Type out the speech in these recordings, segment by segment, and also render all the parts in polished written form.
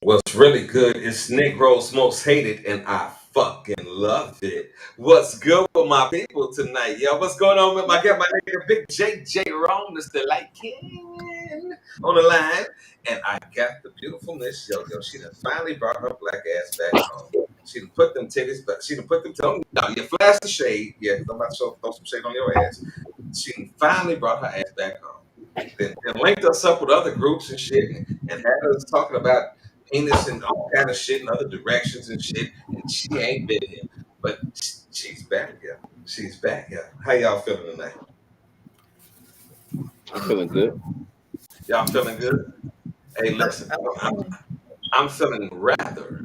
What's really good is Negro's Most Hated, and I fucking love it. What's good with my people tonight, yo? What's going on with my nigga Big JJ Rome, Mr. Light King on the line, and I got the beautiful Miss Yo. She done finally brought her black ass back home. She done put them titties, but she done put them. No, you flash the shade, yeah. 'Cause I'm about to throw some shade on your ass. She done finally brought her ass back home. Then linked us up with other groups and shit, and had us talking about penis and all kind of shit in other directions and shit, and she ain't been here. But she's back here. She's back here. How y'all feeling tonight? I'm feeling good. Y'all feeling good? Hey, listen, I'm feeling rather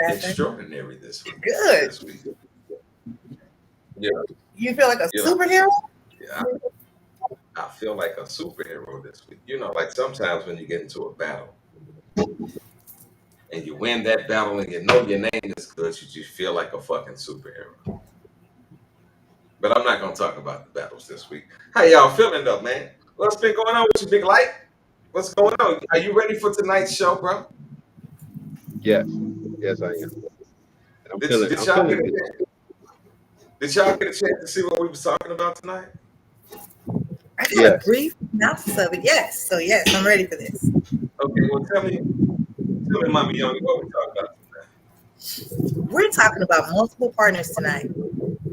extraordinary this week. Good. This week. Yeah. You feel like a superhero? Yeah. I feel like a superhero this week. You know, like sometimes when you get into a battle and you win that battle and you know your name is good, you just feel like a fucking superhero. But I'm not going to talk about the battles this week. How y'all feeling though, man? What's been going on with you, Big Light? What's going on? Are you ready for tonight's show, bro? Yes. Yes, I am. Did y'all get a chance to see what we was talking about tonight? I got a brief synopsis of it, yes. So yes, I'm ready for this. Okay, well tell me, Mommy Young, what we talking about tonight? We're talking about multiple partners tonight.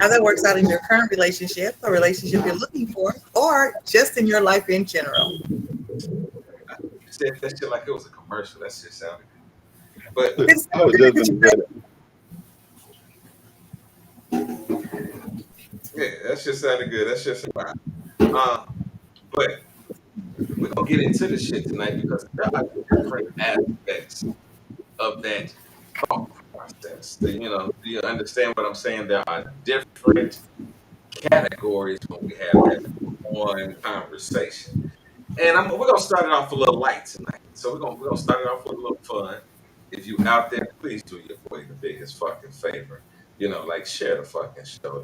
How that works out in your current relationship, a relationship you're looking for, or just in your life in general. You said that shit like it was a commercial. That shit sounded good. But I was just gonna say that. Yeah, that shit sounded good. That shit sounded but we're gonna get into this shit tonight because there are different aspects of that thought process. Do you understand what I'm saying? There are different categories when we have that one conversation. And we're gonna start it off a little light tonight. So we're gonna start it off with a little fun. If you out there, please do your boy the biggest fucking favor. Like share the fucking show.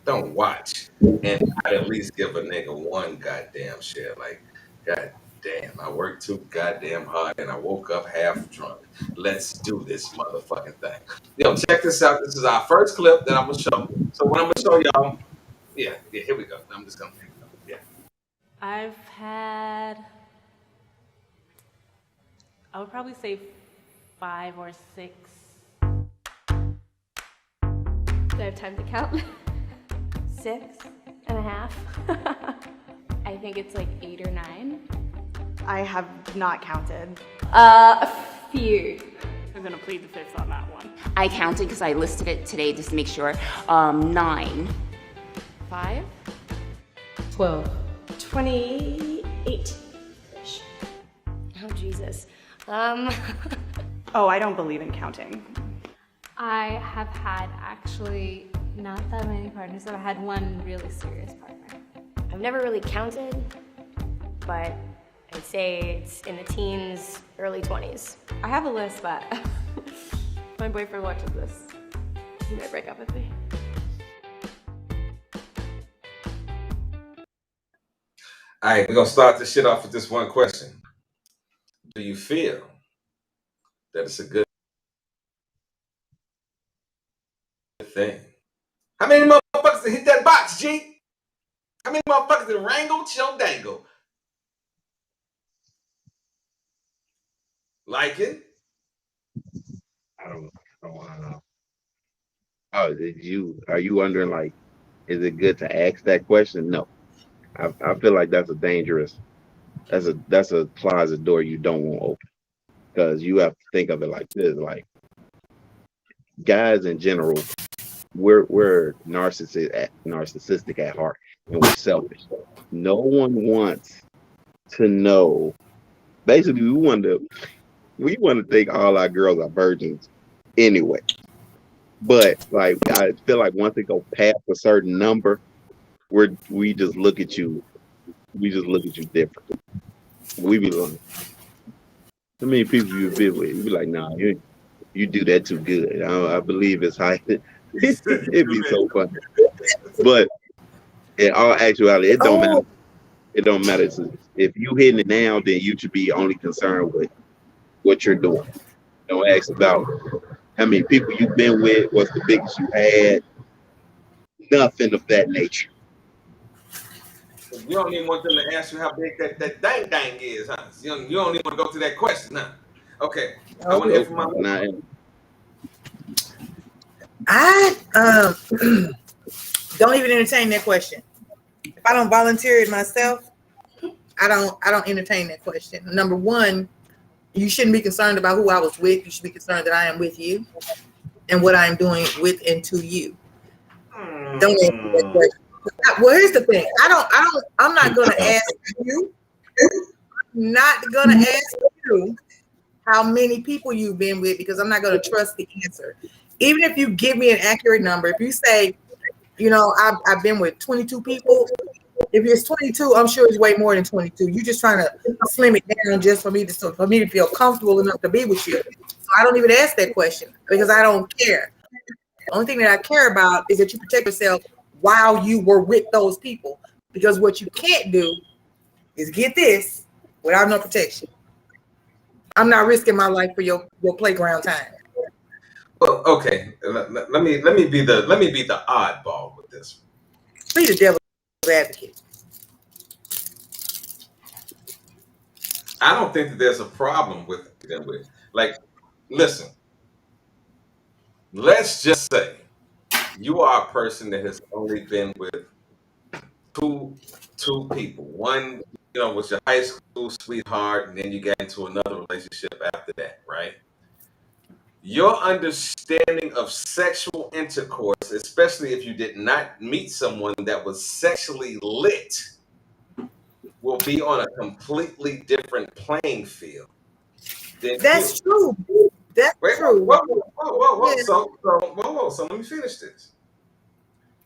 Don't watch and I at least give a nigga one goddamn share. Like, god damn, I worked too goddamn hard and I woke up half drunk. Let's do this motherfucking thing. Check this out. This is our first clip that I'm gonna show. So what I'm gonna show y'all, yeah, here we go. I'm just gonna pick it up. Yeah. I've had, I would probably say 5 or 6. Do I have time to count? 6.5. I think it's like 8 or 9. I have not counted. A few. I'm gonna plead the fifth on that one. I counted because I listed it today just to make sure. 9. 5. 12. 28-ish. Oh, Jesus. Oh, I don't believe in counting. I have had actually not that many partners, but I had one really serious partner. I've never really counted, but I'd say it's in the teens, early 20s. I have a list, but my boyfriend watches this. He might break up with me. All right, we're gonna start this shit off with this one question. Do you feel that it's a good thing? How many motherfuckers that hit that box, G? How many motherfuckers that wrangle, chill, dangle? Like it? I don't know. Oh, are you wondering, like, is it good to ask that question? No. I feel like that's a closet door you don't want open, because you have to think of it like this. Like, guys in general, we're narcissistic at heart, and we're selfish. no one wants to know. Basically, we want to think all our girls are virgins anyway. But like, I feel like once it go past a certain number, we just look at you. We just look at you different. We be like, how many people you been with? You be like, nah, you do that too good. I believe it's high. It'd be so funny. But in all actuality, it don't matter. It don't matter. If you hitting it now, then you should be only concerned with what you're doing. Don't ask about how many people you've been with, what's the biggest you had, nothing of that nature. You don't even want them to ask you how big that dang is, huh? You don't even want to go through that question, huh? Okay. I want to hear from my I don't even entertain that question. If I don't volunteer it myself, I don't entertain that question. Number one, you shouldn't be concerned about who I was with. You should be concerned that I am with you and what I am doing with and to you. Don't answer that question. Well, here's the thing. I'm not gonna ask you. I'm not gonna ask you how many people you've been with because I'm not gonna trust the answer. Even if you give me an accurate number, if you say, I've been with 22 people. If it's 22, I'm sure it's way more than 22. You're just trying to slim it down just for me to feel comfortable enough to be with you. So I don't even ask that question because I don't care. The only thing that I care about is that you protect yourself while you were with those people. Because what you can't do is get this without no protection. I'm not risking my life for your playground time. Well, okay. Let me be the oddball with this. Be the devil's advocate. I don't think that there's a problem with them. Like, listen. Let's just say you are a person that has only been with two people. One, was your high school sweetheart, and then you got into another relationship after that, right? Your understanding of sexual intercourse, especially if you did not meet someone that was sexually lit, will be on a completely different playing field. That's true. That's true. Whoa. Yeah. So let me finish this.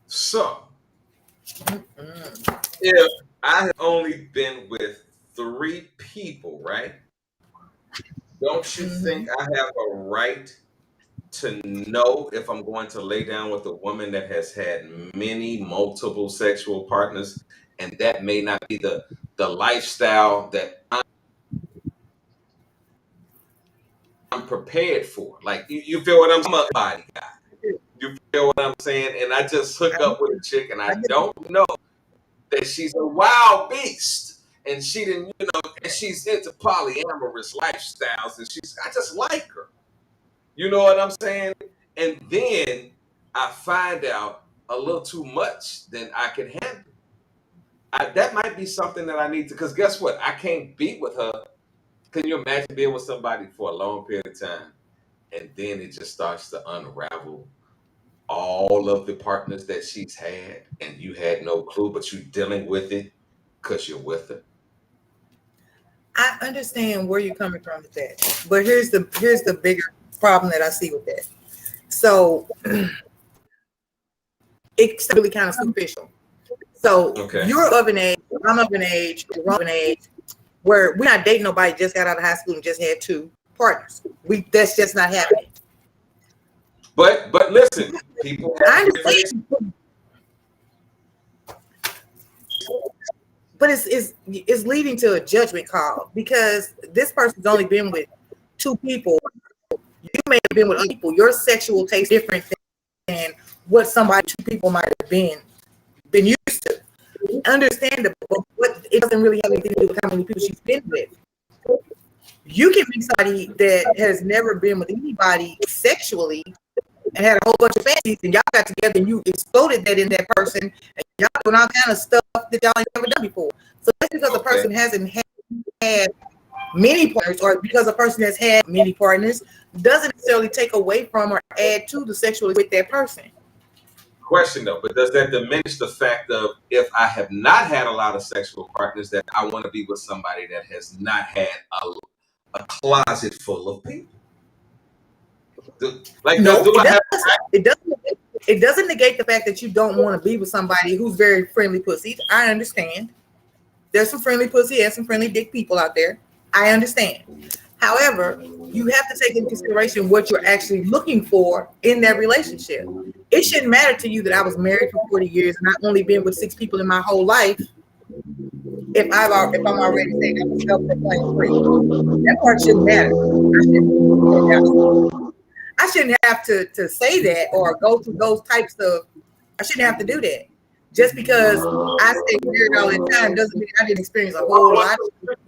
So, if I have only been with 3 people, right? Don't you think I have a right to know if I'm going to lay down with a woman that has had multiple sexual partners, and that may not be the lifestyle that I'm prepared for? Like, you feel what I'm saying? I'm a body guy. You feel what I'm saying? And I just hook up with a chick, and I don't know that she's a wild beast, and she didn't, and she's into polyamorous lifestyles, and I just like her. You know what I'm saying? And then I find out a little too much than I can handle. That might be something that I need to, because guess what? I can't be with her. Can you imagine being with somebody for a long period of time, and then it just starts to unravel all of the partners that she's had, and you had no clue, but you're dealing with it because you're with her? I understand where you're coming from with that, but here's the bigger problem that I see with that. So it's really kind of superficial. So you're of an age, I'm of an age, we're of an age where we're not dating nobody just got out of high school and just had 2 partners. That's just not happening. But listen, people. I understand. But it's leading to a judgment call because this person's only been with 2 people. You may have been with other people. Your sexual taste is different than what 2 people might have been used to. Understandable, but it doesn't really have anything to do with how many people she's been with. You can be somebody that has never been with anybody sexually and had a whole bunch of fantasies, and y'all got together and you exploded that in that person, and y'all doing all kind of stuff that y'all ain't never done before. So just because a person hasn't had many partners, or because a person has had many partners, doesn't necessarily take away from or add to the sexual with that person. Question though, but does that diminish the fact of if I have not had a lot of sexual partners that I want to be with somebody that has not had a closet full of people? No, do I have it doesn't. It doesn't negate the fact that you don't want to be with somebody who's very friendly pussy. I understand. There's some friendly pussy and some friendly dick people out there. I understand. However, you have to take into consideration what you're actually looking for in that relationship. It shouldn't matter to you that I was married for 40 years and I've only been with 6 people in my whole life. If I'm already saying I'm self-proclaimed free, that part shouldn't matter. I shouldn't have to say that or go through those types of. I shouldn't have to do that. Just because I stay married all the time doesn't mean I didn't experience a whole lot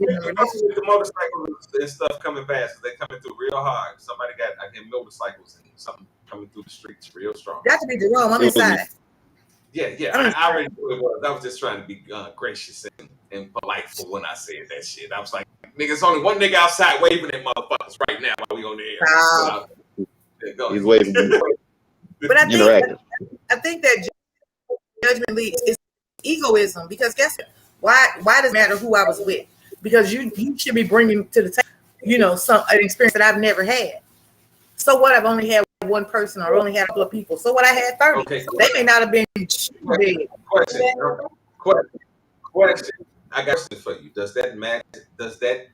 in a relationship. The motorcycles and stuff coming fast, they're coming through real hard. Somebody got motorcycles and something coming through the streets real strong. Got to be Jerome. I'm inside. Yeah. I already knew it was. I was just trying to be gracious and polite for when I said that shit. I was like, nigga, it's only one nigga outside waving at motherfuckers right now while we on the air. He's waving. But I think that judgment leads is egoism, because guess what? Why does it matter who I was with? Because you should be bringing to the table, an experience that I've never had. So what? I've only had one person or only had a couple of people. So what? I had 30. Okay. So they may not have been big. Question. I got something for you. Does that matter? Does that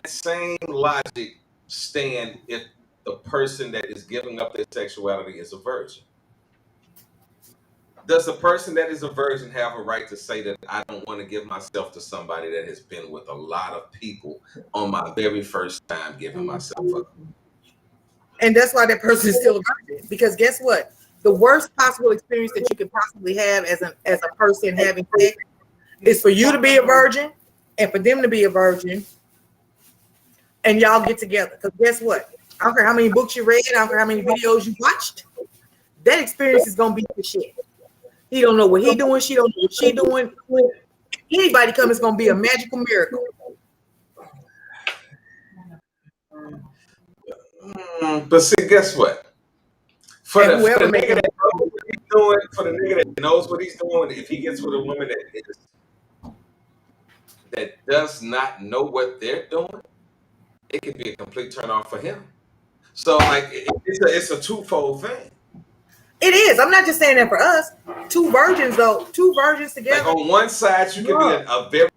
same logic stand if the person that is giving up their sexuality is a virgin? Does the person that is a virgin have a right to say that I don't want to give myself to somebody that has been with a lot of people on my very first time giving myself up? And that's why that person is still a virgin. Because guess what? The worst possible experience that you could possibly have as a person having sex is for you to be a virgin and for them to be a virgin, and y'all get together. Because guess what? I don't care how many books you read, I don't care how many videos you watched, that experience is gonna be the shit. He don't know what he doing, she don't know what she doing. Anybody come, it's gonna be a magical miracle. But see, guess what? For the nigga that knows what he's doing, if he gets with a woman that does not know what they're doing, it could be a complete turn off for him. So like it's a twofold thing. It is. I'm not just saying that for us. Two virgins together. Like on one side, you could be a very.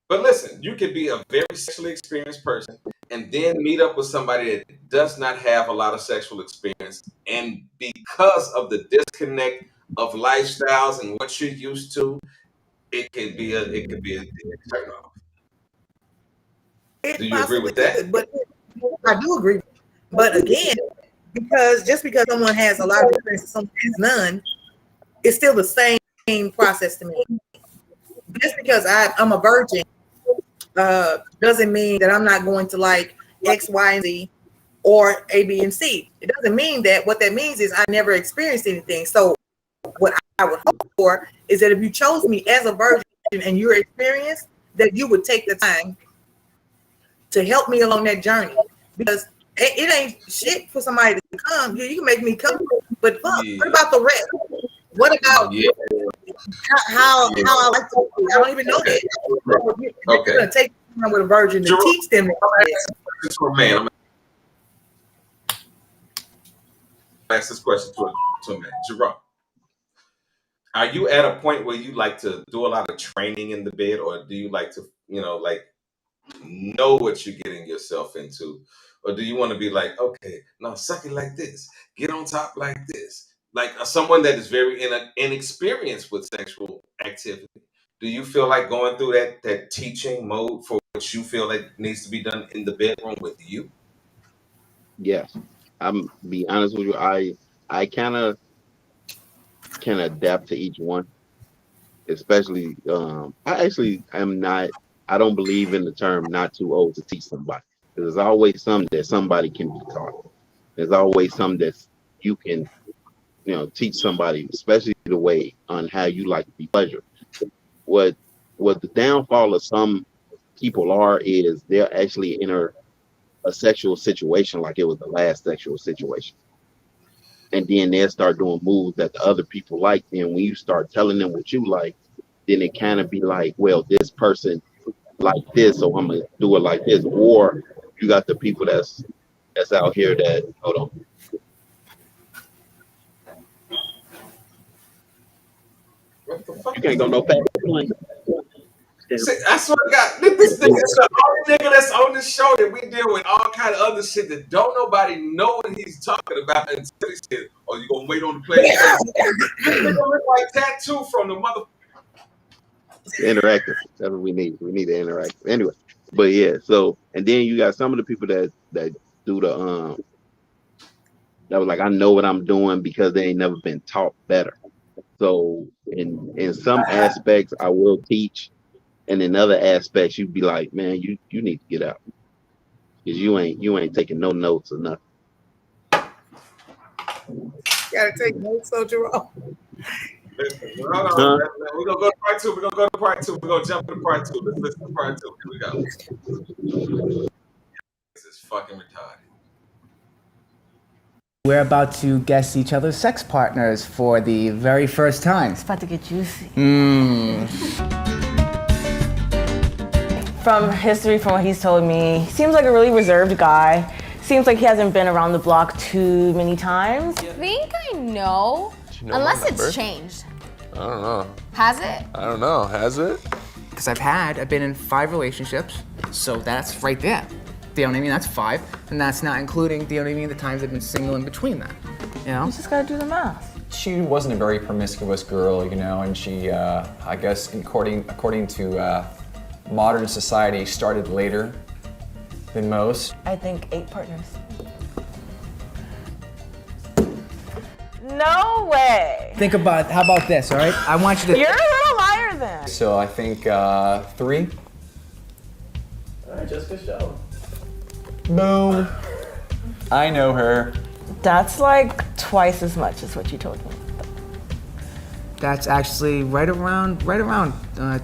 But listen, you could be a very sexually experienced person and then meet up with somebody that does not have a lot of sexual experience, and because of the disconnect of lifestyles and what you're used to, it could be a turn off. Do you agree with that? But I do agree. But again, because someone has a lot of experience and someone has none, it's still the same process to me. Just because I'm a virgin doesn't mean that I'm not going to like X, Y, and Z or A, B, and C. It doesn't mean that. What that means is I never experienced anything. So what I would hope for is that if you chose me as a virgin and you're experienced, that you would take the time to help me along that journey. Because it ain't shit for somebody to come. You can make me come, but fuck, what about the rest? What about how I like to be? I don't even know that. Okay. You're gonna take time with a virgin to teach them this. Man, I'm ask this question to a man. Jerome, are you at a point where you like to do a lot of training in the bed, or do you like to, know what you're getting yourself into? Or do you want to be like, okay, now suck it like this, get on top like this? Like someone that is very inexperienced with sexual activity, do you feel like going through that teaching mode for what you feel like needs to be done in the bedroom with you? Yes. I'm be honest with you, I kind of can adapt to each one. Especially I don't believe in the term not too old to teach somebody. There's always something that somebody can be taught. There's always something that you can, teach somebody, especially the way on how you like to be pleasured. What the downfall of some people is they're actually in a sexual situation like it was the last sexual situation. and then they'll start doing moves that the other people like. And when you start telling them what you like, then it kind of be like, well, this person like this, so I'm gonna do it like this. Or you got the people that's out here that hold on. What the fuck? You can't go no fast. See, I swear to God, this nigga is the only nigga that's on this show that we deal with all kind of other shit that don't nobody know what he's talking about until he said, "Oh, you gonna wait on the play?" This nigga look like Tattoo from the mother. Interactive. That's what we need. We need to interact. Anyway, but yeah. So and then you got some of the people that do the that was like, I know what I'm doing because they ain't never been taught better. So in some aspects I will teach, and in other aspects you'd be like, man, you need to get out because you ain't taking no notes or nothing. You gotta take notes, so Jerome. Hold on, man. We're gonna go to part two. We're gonna go to part two. We're gonna jump into part two. Let's listen to part two. Here we go. This is fucking retarded. We're about to guess each other's sex partners for the very first time. It's about to get juicy. From history, from what he's told me, he seems like a really reserved guy. Seems like he hasn't been around the block too many times. I think I know, unless it's changed. I don't know. Has it? I don't know. Has it? Because I've been in 5 relationships, so that's right there. You know what I mean? That's 5, and that's not including, you know what I mean, the times I've been single in between that. You know? You just gotta do the math. She wasn't a very promiscuous girl, you know, and she, I guess, according to modern society, started later than most. I think 8 partners. No way. Think about, how about this, all right? I want you to... You're a little liar then. So I think 3. All right, just a show. Boom. I know her. That's like twice as much as what you told me. That's actually right around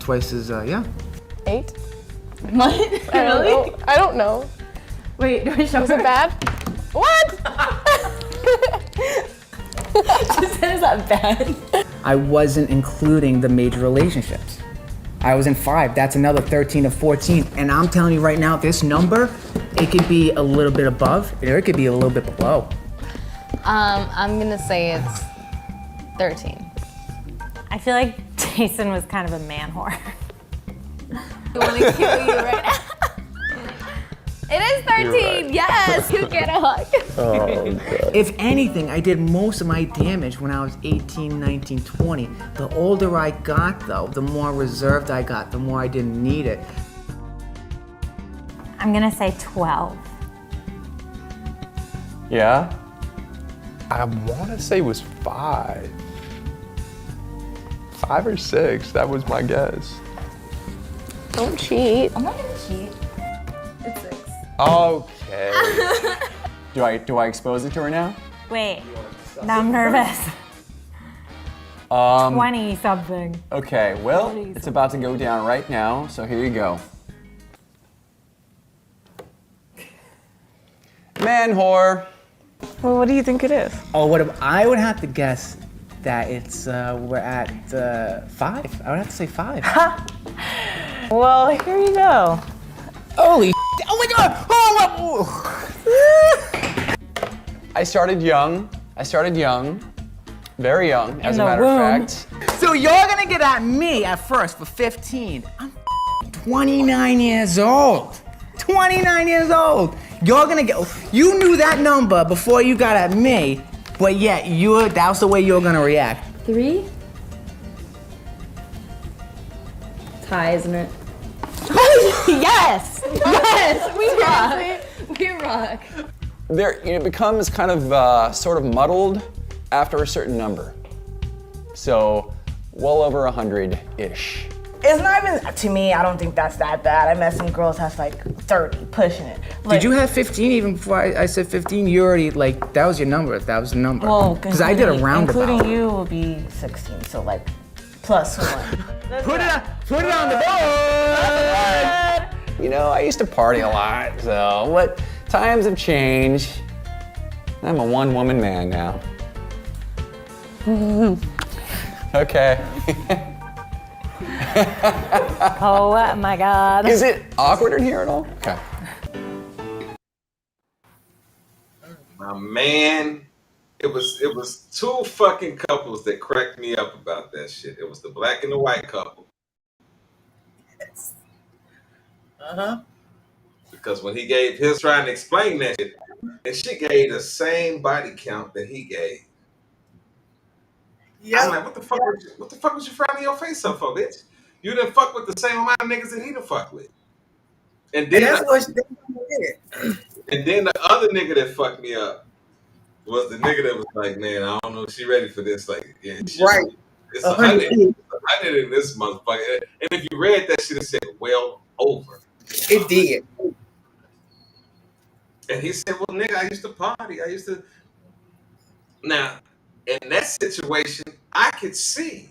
twice as, yeah. 8? What? Really? I don't know. Wait, do I show? Was it bad? What? Just said, is that bad? I wasn't including the major relationships. I was in 5. That's another 13 to 14. And I'm telling you right now, this number, it could be a little bit above, or it could be a little bit below. I'm gonna say it's 13. I feel like Jason was kind of a man whore. I want to kill you right now. It is 13, right. Yes, you get a hug. Oh, if anything, I did most of my damage when I was 18, 19, 20. The older I got, though, the more reserved I got, the more I didn't need it. I'm gonna say 12. Yeah? I want to say it was 5. 5 or 6, that was my guess. Don't cheat. I'm not gonna cheat. It's 6. Okay. Do I expose it to her now? Wait, now I'm nervous. 20 something. Okay, well, it's about to go down right now, so here you go. Man whore. Well, what do you think it is? Oh, I would have to guess that it's, we're at 5. I would have to say 5. Well, here you go. Holy oh my God! Oh! I started young, very young, as a matter of fact. So you're gonna get at me at first for 15. I'm 29 years old. 29 years old. You're gonna get, you knew that number before you got at me, but yet that was the way you're gonna react. 3? Tie, isn't it? Yes! Yes! We rock. It becomes kind of sort of muddled after a certain number. So, well over 100-ish. It's not even, to me, I don't think that's that bad. I met some girls that's like 30, pushing it. Like, did you have 15 even before I said 15? You already, like, that was your number. That was the number. Well, because I did a roundabout. Including you will be 16, so like +1. Put it on the board! You know, I used to party a lot, so times have changed. I'm a one-woman man now. Okay. Oh my God. Is it awkward in here at all? Okay. My man, it was two fucking couples that cracked me up about that shit. It was the black and the white couple. Yes. Uh-huh. Because when he gave his trying to explain that shit, and she gave the same body count that he gave. Yeah. I'm like, what the fuck was you frowning your face up for, bitch? You didn't fuck with the same amount of niggas that he done fuck with. And then that's what she did. And then the other nigga that fucked me up was the nigga that was like, man, I don't know if she ready for this. Like, yeah, right. It's 100. It's 100 in this motherfucker. And if you read that shit, it said, well over. It did. And he said, well, nigga, I used to party. I used to. Now, in that situation, I could see.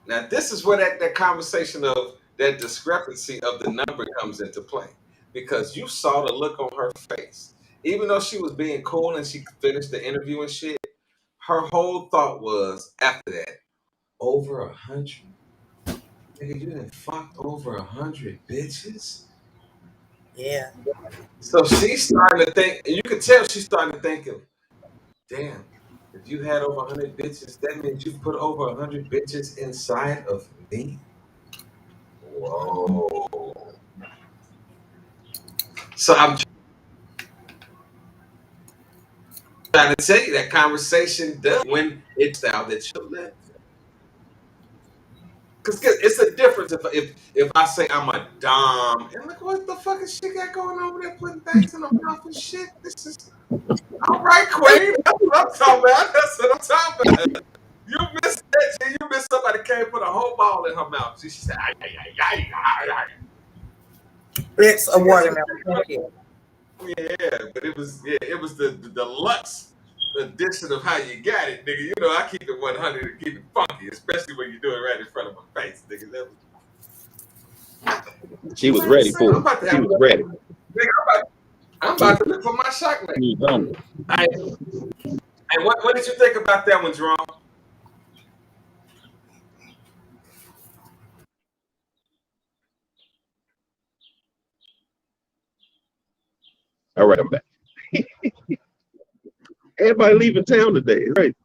Now, this is where that conversation of that discrepancy of the number comes into play. Because you saw the look on her face. Even though she was being cool and she finished the interview and shit, her whole thought was, after that, over 100? Nigga, you done fucked over 100 bitches? Yeah. So she's starting to think, and you can tell she's starting to think of, damn, if you had over 100 bitches, that means you put over 100 bitches inside of me? Whoa. So I'm trying to tell you that conversation does when it's out that you're living. Because it's a difference if I say I'm a dom and like, what the fuck is she got going over there putting things in her mouth and shit? This is all right, Queen. That's what I'm talking about. That's what I'm talking about. You missed that shit. You missed somebody came put a whole ball in her mouth. She said, ay, ay, ay, ay, ay, ay. It's a watermelon. Yeah, but it was the deluxe edition of how you got it, nigga. You know, I keep it 100 and keep it funky, especially when you do it right in front of my face, nigga. That was... She was ready for it. She was ready. Nigga, I'm about to look for my shot, man. And what did you think about that one, Jerome? All right, I'm back. Everybody leaving town today, right?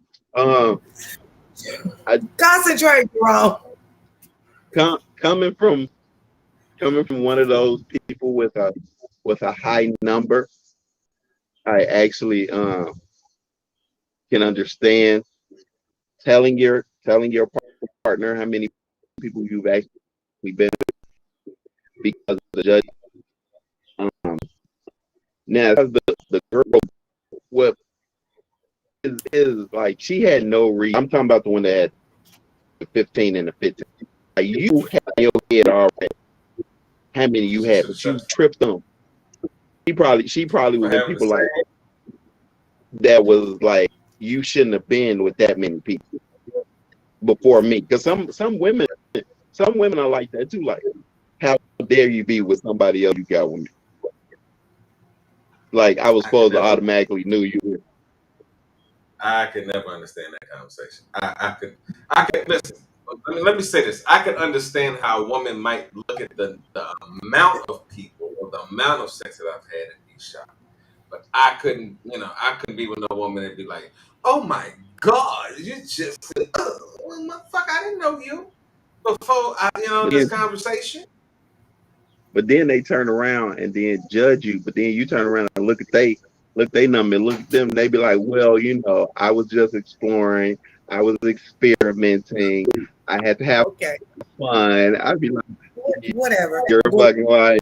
Concentrate, bro. Coming from one of those people with a high number, I actually can understand telling your partner how many people you've actually been with because of the judge. Now the girl, what is like, she had no reason. I'm talking about the one that had the 15 and the 15. Like, you had in your head already how many you had, but you tripped on. She probably was with people like that was like, you shouldn't have been with that many people before me. Because some women are like that too. Like, how dare you be with somebody else you got with me? Like, I was supposed to automatically knew you were. I could never understand that conversation. I could listen. Let me say this. I could understand how a woman might look at the amount of people or the amount of sex that I've had and be shocked. But I couldn't be with no woman and be like, oh my God, you just well, motherfucker, I didn't know you before this conversation. But then they turn around and then judge you. But then you turn around and look at they number, look at them. They be like, well, I was just exploring. I was experimenting. I had to have fun. I'd be like, whatever. You're a fucking liar.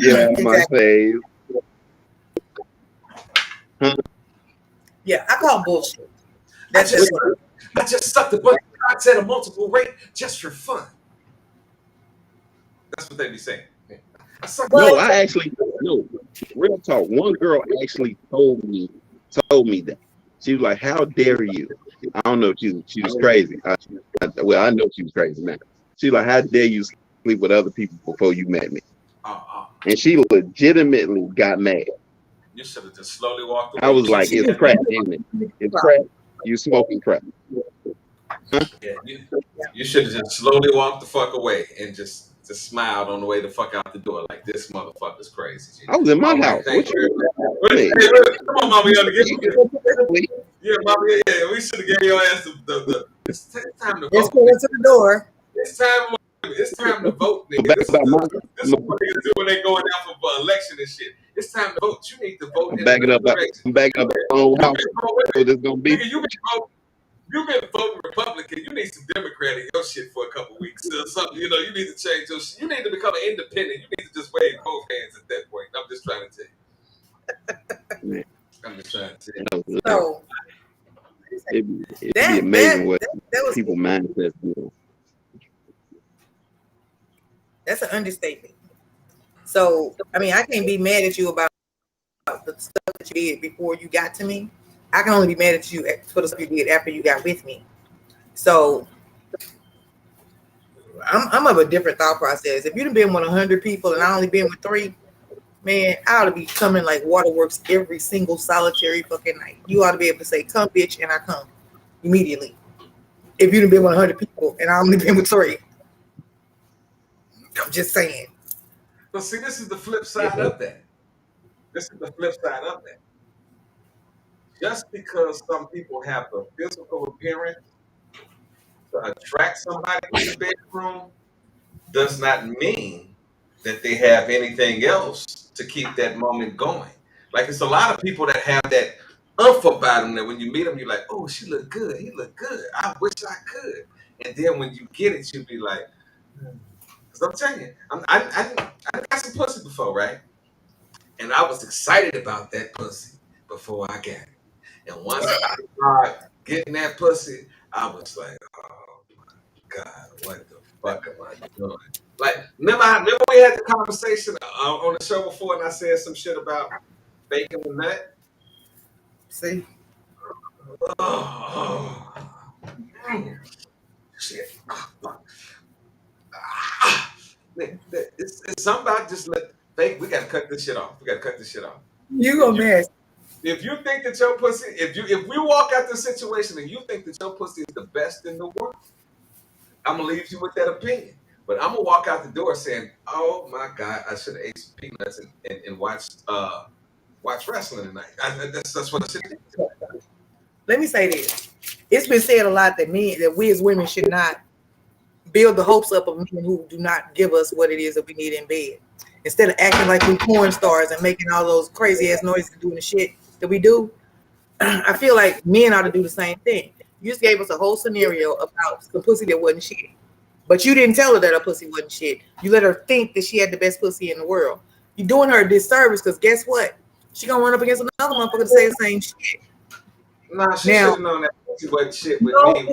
Get out of my face. Huh? Yeah, I call bullshit. I just sucked a bunch of cocks at a multiple rate just for fun. That's what they be saying. No, real talk. One girl actually told me that. She was like, how dare you? I don't know if she was crazy. I know she was crazy now. She was like, how dare you sleep with other people before you met me? And she legitimately got mad. You should have just slowly walked away. I was like, it's crap, isn't it? It's crap. You smoking crack. Huh? Yeah, you should have just slowly walked the fuck away and just smiled on the way the fuck out the door. Like, this motherfucker's crazy. I was in my All right, house. thank What you. you Hey, mean? look, come on, mama, you gotta yeah, mama, yeah, we should have gave your ass the it's time to Let's vote. go to the door. It's time to vote, nigga. Back This about my, is what niggas do when they going out for election and shit. It's time to vote. You need to vote I'm in backing the up. direction. I'm backing up my own house. So this gonna be. Nigga, you've been voting Republican. You need some Democrat in your shit for a couple weeks or something. You know, you need to change your shit. You need to become an independent. You need to just wave both hands at that point. I'm just trying to tell you. I'm just trying to tell you. So It'd be amazing what people mindsets do. That's an understatement. So, I mean, I can't be mad at you about the stuff that you did before you got to me. I can only be mad at you for the stuff you did after you got with me. So, I'm of a different thought process. If you'd have been with 100 people and I only been with 3, man, I ought to be coming like waterworks every single solitary fucking night. You ought to be able to say, come, bitch, and I come immediately. If you'd have been with 100 people and I only been with 3. I'm just saying. But see, this is the flip side of that. This is the flip side of that. Just because some people have the physical appearance to attract somebody in the bedroom does not mean that they have anything else to keep that moment going. Like, it's a lot of people that have that umph about them that when you meet them, you're like, oh, she look good. He look good. I wish I could. And then when you get it, you be like, because I'm telling you, I got some pussy before, right? And I was excited about that pussy before I got it. And once I started getting that pussy, I was like, oh my God, what the fuck am I doing? Like, remember we had the conversation on the show before and I said some shit about faking the nut? See? Shit. It's something about just fake. We gotta cut this shit off. You gonna mess. If you think that your pussy, if we walk out the situation and you think that your pussy is the best in the world, I'm gonna leave you with that opinion. But I'm gonna walk out the door saying, "Oh my God, I should have ate some peanuts and watched wrestling tonight." That's what I should do. Let me say this: it's been said a lot that we as women should not build the hopes up of men who do not give us what it is that we need in bed. Instead of acting like we porn stars and making all those crazy ass noises and doing the shit that we do, I feel like men ought to do the same thing. You just gave us a whole scenario about some pussy that wasn't shit. But you didn't tell her that her pussy wasn't shit. You let her think that she had the best pussy in the world. You're doing her a disservice because guess what? She gonna run up against another motherfucker to say the same shit. Nah, she should have known that pussy wasn't shit with me.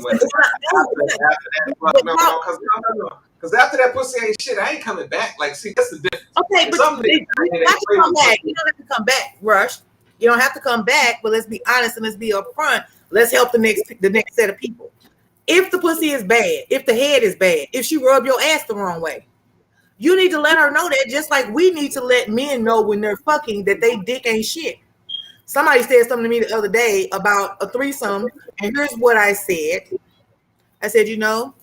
Because after that pussy ain't shit, I ain't coming back. Like, see, that's the difference. Okay, but you don't have to come back. You don't have to come back, Rush. You don't have to come back, but let's be honest and let's be upfront. Let's help the next set of people. If the pussy is bad, if the head is bad, if she rub your ass the wrong way, you need to let her know that, just like we need to let men know when they're fucking that they dick ain't shit. Somebody said something to me the other day about a threesome, and here's what I said. I said, you know,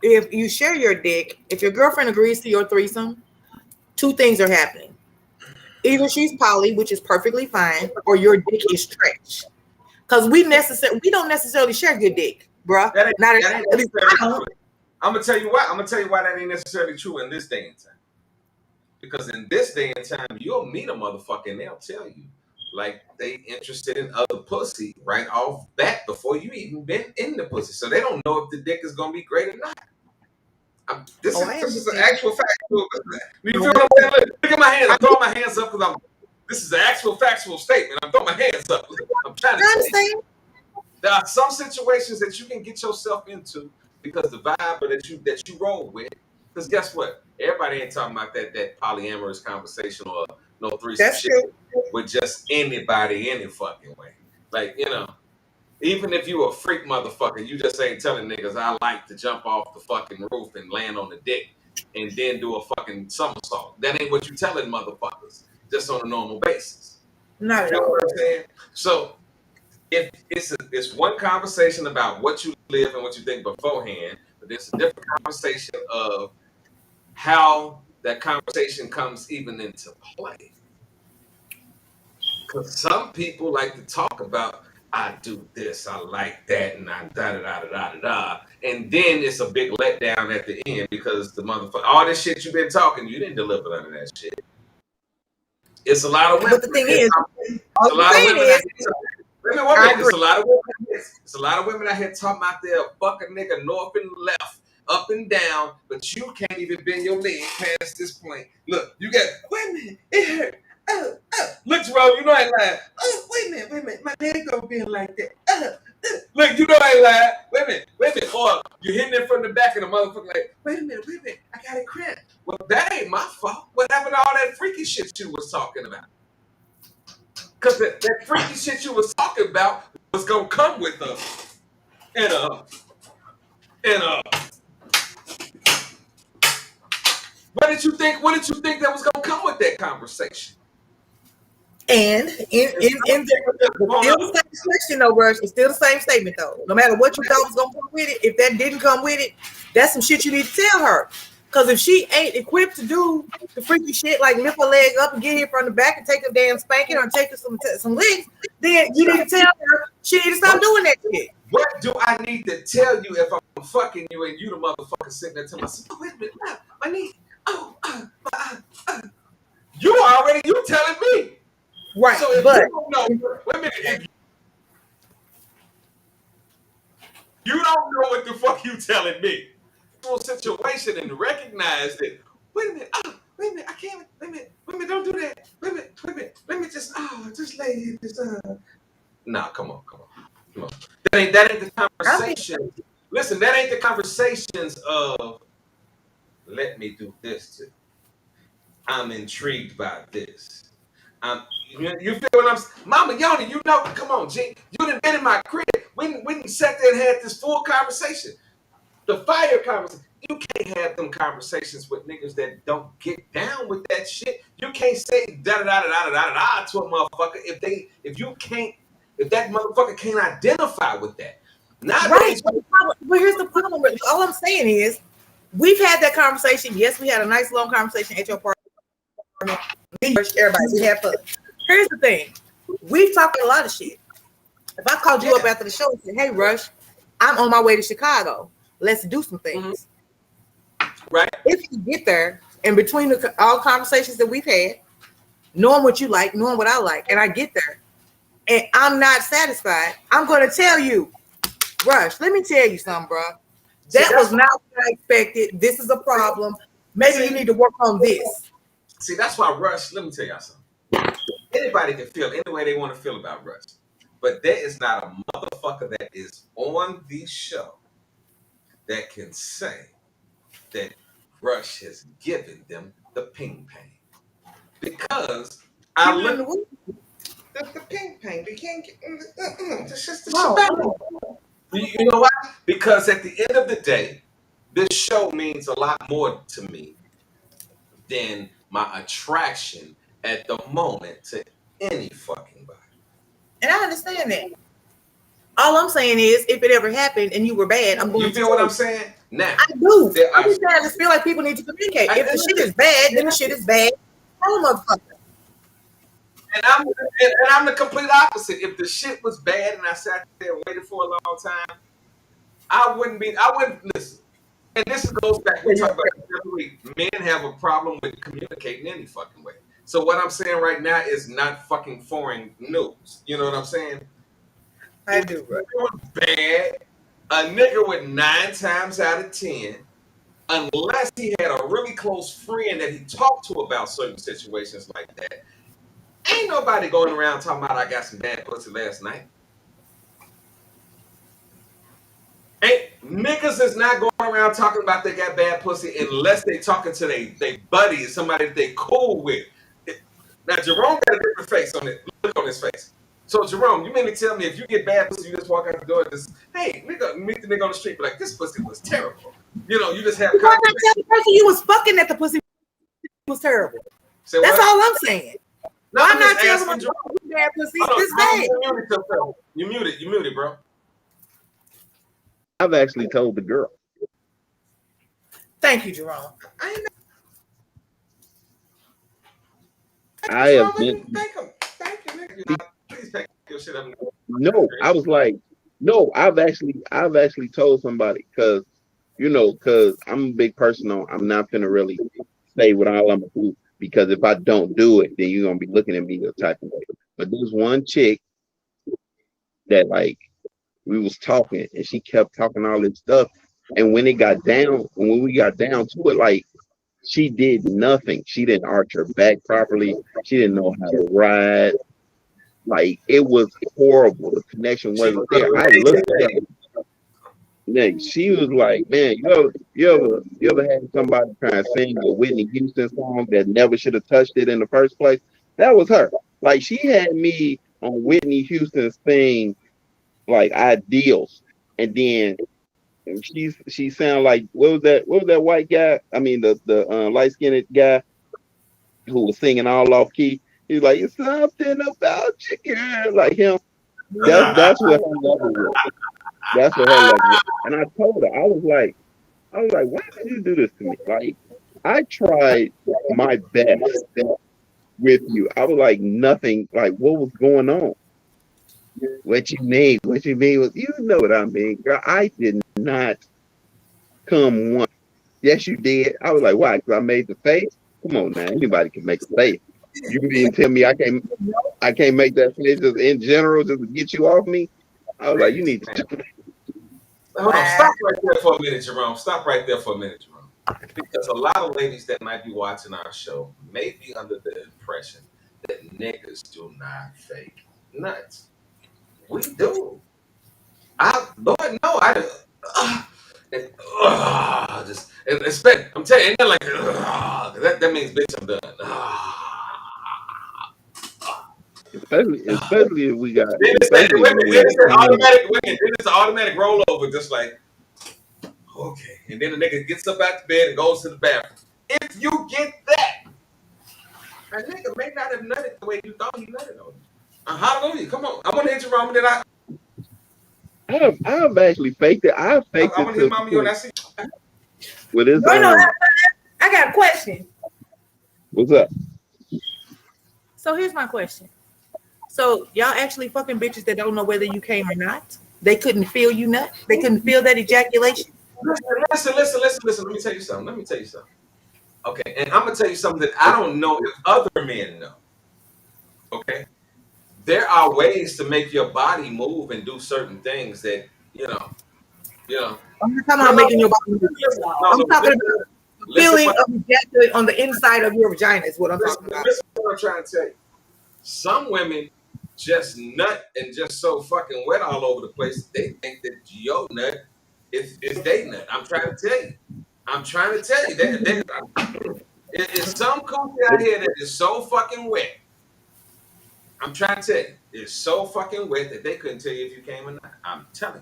if you share your dick, if your girlfriend agrees to your threesome, 2 things are happening. Either she's poly, which is perfectly fine, or your dick is trash. Because we don't necessarily share good dick, bruh. I'm gonna tell you why. I'm gonna tell you why that ain't necessarily true in this day and time. Because in this day and time, you'll meet a motherfucker and they'll tell you like they interested in other pussy right off bat before you even been in the pussy. So they don't know if the dick is gonna be great or not. This is an actual factual. You feel what I'm saying? Look at my hands. I'm throwing my hands up because this is an actual factual statement. I'm throwing my hands up. I'm trying to say. There are some situations that you can get yourself into because the vibe that you roll with. Because guess what? Everybody ain't talking about that polyamorous conversation or no threesome shit with just anybody any fucking way. Like, you know, even if you a freak motherfucker, you just ain't telling niggas I like to jump off the fucking roof and land on the dick and then do a fucking somersault. That ain't what you telling motherfuckers just on a normal basis. Not at you know all. what I'm saying? So if it's one conversation about what you live and what you think beforehand, but there's a different conversation of how that conversation comes even into play. Because some people like to talk about, I do this, I like that, and I da. And then it's a big letdown at the end because the motherfucker, all this shit you've been talking, you didn't deliver none of that shit. It's a lot of women. But the thing is, it's a lot of women. It's a lot of women out here talking about they'll fuck a nigga north and left, up and down, but you can't even bend your leg past this point. Look, you got, wait a minute, it hurt. Look, Jerome, you know I ain't lying. Wait a minute, my leg gonna be like that. Look, you know I ain't lying. Wait a minute. Or you're hitting it from the back and the motherfucker like, wait a minute, I got it cramped. Well, that ain't my fault. What happened to all that freaky shit you was talking about? Because that freaky shit you was talking about was gonna come with us. And what did you think that was gonna come with that conversation? And in the same question though, Rush, it's still the same statement though. No matter what you thought was gonna come with it, if that didn't come with it, that's some shit you need to tell her. Because if she ain't equipped to do the freaky shit like lift her leg up and get here from the back and take a damn spanking or take her some licks, then you need to tell her she need to stop doing that shit. What do I need to tell you if I'm fucking you and you the motherfucker sitting there telling myself, oh, wait a minute, my knee, you telling me. Right, so if but you don't know, wait a minute, if you don't know what the fuck you telling me, situation and recognize that. Wait a minute, I can't. Wait a minute, don't do that. Wait a minute, let me just lay here. Nah, come on. That ain't the conversation. Listen, that ain't the conversations of let me do this too. I'm intrigued by this. You feel what I'm, Mama Yoni? You know, come on, G. You done been in my crib. We done sat there and had this full conversation. The fire conversation. You can't have them conversations with niggas that don't get down with that shit. You can't say da da to a motherfucker if that motherfucker can't identify with that. Right. But here's the problem. All I'm saying is, we've had that conversation. Yes, we had a nice long conversation at your party. Everybody, we had fun. Here's the thing. We've talked a lot of shit. If I called you up after the show and said, hey, Rush, I'm on my way to Chicago. Let's do some things. Right. If you get there, and between all conversations that we've had, knowing what you like, knowing what I like, and I get there, and I'm not satisfied, I'm going to tell you, Rush, let me tell you something, bro. That was not what I expected. This is a problem. Maybe you need to work on this. See, that's why Rush, let me tell y'all something. Anybody can feel any way they want to feel about Rush. But there is not a motherfucker that is on the show that can say that Rush has given them the ping pong. Because I look the ping pong. They can't get it's just the shit. You know why? Because at the end of the day, this show means a lot more to me than my attraction at the moment to any fucking body. And I understand that. All I'm saying is, if it ever happened and you were bad, I'm going to. You feel what I'm saying? Now, I do. I just feel like people need to communicate. If the shit is bad, then the shit is bad. Tell a motherfucker. And I'm the complete opposite. If the shit was bad and I sat there and waited for a long time, I wouldn't listen. And this goes back, we talk about every week. Men have a problem with communicating any fucking way. So what I'm saying right now is not fucking foreign news. You know what I'm saying? I do, right? It was bad. A nigga with 9 times out of 10, unless he had a really close friend that he talked to about certain situations like that, ain't nobody going around talking about I got some bad pussy last night. Niggas is not going around talking about they got bad pussy unless they talking to they buddies, somebody that they cool with. Now Jerome got a different face on it. Look on his face. So Jerome, you mean to tell me if you get bad pussy, you just walk out the door and just, hey, nigga, meet the nigga on the street, be like, this pussy was terrible. You know, you just have. Why not tell the person you was fucking that the pussy was terrible? That's all I'm saying. No, Why I'm not just tell asking them? bad pussy. Hold on, Just say it. you muted yourself. You muted, bro. I've actually told the girl. Thank you, Jerome. I have been. Thank you, nigga. Please take your shit up. No, I was like, no, I've actually told somebody because I'm a big person on. I'm not gonna really say what all I'm gonna do because if I don't do it, then you're gonna be looking at me the type of way. But there's one chick that like we was talking and she kept talking all this stuff, and when we got down to it, like she did nothing. She didn't arch her back properly. She didn't know how to ride. Like it was horrible. The connection wasn't there. I looked at her. Man, she was like, man, you ever had somebody try and sing a Whitney Houston song that never should have touched it in the first place? That was her. Like she had me on Whitney Houston's thing, like ideals, and then she sounded like what was that white guy? I mean the light skinned guy who was singing all off key. He's like, it's something about you, girl, like him. That's what her level was. That's what her level was. And I told her, I was like, why did you do this to me? Like, I tried my best with you. I was like, nothing, like, what was going on? What you mean? What you mean was, you know what I mean, girl. I did not come once. Yes, you did. I was like, why? Because I made the face? Come on now, anybody can make a face. You mean tell me I can't make that face just in general just to get you off me? I was like, you need to Hold on, stop right there for a minute, Jerome. Stop right there for a minute, Jerome. Because a lot of ladies that might be watching our show may be under the impression that niggas do not fake nuts. We do. Lord, no, I just expect. I'm telling you, ain't like that means bitch, I'm done. Especially if we got. Then it's an automatic rollover, just like okay. And then the nigga gets up out the bed and goes to the bathroom. If you get that, a nigga may not have nutted the way you thought he nutted on you. Hallelujah! Come on, I want to hit you wrong, but then I've actually faked it. I want to hit mommy on that seat. With his, I got a question. What's up? So here's my question. So y'all actually fucking bitches that don't know whether you came or not? They couldn't feel you nut? They couldn't feel that ejaculation? Listen. Let me tell you something. Okay, and I'm gonna tell you something that I don't know if other men know. Okay, there are ways to make your body move and do certain things that you know. I'm not talking about making your body move. I'm talking about feeling of ejaculate on the inside of your vagina is what I'm talking about. Listen to what I'm trying to tell you. Some women just nut and just so fucking wet all over the place. They think that your nut is they nut. I'm trying to tell you. It's some coochie out here that is so fucking wet. I'm trying to tell you. It's so fucking wet that they couldn't tell you if you came or not. I'm telling you.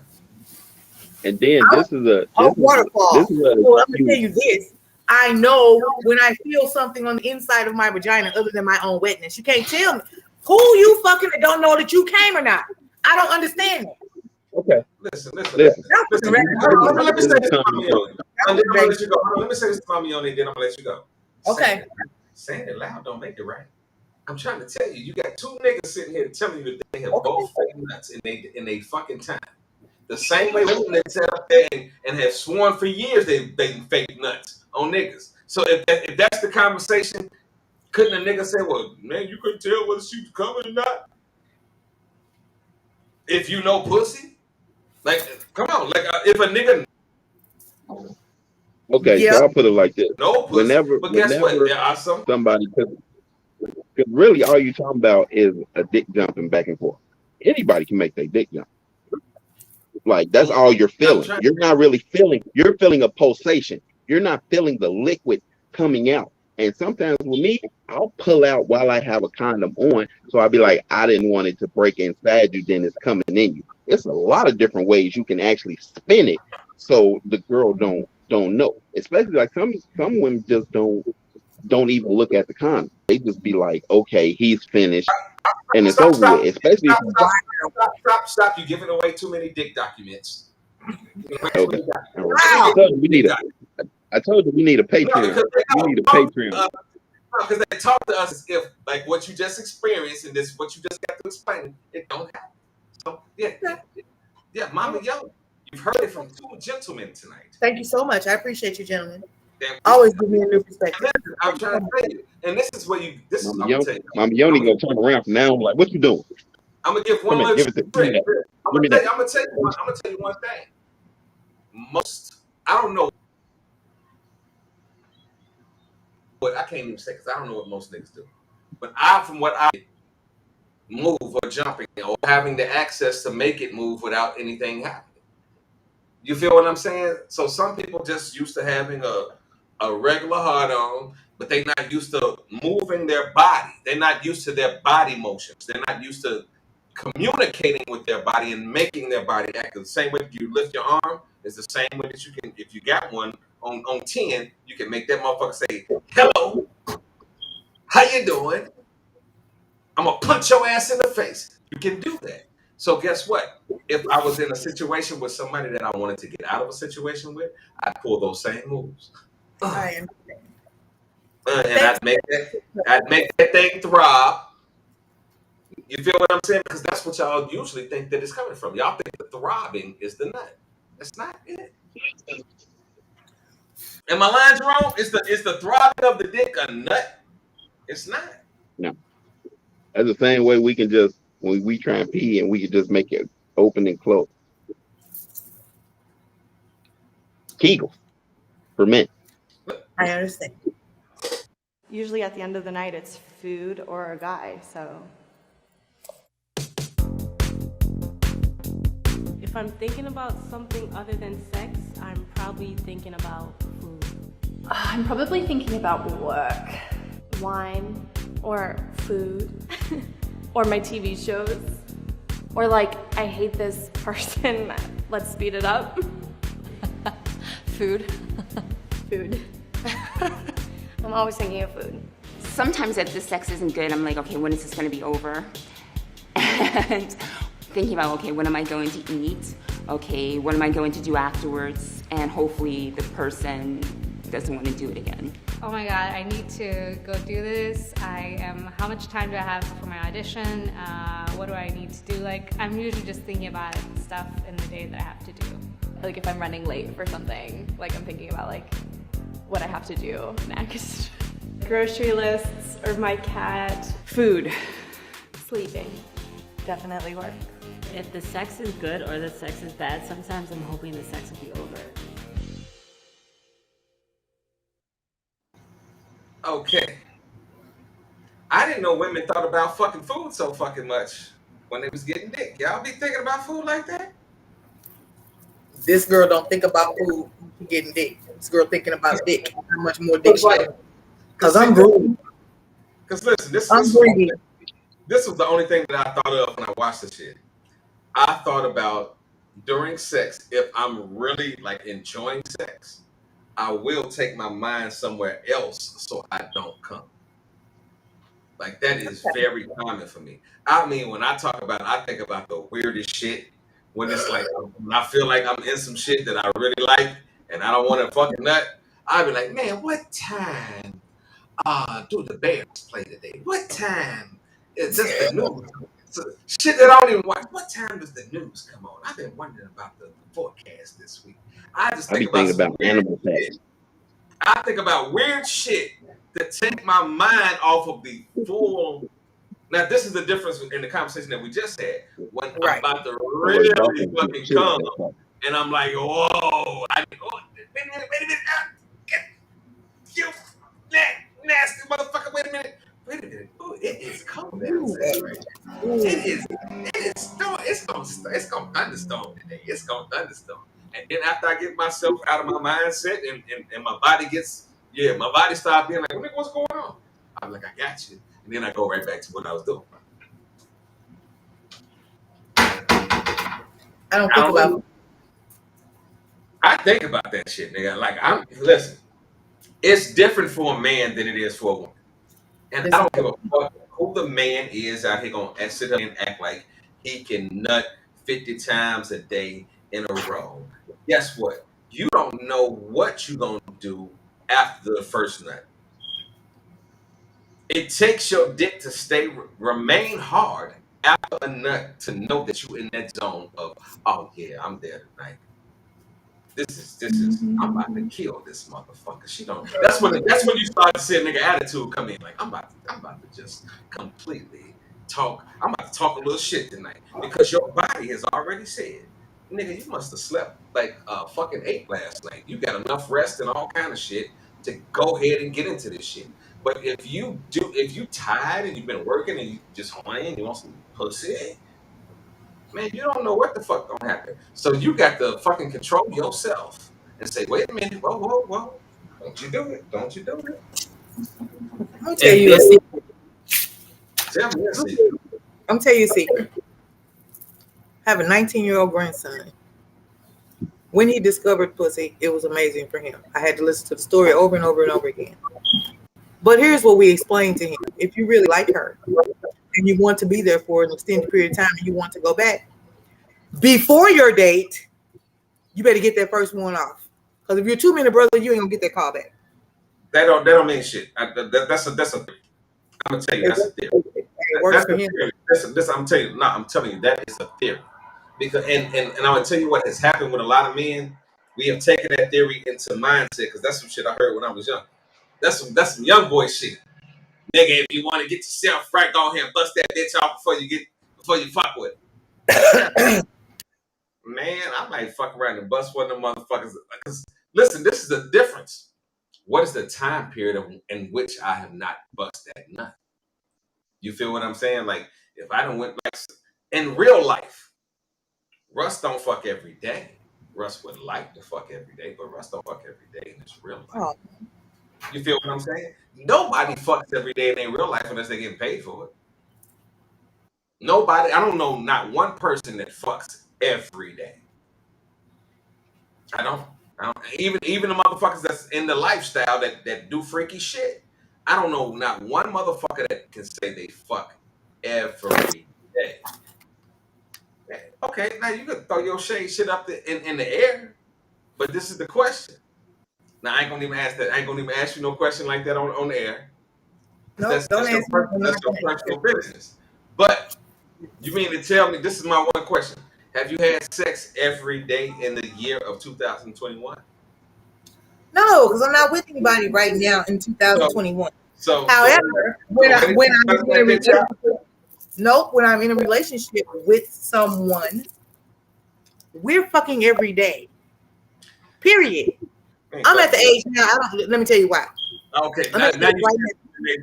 And then this is a waterfall. Well, I'm gonna tell you this. I know when I feel something on the inside of my vagina other than my own wetness. You can't tell me who you fucking that don't know that you came or not. I don't understand it. Okay. Listen. Let me say this to Mami Yoni. Let me say this to Mami Yoni, then I'm gonna let you go. Okay. Saying it loud don't make it right. I'm trying to tell you, you got two niggas sitting here telling you that they have both fake nuts in they fucking time. The same way women that sat up there and have sworn for years they fake nuts on niggas. So if that's the conversation, couldn't a nigga say, well, man, you couldn't tell whether she was coming or not? If you know pussy? Like, come on. Like, if a nigga... Okay, so I'll put it like this. No pussy. Whenever guess what? There are some... Somebody... Because really all you're talking about is a dick jumping back and forth. Anybody can make their dick jump. Like, that's all you're feeling. You're not really feeling... You're feeling a pulsation. You're not feeling the liquid coming out. And sometimes with me, I'll pull out while I have a condom on. So I'll be like, I didn't want it to break inside you, then it's coming in you. It's a lot of different ways you can actually spin it so the girl don't know. Especially like some women just don't even look at the condom. They just be like, okay, he's finished. and it's over with. Especially if Stop. You're giving away too many dick documents. okay. Wow. I told you we need a Patreon. We need a Patreon. Because they talk to us as if like what you just experienced and this what you just got to explain, it don't happen. So yeah, Mama Yo, you've heard it from two gentlemen tonight. Thank you so much. I appreciate you, gentlemen. Always give me a new perspective. I'm trying to tell you, and this is what you. This is I'm gonna tell you. Mama Yoni gonna turn around from now. Like, what you doing? I'm gonna give one little trick. I'm gonna tell you one thing. I don't know what I can't even say because I don't know what most niggas do. But from what I move or jumping or having the access to make it move without anything happening. You feel what I'm saying? So some people just used to having a regular hard on, but they're not used to moving their body. They're not used to their body motions. They're not used to communicating with their body and making their body act the same way you lift your arm. It's the same way that you can, if you got one on 10, you can make that motherfucker say, hello, how you doing? I'm gonna punch your ass in the face. You can do that. So guess what? If I was in a situation with somebody that I wanted to get out of a situation with, I'd pull those same moves. And I'd make that thing throb. You feel what I'm saying? Because that's what y'all usually think that it's coming from. Y'all think the throbbing is the nut. That's not it. Am I lying, Jerome? Is the throbbing of the dick a nut? It's not. No. That's the same way we can just when we try and pee and we can just make it open and close. Kegel for men. I understand. Usually at the end of the night, it's food or a guy, so. If I'm thinking about something other than sex, I'm probably thinking about food. I'm probably thinking about work. Wine or food or my TV shows or like I hate this person, let's speed it up. Food. Food. I'm always thinking of food. Sometimes if the sex isn't good, I'm like, okay, when is this going to be over? And thinking about, okay, what am I going to eat? Okay, what am I going to do afterwards? And hopefully the person doesn't want to do it again. Oh my God, I need to go do this. How much time do I have for my audition? What do I need to do? Like, I'm usually just thinking about stuff in the day that I have to do. Like if I'm running late for something, like I'm thinking about like what I have to do next. Grocery lists or my cat. Food. Sleeping. Definitely work. If the sex is good or the sex is bad, sometimes I'm hoping the sex will be over. Okay. I didn't know women thought about fucking food so fucking much when they was getting dick. Y'all be thinking about food like that? This girl don't think about food getting dick. This girl thinking about dick. How much more dick she has. Because I'm greedy. Because listen, this was the only thing that I thought of when I watched this shit. I thought about during sex, if I'm really like enjoying sex, I will take my mind somewhere else so I don't come. Like that is very common for me. I mean, when I talk about it, I think about the weirdest shit. When it's like, when I feel like I'm in some shit that I really like and I don't want to fucking nut, I'll be like, man, what time do the Bears play today? What time is this the news? So, shit that I don't even watch. What time does the news come on? I've been wondering about the forecast this week. I just think about animal facts. I think about weird shit that take my mind off of the full. Now, this is the difference in the conversation that we just had. When I'm about to really fucking come, and I'm like, whoa, wait a minute, you nasty motherfucker, wait a minute. Ooh, it is cold outside right now. It's gonna thunderstorm today. It's gonna thunderstorm. And then after I get myself out of my mindset and my body gets, my body starts being like, nigga, what's going on? I'm like, I got you. And then I go right back to what I was doing. I think about that shit, nigga. Listen, it's different for a man than it is for a woman. And I don't give a fuck who the man is out here gonna sit up and act like he can nut 50 times a day in a row. Guess what? You don't know what you're gonna do after the first nut. It takes your dick to remain hard after a nut to know that you're in that zone of, oh yeah, I'm there tonight. This is I'm about to kill this motherfucker. She don't. That's when you start to see a nigga attitude come in. Like I'm about to just completely talk. I'm about to talk a little shit tonight because your body has already said, nigga, you must have slept like fucking 8 last night. You got enough rest and all kind of shit to go ahead and get into this shit. But if you tired and you've been working and you just horny and you want some pussy, man, you don't know what the fuck gonna happen. So you got to fucking control yourself and say, wait a minute, whoa. Don't you do it. Don't you do it. I'm gonna tell you a secret. Tell me a secret. I'm gonna tell you a secret. I have a 19-year-old grandson. When he discovered pussy, it was amazing for him. I had to listen to the story over and over and over again. But here's what we explained to him. If you really like her and you want to be there for an extended period of time and you want to go back, before your date, you better get that first one off. Because if you're 2 minute brother, you ain't gonna get that call back. That don't mean shit. That's a theory. I'm gonna tell you that's a theory. It works for him. I'm telling you that is a theory. Because and I'm gonna tell you what has happened with a lot of men. We have taken that theory into mindset because that's some shit I heard when I was young. That's some young boy shit. Nigga, if you want to get yourself right, go ahead and bust that bitch off before you fuck with it. Man, I might fuck around and bust one of them motherfuckers. Because listen, this is the difference. What is the time period in which I have not bust that nut? You feel what I'm saying? Like if I don't went like in real life, Russ don't fuck every day. Russ would like to fuck every day, but Russ don't fuck every day in his real life. Oh. You feel what I'm saying? Nobody fucks every day in their real life unless they get paid for it. Nobody, I don't know not one person that fucks every day. I don't even the motherfuckers that's in the lifestyle that do freaky shit. I don't know not one motherfucker that can say they fuck every day. Okay, now you can throw your shit up in the air, but this is the question. Now I ain't gonna even ask that. I ain't gonna even ask you no question like that on the air. No, That's don't your answer. that's your personal business. But you mean to tell me this is my one question? Have you had sex every day in the year of 2021? No, because I'm not with anybody right now in 2021. So, however, when I'm in a relationship with someone, we're fucking every day. Period. I'm at the age now. Let me tell you why. Okay, now you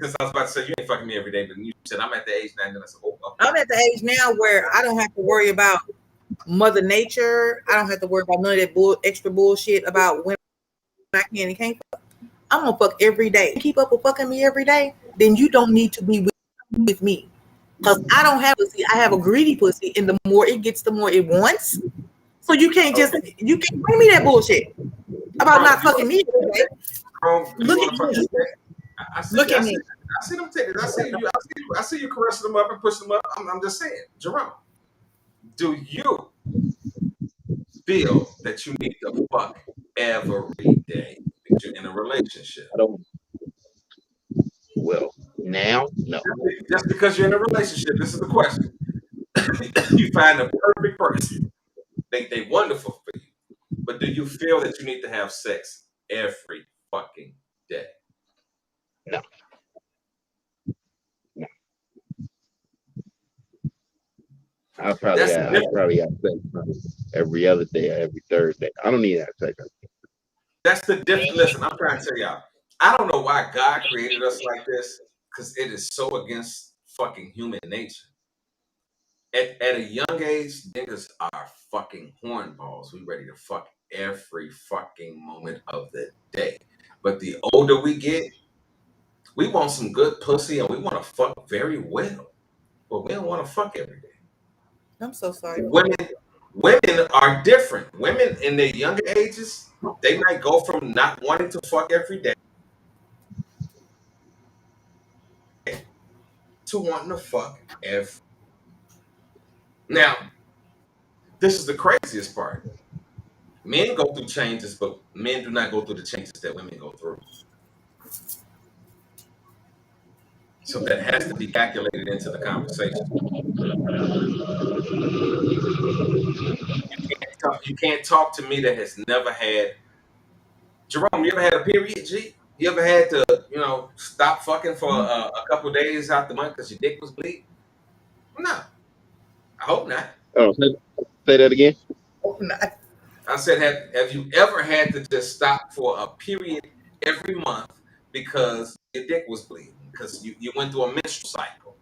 since I was about to say you ain't fucking me every day, but you said I'm at the age now, and then I said, oh, okay. I'm at the age now where I don't have to worry about Mother Nature. I don't have to worry about none of that extra bullshit about when I can and can't fuck. I'm gonna fuck every day. Keep up with fucking me every day, then you don't need to be with me. Because I don't have pussy. I have a greedy pussy, and the more it gets, the more it wants. So you can't bring me that bullshit about not fucking me every day. Look at me. Look at me. I see them titties. I see you caressing them up and pushing them up. I'm just saying, Jerome, do you feel that you need to fuck every day if you're in a relationship? I don't. Well, now, no. Just because you're in a relationship, this is the question. You find the perfect person. They wonderful for you. But do you feel that you need to have sex every fucking day? No. I probably have sex every other day or every Thursday. I don't need to have sex. That's the difference. Listen, I'm trying to tell y'all. I don't know why God created us like this, because it is so against fucking human nature. At a young age, niggas are fucking hornballs. We ready to fuck every fucking moment of the day. But the older we get, we want some good pussy and we want to fuck very well. But we don't want to fuck every day. I'm so sorry. Women are different. Women in their younger ages, they might go from not wanting to fuck every day to wanting to fuck every. Now, this is the craziest part. Men go through changes, but men do not go through the changes that women go through. So that has to be calculated into the conversation. You can't talk to me that has never had. Jerome, you ever had a period, G? You ever had to, stop fucking for a couple of days out the month because your dick was bleeding? No. I hope not. Oh, say that again. Hope not. I said, have you ever had to just stop for a period every month because your dick was bleeding? Because you went through a menstrual cycle.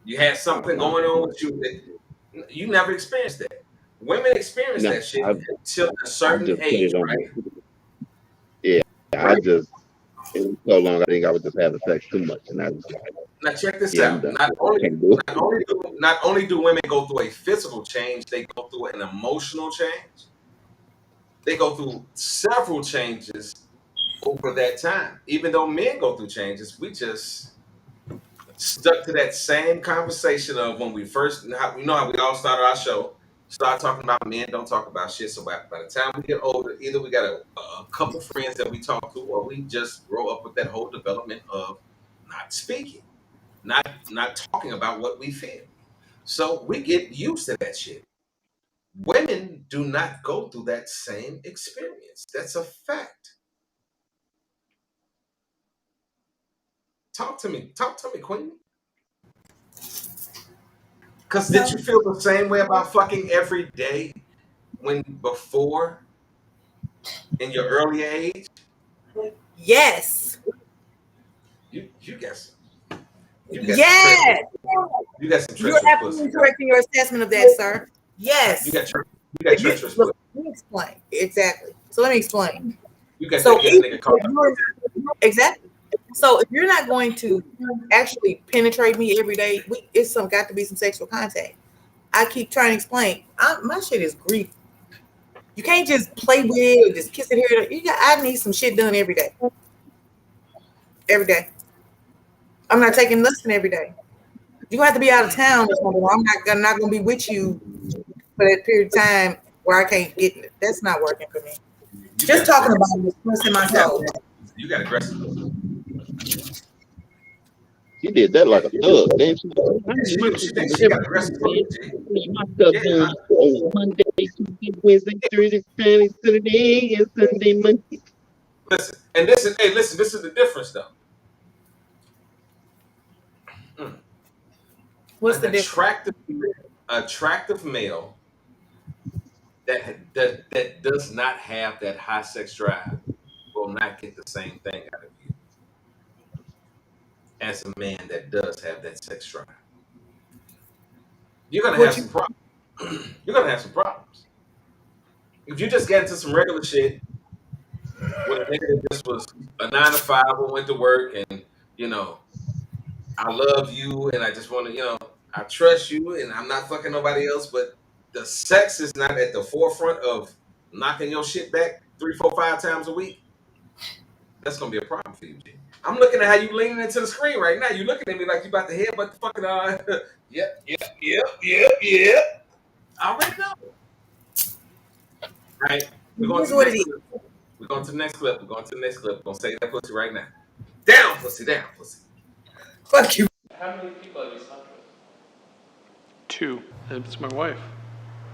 You had something going on with you that you never experienced that. Women experience that shit until a certain age, right? Yeah, right? It was so long, I think I was just having sex too much. And I was like, now check this out. Not only do women go through a physical change, they go through an emotional change. They go through several changes over that time. Even though men go through changes, we just stuck to that same conversation of when we first, you know how we all started our show, start talking about men don't talk about shit. So by the time we get older, either we got a couple friends that we talk to, or we just grow up with that whole development of not speaking, not talking about what we feel. So we get used to that shit. Women do not go through that same experience. That's a fact. Talk to me, Queen. Because did you feel the same way about fucking every day before in your early age? Yes. You guess. Yes. You got some treacherous pussy. You're absolutely correct in your assessment of that, sir. Yes. You got treacherous pussy. Let me explain. Exactly. So let me explain. You got that nigga called. Exactly. So if you're not going to actually penetrate me every day, it's got to be some sexual contact. I keep trying to explain. My shit is grief. You can't just play with it or just kiss it here. I need some shit done every day. Every day. I'm not taking nothing every day. You have to be out of town or something. I'm not gonna be with you for that period of time where I can't get it. That's not working for me. Just talking about it is pressing my soul. You got aggressive. She did that like a thug, didn't she? She got aggressive. On Monday, Tuesday, Wednesday, Thursday, Friday, Saturday, and Sunday, Monday. Listen, this is the difference though. What's the difference? Attractive male that does not have that high sex drive will not get the same thing out of you as a man that does have that sex drive. You're gonna have some problems. You're gonna have some problems. If you just get into some regular shit with a nigga that just was a 9 to 5 and went to work and I love you and I just want to, I trust you and I'm not fucking nobody else, but the sex is not at the forefront of knocking your shit back 3, 4, 5 times a week. That's gonna be a problem for you, G. I'm looking at how you leaning into the screen right now. You looking at me like you about to headbutt the fucking yeah. I already know. All right, we're going to the next clip. We're going to the next clip. We're gonna say that pussy right now. Down, pussy. Fuck you. How many people have you slept with? 2. It's my wife.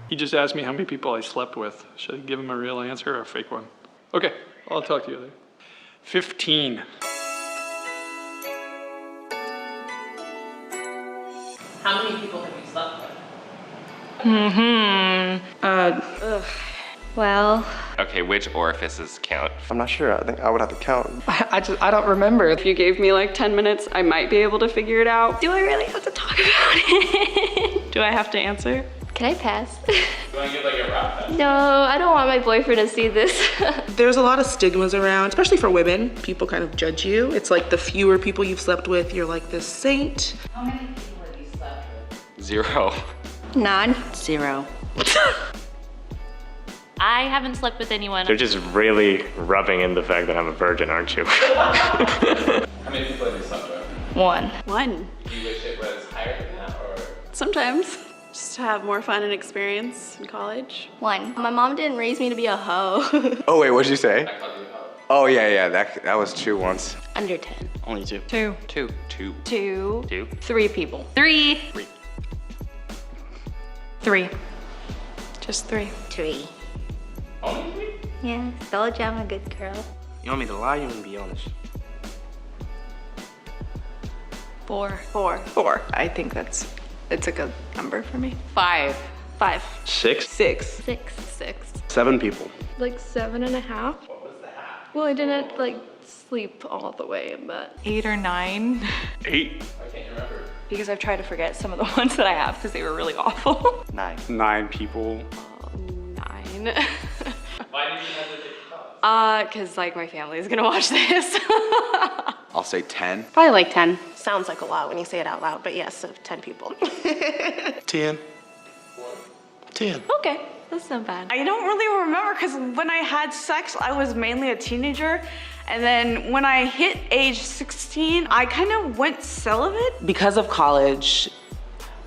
He just asked me how many people I slept with. Should I give him a real answer or a fake one? Okay, I'll talk to you later. 15. How many people have you slept with? Well. Okay, which orifices count? I'm not sure. I think I would have to count. I don't remember. If you gave me like 10 minutes, I might be able to figure it out. Do I really have to talk about it? Do I have to answer? Can I pass? You want to give like a rap pass? No, I don't want my boyfriend to see this. There's a lot of stigmas around, especially for women. People kind of judge you. It's like the fewer people you've slept with, you're like this saint. How many people have you slept with? 0. None. 0. I haven't slept with anyone. They're just really rubbing in the fact that I'm a virgin, aren't you? How many people have you slept with? 1. Do you wish it was higher than that, or? Sometimes. Just to have more fun and experience in college. 1. My mom didn't raise me to be a hoe. Oh wait, what'd you say? I called you a hoe. Oh yeah, that was true once. Under 10. Only 2. 2. 2. 2. 3 people. 3. 3. Just 3. 3. Only 3? Yeah, told you I'm a good girl. You want me to lie? You want me to be honest? 4. 4. I think it's a good number for me. 5. 5. 6. 6. 6. 6. 7 people. Like 7.5. What was that? Well, I didn't like sleep all the way, but 8 or 9. 8. I can't remember. Because I've tried to forget some of the ones that I have because they were really awful. 9. 9 people. 9. Why did you hesitate to tell us? Because like my family is gonna watch this. I'll say 10. Probably like 10. Sounds like a lot when you say it out loud, but yes, 10 people. 10. 10. Okay, that's not bad. I don't really remember because when I had sex, I was mainly a teenager. And then when I hit age 16, I kind of went celibate. Because of college,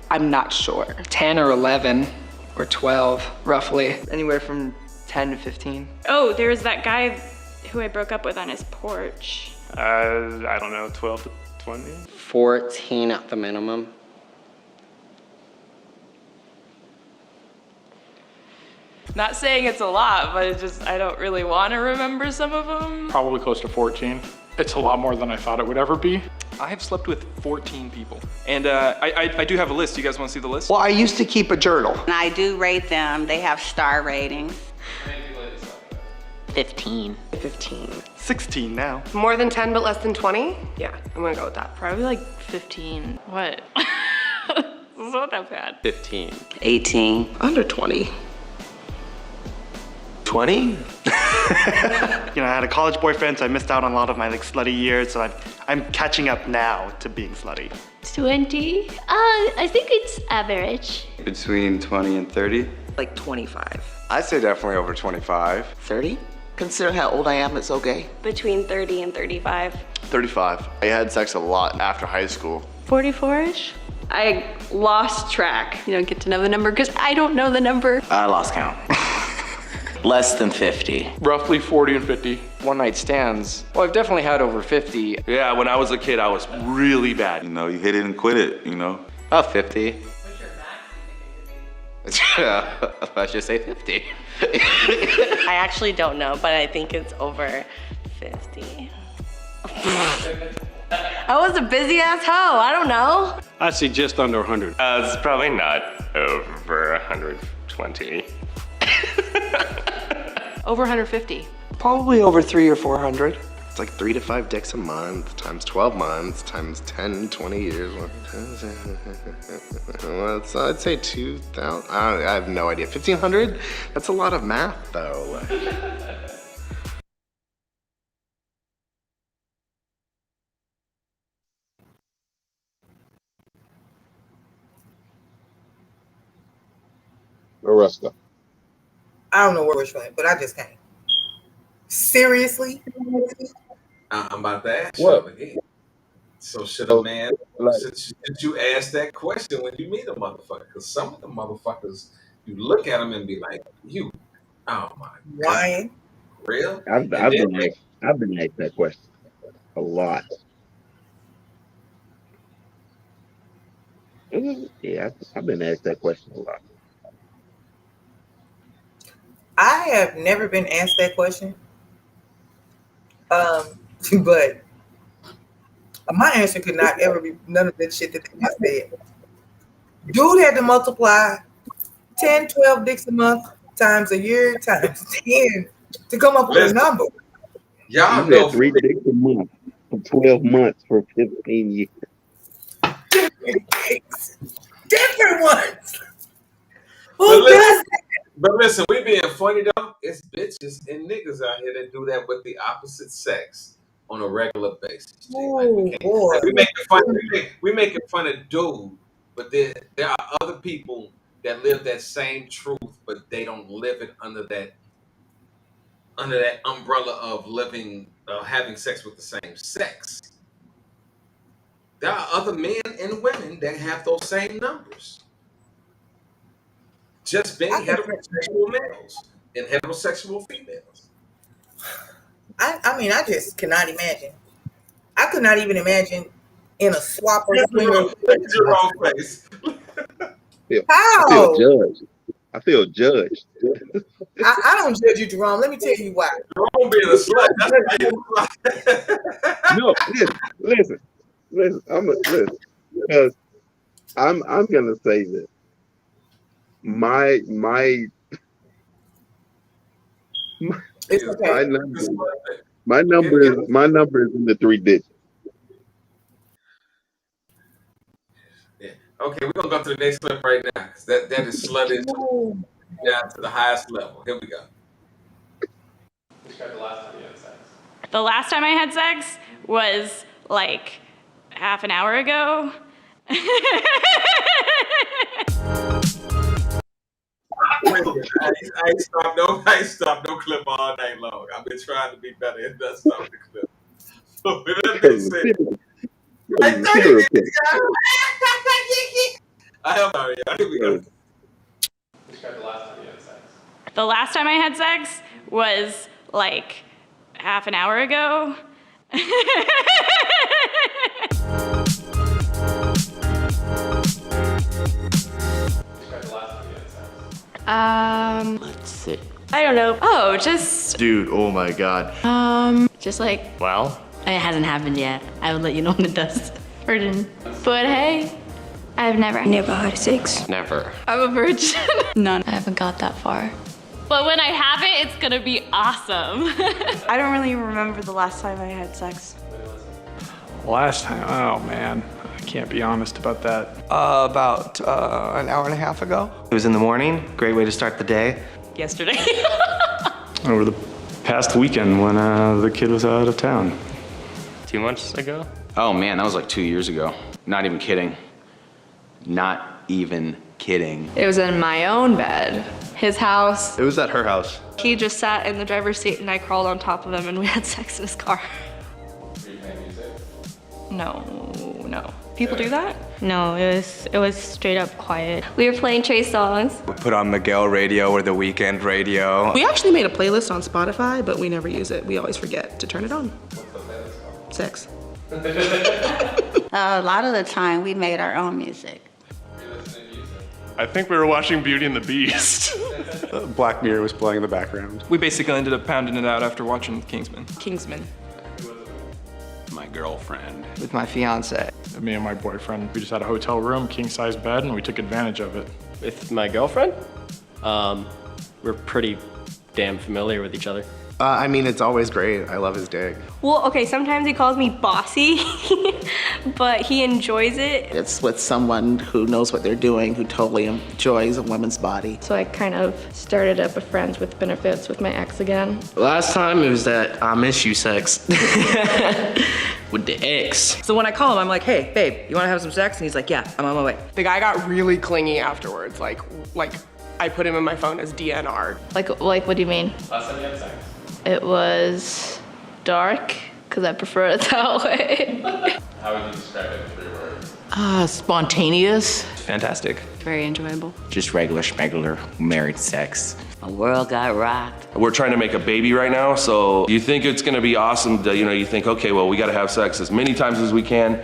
I'm not sure. 10 or 11 or 12, roughly. Anywhere from 10 to 15. Oh, there was that guy who I broke up with on his porch. I don't know, 12 to 20. 14 at the minimum. Not saying it's a lot, but it's just, I don't really want to remember some of them. Probably close to 14. It's a lot more than I thought it would ever be. I have slept with 14 people. And I do have a list. You guys want to see the list? Well, I used to keep a journal. And I do rate them. They have star ratings. How many people did you slept with? 15. 15. 16 now. More than 10 but less than 20? Yeah, I'm gonna go with that. Probably like 15. What? It's not that bad. 15. 18. Under 20. 20? You know, I had a college boyfriend, so I missed out on a lot of my slutty years, so I'm catching up now to being slutty. 20? I think it's average. Between 20 and 30? Like 25. I'd say definitely over 25. 30? Considering how old I am, it's okay. Between 30 and 35. 35. I had sex a lot after high school. 44-ish? I lost track. You don't get to know the number because I don't know the number. I lost count. Less than 50. Roughly 40 and 50. One night stands. Well, I've definitely had over 50. Yeah, when I was a kid, I was really bad. You know, you hit it and quit it, you know? About 50. What's your max you think I should say 50. I actually don't know, but I think it's over 50. I was a busy ass hoe. I don't know. I'd say just under 100. It's probably not over 120. Over 150. Probably over 300 or 400. It's like 3 to 5 dicks a month, times 12 months, times 10, 20 years. Well, I'd say 2,000. I have no idea. 1,500? That's a lot of math, though. Arresta. I don't know where which way, but I just came. Seriously? I'm about to ask What? you again. So should a man, should you ask that question when you meet a motherfucker? Because some of the motherfuckers, you look at them and be like, you, oh my Ryan. God, real? I've been asked that question a lot. Yeah, I've been asked that question a lot. I have never been asked that question. But my answer could not ever be none of that shit that they just said. Dude had to multiply 10, 12 dicks a month times a year times 10 to come up with a number. Y'all You know had 3 dicks a month for 12 months for 15 years. Different dicks. Different ones. Who does that? But listen, we being funny though. It's bitches and niggas out here that do that with the opposite sex on a regular basis. Like we making fun of dude, but there are other people that live that same truth, but they don't live it under that umbrella of living, having sex with the same sex. there are other men and women that have those same numbers. Just being heterosexual males and heterosexual females. I mean, I just cannot imagine. I could not even imagine in a swapper swinger. Wrong face. How? I feel judged. I don't judge you, Jerome. Let me tell you why. Jerome being a slut. No, listen. Listen. Because I'm gonna say this. My It's okay. my number is in the 3 digits. Yeah. Okay, we're gonna go to the next clip right now. 'Cause that is slutted down to the highest level. Here we go. Describe the last time you had sex. The last time I had sex was like half an hour ago. I ain't stopped no clip all night long. I've been trying to be better and not stop the clip. So with that being said, I am sorry, y'all. Here we go. Describe the last time you had sex. The last time I had sex was like half an hour ago. Describe the last time you had sex. Let's see. I don't know. Oh, just Dude, oh my God. just like, Well, It hasn't happened yet. I will let you know when it does. virgin. But hey, I've never had sex. never. I'm a virgin. None. I haven't got that far. But when I have it, it's gonna be awesome. I don't really remember the last time I had sex. Last time, oh man, I can't be honest about that. About an hour and a half ago. It was in the morning. Great way to start the day. Yesterday. Over the past weekend when the kid was out of town. 2 months ago. Oh man, that was like 2 years ago. Not even kidding. Not even kidding. It was in my own bed. His house. It was at her house. He just sat in the driver's seat and I crawled on top of him and we had sex in his car. Were you playing music? No. People do that? No, it was straight up quiet. We were playing Trey songs. We put on Miguel radio or the Weekend radio. We actually made a playlist on Spotify, but we never use it. We always forget to turn it on. Sex. A lot of the time, we made our own music. I think we were watching Beauty and the Beast. Black Mirror was playing in the background. We basically ended up pounding it out after watching Kingsman. Kingsman. My girlfriend. With my fiance. Me and my boyfriend, we just had a hotel room, king-size bed, and we took advantage of it. With my girlfriend? We're pretty damn familiar with each other. I mean, it's always great. I love his dick. Well, okay, sometimes he calls me bossy, but he enjoys it. It's with someone who knows what they're doing, who totally enjoys a woman's body. So I kind of started up a friends with benefits with my ex again. Last time it was that I miss you sex. With the ex. So when I call him, I'm like, hey, babe, you wanna have some sex? And he's like, yeah, I'm on my way. The guy got really clingy afterwards. Like I put him in my phone as DNR. Like what do you mean? Last time you had sex. It was dark, because I prefer it that way. How would you describe it in 3 words? Spontaneous. Fantastic. Very enjoyable. Just regular schmegular married sex. My world got rocked. We're trying to make a baby right now, so you think it's gonna be awesome that, you think, okay, well, we gotta have sex as many times as we can,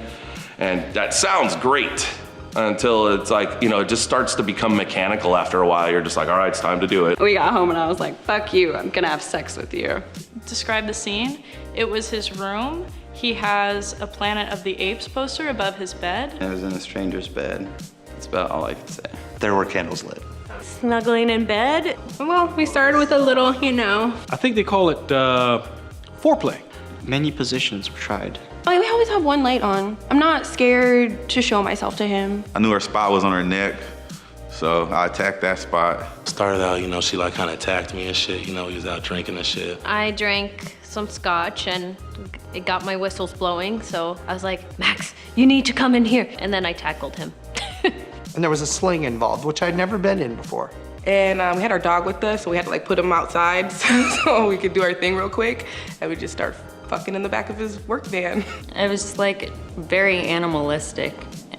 and that sounds great until it's like, it just starts to become mechanical after a while. You're just like, all right, it's time to do it. We got home and I was like, fuck you, I'm gonna have sex with you. Describe the scene. It was his room. He has a Planet of the Apes poster above his bed. I was in a stranger's bed. That's about all I can say. There were candles lit. Snuggling in bed. Well, we started with a little, I think they call it foreplay. Many positions were tried. Like, we always have one light on. I'm not scared to show myself to him. I knew her spot was on her neck, so I attacked that spot. Started out, she kind of attacked me and shit. We was out drinking and shit. I drank some scotch and it got my whistles blowing, so I was like, Max, you need to come in here. And then I tackled him. And there was a sling involved, which I'd never been in before. And we had our dog with us, so we had to put him outside so we could do our thing real quick. And we just start fucking in the back of his work van. It was just like very animalistic,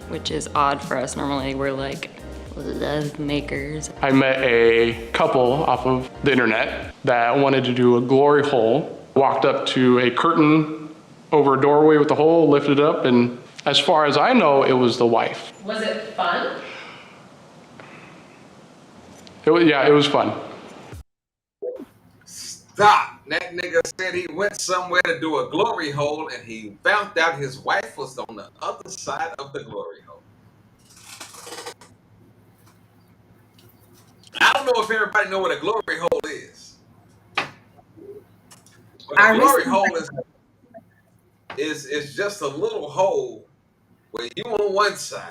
which is odd for us. Normally we're like love makers. I met a couple off of the internet that wanted to do a glory hole, walked up to a curtain over a doorway with a hole, lifted it up, and as far as I know, it was the wife. Was it fun? It was fun. Stop. That nigga said he went somewhere to do a glory hole and he found out his wife was on the other side of the glory hole. I don't know if everybody know what a glory hole is. But a glory hole is just a little hole where you on one side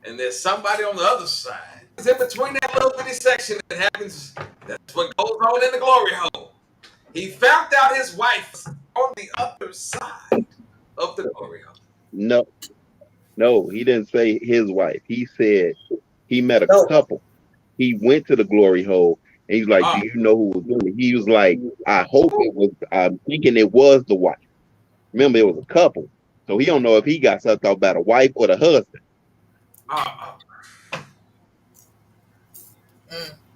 and there's somebody on the other side. It's in between that little bitty section that happens. That's what goes on in the glory hole. He found out his wife was on the other side of the glory hole. No, he didn't say his wife. He said he met a couple. He went to the glory hole and he's like, do you know who was doing it? He was like, I hope it was, I'm thinking it was the wife. Remember, it was a couple. So he don't know if he got sucked off by the wife or the husband.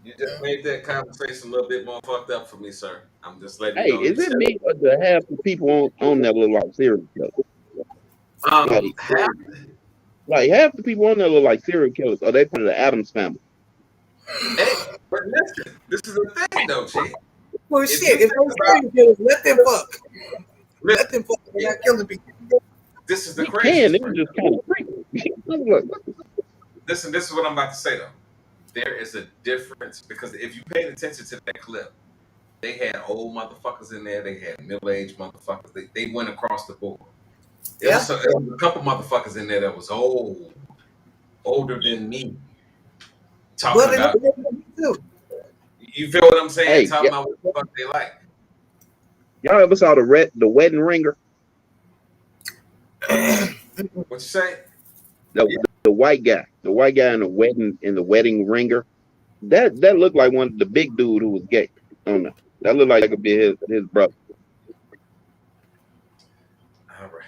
You just made that conversation a little bit more fucked up for me, sir. I'm just letting Hey, you know. is it me or do half the people on that look like serial killers? Like half the people on there look like serial killers. Are they part of the Addams family? Hey, but listen, this is the thing though, G. Well, shit, if those serial killers, let them fuck. Let them fuck. They're not killing people. This is the They crazy. can. It was just kind of freaky. Listen, this is what I'm about to say though. There is a difference because if you paid attention to that clip, they had old motherfuckers in there. They had middle-aged motherfuckers. They went across the board. There was a couple motherfuckers in there that was older than me. Talking about, you feel what I'm saying? Hey, Talking about what the fuck they like. Y'all ever saw the wedding ringer? What you say? The white guy in the wedding ringer. That looked like one of the big dude who was gay. On that. That looked like it could be his brother. All right.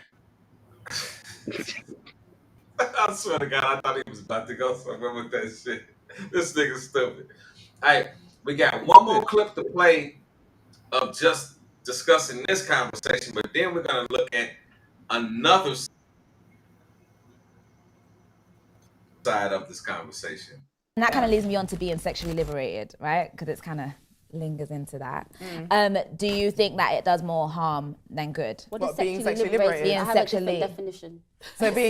I swear to God, I thought he was about to go somewhere with that shit. This nigga's stupid. All right, we got one more clip to play of just discussing this conversation, but then we're gonna look at another side of this conversation. And that kind of leads me on to being sexually liberated, right? Because it's kind of lingers into that. Do you think that it does more harm than good? What is being sexually liberated? Being I have a different sexually definition. So being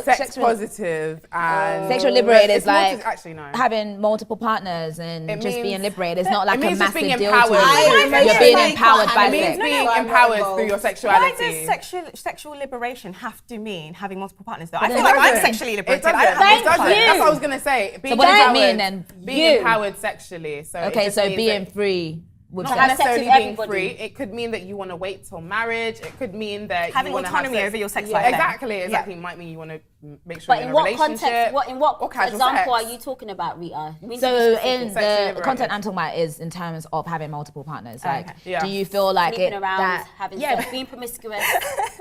sex positive and sexual liberated is like actually no. having multiple partners and It just means- being liberated. It's not like it a means just massive being deal empowered. to you. You're being empowered by It means sex. being empowered through your sexuality. Why does sexual liberation have to mean having multiple partners though? But I it feel like I'm doesn't. sexually It liberated. doesn't. I don't have It doesn't. multiple That's what I was gonna say. So what does it mean then? Being empowered sexually. So it Okay, just so means being that- free. With Not sex. necessarily being free. It could mean that you want to wait till marriage. It could mean that Having you want to autonomy have sex. over your sex Yeah, life then. Exactly. Yeah. It might mean you want to make sure But you're in in a what relationship. context? In what or casual example sex. are you talking about, Rita? We need to So be specific. in the content I'm talking about is in terms of having multiple partners. Like, Yeah. do you feel like Sleeping it around, that having yeah, sex, being promiscuous.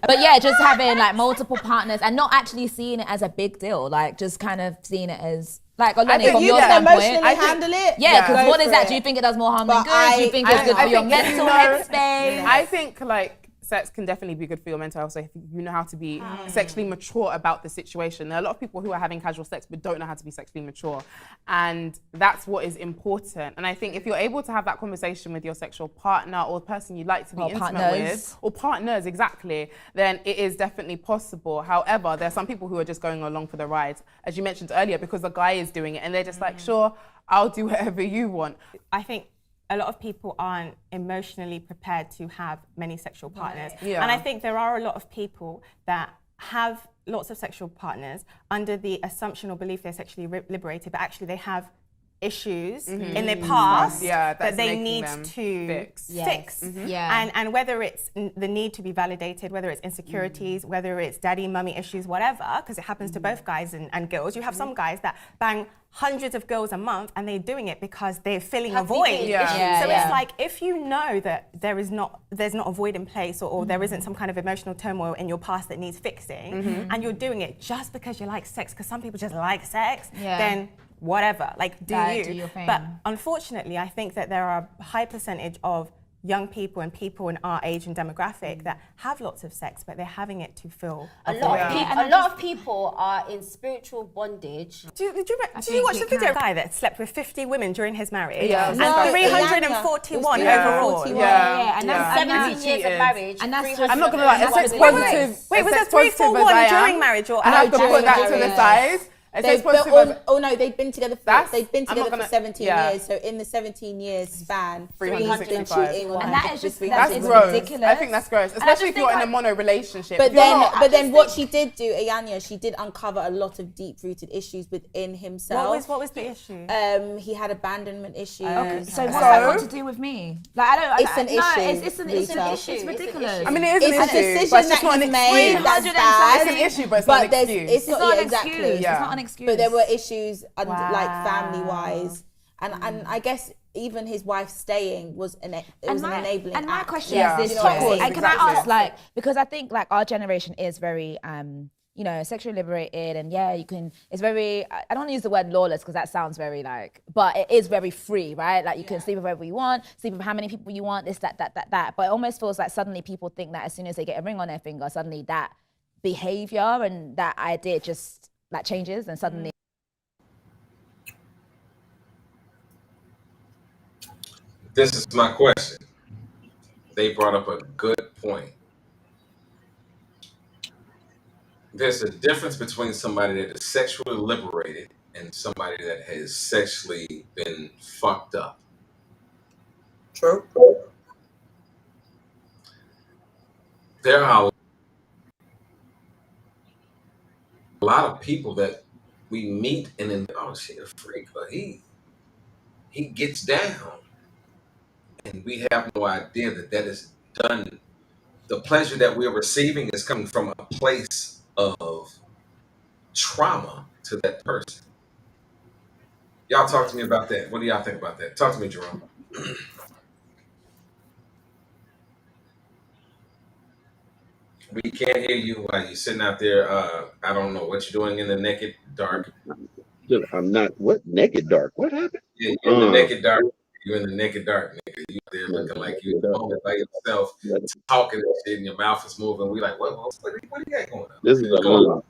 but yeah, just having like multiple partners and not actually seeing it as a big deal, like just kind of seeing it as like Olani, from your standpoint. handle it. Yeah, because what is that? Do you think it does more harm than good? Do you think it's good for your mental headspace? I think like sex can definitely be good for your mental health. So if you know how to be sexually mature about the situation. There are a lot of people who are having casual sex but don't know how to be sexually mature. And that's what is important. And I think if you're able to have that conversation with your sexual partner or the person you'd like to be Or intimate partners. with, or partners, exactly, then it is definitely possible. However, there are some people who are just going along for the ride, as you mentioned earlier, because the guy is doing it and they're just like, sure, I'll do whatever you want. I think a lot of people aren't emotionally prepared to have many sexual partners. Yeah. And I think there are a lot of people that have lots of sexual partners under the assumption or belief they're sexually liberated, but actually they have issues in their past Yeah, that that's they making need them to fix. fix. Yeah. And whether it's the need to be validated, whether it's insecurities, whether it's daddy, mummy issues, whatever, because it happens to both guys and girls. You have some guys that bang hundreds of girls a month, and they're doing it because they're filling a Have void. deep issues. So Yeah. it's like, if you know that there's not a void in place, or there isn't some kind of emotional turmoil in your past that needs fixing, and you're doing it just because you like sex, because some people just like sex, then whatever, like do your thing. But unfortunately, I think that there are a high percentage of young people and people in our age and demographic that have lots of sex, but they're having it to fill a lot of people are in spiritual bondage. Did you watch the video of a guy that slept with 50 women during his marriage? Yeah. And No, 341 overall. And that's 17 years of marriage. And that's I'm not gonna lie, a sex positive. Wait, was a it sex positive 341 as I am, during marriage or I have to after put that to the marriage? side. No, they've been together for 17 years. So in the 17 years span, 300 cheating on and that is just that's gross. ridiculous. I think that's gross, especially if you're in a mono relationship. But then what she did do, Ayanya, she did uncover a lot of deep-rooted issues within himself. What was the issue? He had abandonment issues. Okay. So what's that got to do with me? Like I don't. It's an issue. It's an issue. It's ridiculous. I mean, it is an issue. It's a decision but it's just not that an he's made. excuse. That's bad. It's an issue, but it's not an excuse. It's not an exactly. excuse. It's not an excuse. But there were issues like family-wise, and I guess even his wife staying was an enabling. And my act. question is this: and can I ask, like, because I think like our generation is very sexually liberated, and you can. It's very. I don't want to use the word lawless because that sounds very like, but it is very free, right? Like you can sleep with whoever you want, sleep with how many people you want, this, that. But it almost feels like suddenly people think that as soon as they get a ring on their finger, suddenly that behavior and that idea just like changes, and suddenly. This is my question. They brought up a good point. There's a difference between somebody that is sexually liberated and somebody that has sexually been fucked up. True. There are a lot of people that we meet and then, oh shit, a freak, but he gets down. And we have no idea that is done. The pleasure that we're receiving is coming from a place of trauma to that person. Y'all talk to me about that. What do y'all think about that? Talk to me, Jerome. We can't hear you while you're sitting out there. I don't know what you're doing in the naked dark. I'm not. What naked dark? What happened? Yeah, you're in the naked dark. You're in the naked dark, nigga. You there looking like you at home by yourself, talking and shit, and your mouth is moving. We like, what do you got going on?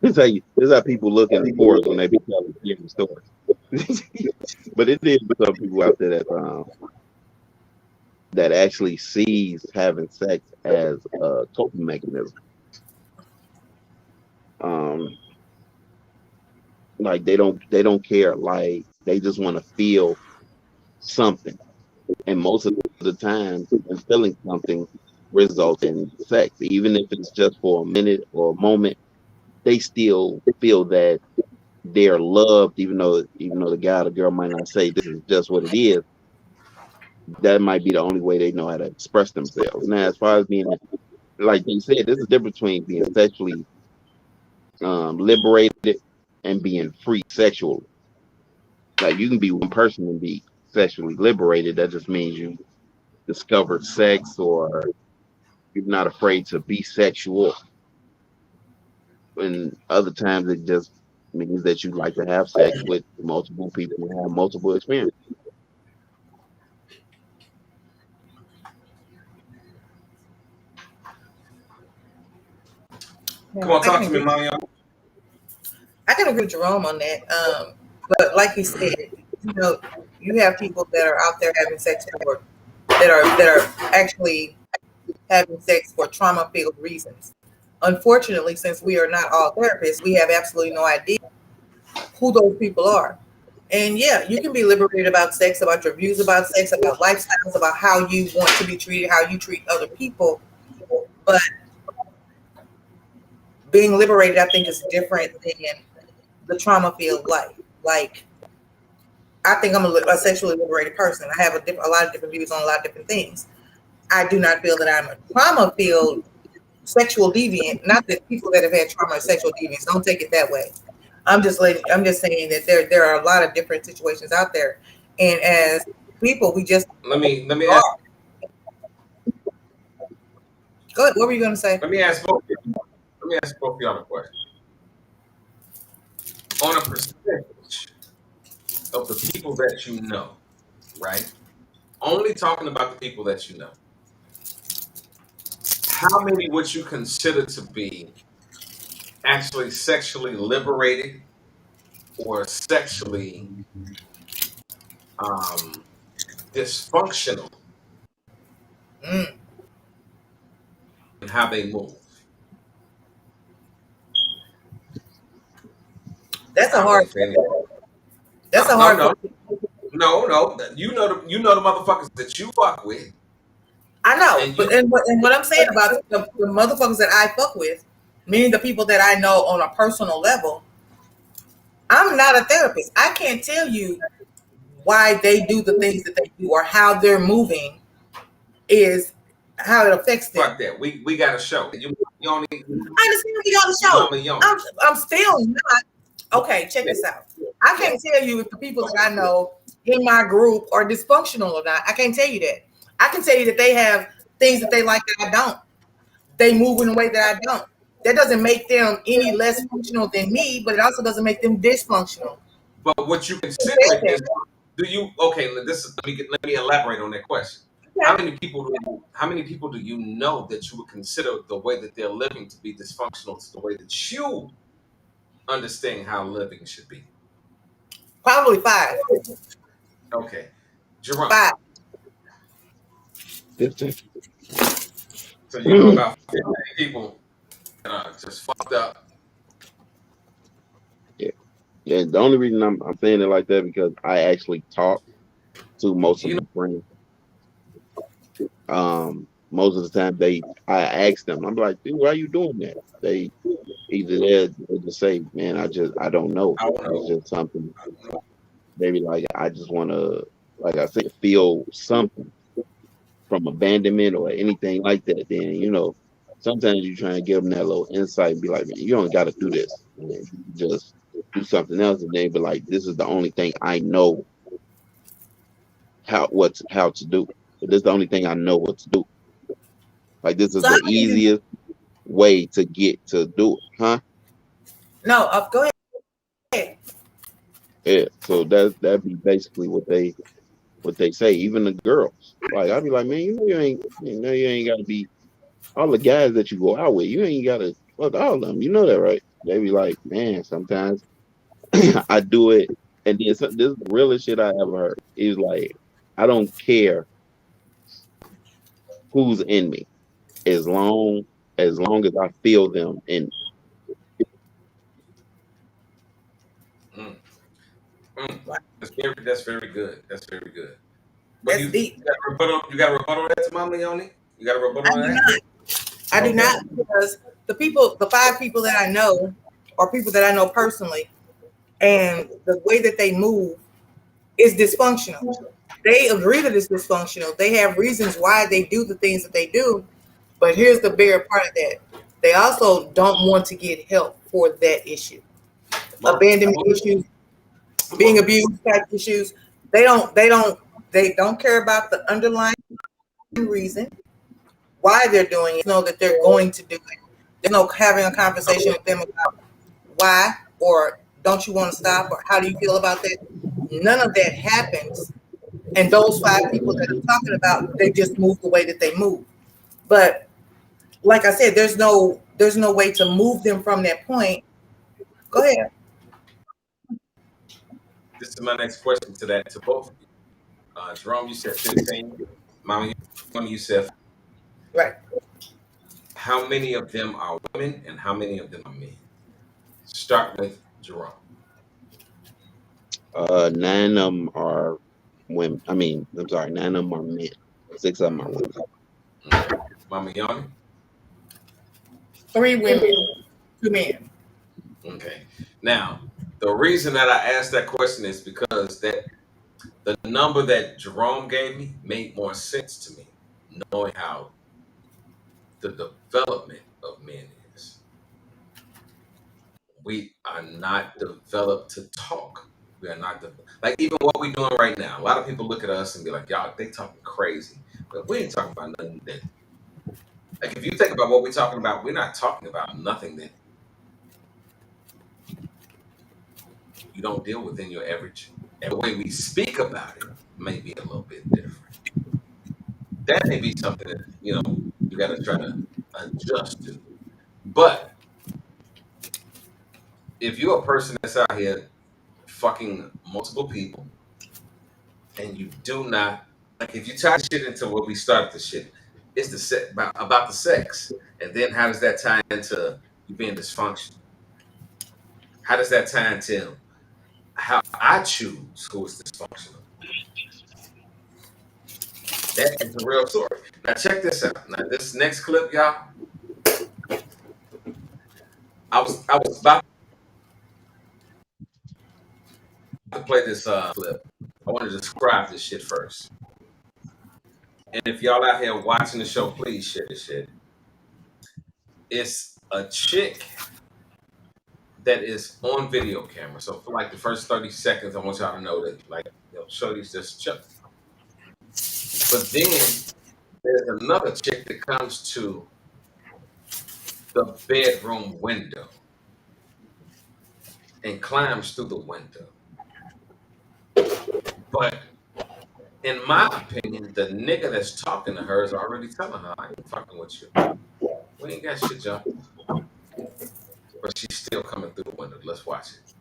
This is how people look at sports when they be telling different stories. But it is some people out there that actually sees having sex as a coping mechanism. Like they don't care. Like they just want to feel something, and most of the time feeling something results in sex, even if it's just for a minute or a moment. They still feel that they're loved, even though the guy or the girl might not say this is just what it is. That might be the only way they know how to express themselves. Now, as far as being, like they said, there's a difference between being sexually liberated and being free sexually. Like you can be one person and be sexually liberated. That just means you discovered sex, or you're not afraid to be sexual. And other times it just means that you like to have sex with multiple people and have multiple experiences. Come on, talk to me, Mario. I can agree with Jerome on that. But like he said, you have people that are out there having sex that are actually having sex for trauma-filled reasons. Unfortunately, since we are not all therapists, we have absolutely no idea who those people are. And yeah, you can be liberated about sex, about your views about sex, about lifestyles, about how you want to be treated, how you treat other people. But being liberated, I think, is different than the trauma-filled life. Like, I think I'm a sexually liberated person. I have a lot of different views on a lot of different things. I do not feel that I'm a trauma-filled sexual deviant. Not that people that have had trauma are sexual deviants. Don't take it that way. I'm just saying that there are a lot of different situations out there, and as people, we just let me ask. Go ahead. What were you going to say? Let me ask both of y'all a question. On a percentage of the people that you know, right? Only talking about the people that you know. How many would you consider to be actually sexually liberated or sexually dysfunctional in how they move? That's a hard. That's a hard. No. You know the motherfuckers that you fuck with. I know, and what I'm saying about the motherfuckers that I fuck with, meaning the people that I know on a personal level, I'm not a therapist. I can't tell you why they do the things that they do or how they're moving is how it affects them. Fuck that. We got a show. You only. I understand we got a show. I'm still not. Okay, check this out. I can't tell you if the people that I know in my group are dysfunctional or not. I can't tell you that. I can tell you that they have things that they like that I don't. They move in a way that I don't. That doesn't make them any less functional than me, but it also doesn't make them dysfunctional. But what you consider is, do you let me elaborate on that question. How many people do you know that you would consider the way that they're living to be dysfunctional to the way that you understand how living should be? Probably 5. Okay. Jerome. 5. 15. So you know about 15 people that are just fucked up. Yeah, the only reason I'm saying it like that because I actually talk to most of my friends. Most of the time I ask them, I'm like, dude, why are you doing that? They just say, man, I don't know. It's just something. Maybe like I just want to, like I said, feel something from abandonment or anything like that. Then sometimes you try and give them that little insight and be like, man, you don't got to do this. Man. Just do something else, and they be like, this is the only thing I know how to do. This is the only thing I know what to do. Like this is the easiest way to get to do it, huh? No, go ahead. Yeah, so that'd be basically what they say. Even the girls, like I'd be like, man, you ain't got to be all the guys that you go out with. You ain't got to fuck all of them. You know that, right? They be like, man, sometimes I do it, and then this is the realest shit I ever heard. Is like, I don't care who's in me, as long as I feel them in me. That's very good. That's very good. That's deep. You got a rebuttal on that to Mama Leone? You got a rebuttal on that? I do not, because the 5 people that I know are people that I know personally, and the way that they move is dysfunctional. They agree that it's dysfunctional. They have reasons why they do the things that they do, but here's the bigger part of that. They also don't want to get help for that issue. Abandonment issues, being abused type issues. They don't care about the underlying reason why they're doing it. Know that they're going to do it. There's no having a conversation with them about why, or don't you want to stop, or how do you feel about that? None of that happens. And those 5 people that I'm talking about, they just move the way that they move. But like I said, there's no way to move them from that point. Go ahead. This is my next question to both of you. Jerome, you said 15. Mama, you said. Right. How many of them are women and how many of them are men? Start with Jerome. 9 of them are women. I'm sorry, 9 of them are men. 6 of them are women. Mama Leone? 3 women, 2 men. Okay. Now, the reason that I asked that question is because the number that Jerome gave me made more sense to me, knowing how the development of men is. we are not developed to talk. We are not like even what we're doing right now. A lot of people look at us and be like, "Y'all, they talking crazy," but we ain't talking about nothing that. Like if you think about what we're talking about, we're not talking about nothing that you don't deal with in your average. And the way we speak about it may be a little bit different. That may be something that you got to try to adjust to. But if you're a person that's out here fucking multiple people, and you do not like, if you tie shit into what we started the shit, it's about the sex, and then how does that tie into you being dysfunctional? How does that tie into how I choose who is dysfunctional? That is the real story. Now check this out. Now this next clip, y'all. I was about to play this clip. I want to describe this shit first. And if y'all out here watching the show, please share this shit. It's a chick that is on video camera. So for like the first 30 seconds, I want y'all to know that Shorty's just chill. But then there's another chick that comes to the bedroom window and climbs through the window. But in my opinion, the nigga that's talking to her is already telling her, I ain't fucking with you. We ain't got shit jumping. But she's still coming through the window. Let's watch it.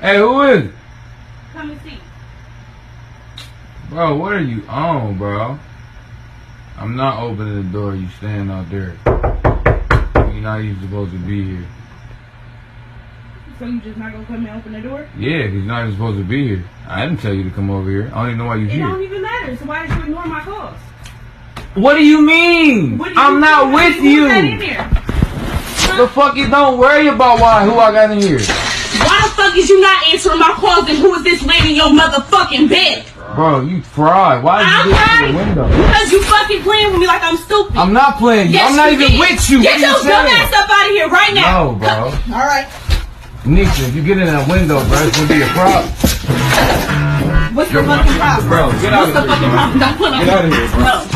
Hey, who is it? Come and see. Bro, what are you on, bro? I'm not opening the door. You stand out there. You're not even supposed to be here. So you just not gonna come and open the door? Yeah, he's not even supposed to be here. I didn't tell you to come over here. I don't even know why you're It here. don't even matter. So why did you ignore my calls? What do you mean? I'm not with you. Who's that in here? The fuck you don't worry about who I got in here. Why the fuck is you not answering my calls and who is this laying in your motherfucking bed? Bro, you fried. Why did you get to the window? Because you fucking playing with me like I'm stupid. I'm not playing you. Yes, I'm not you even did. with you. Get your dumb ass up out of here right now. No, bro. All right. Nisha, if you get in that window, bro, it's gonna be a problem. What's the fucking problem? Bro, get out of here. What's the fucking problem? Don't put on. Get out of here, bro. No.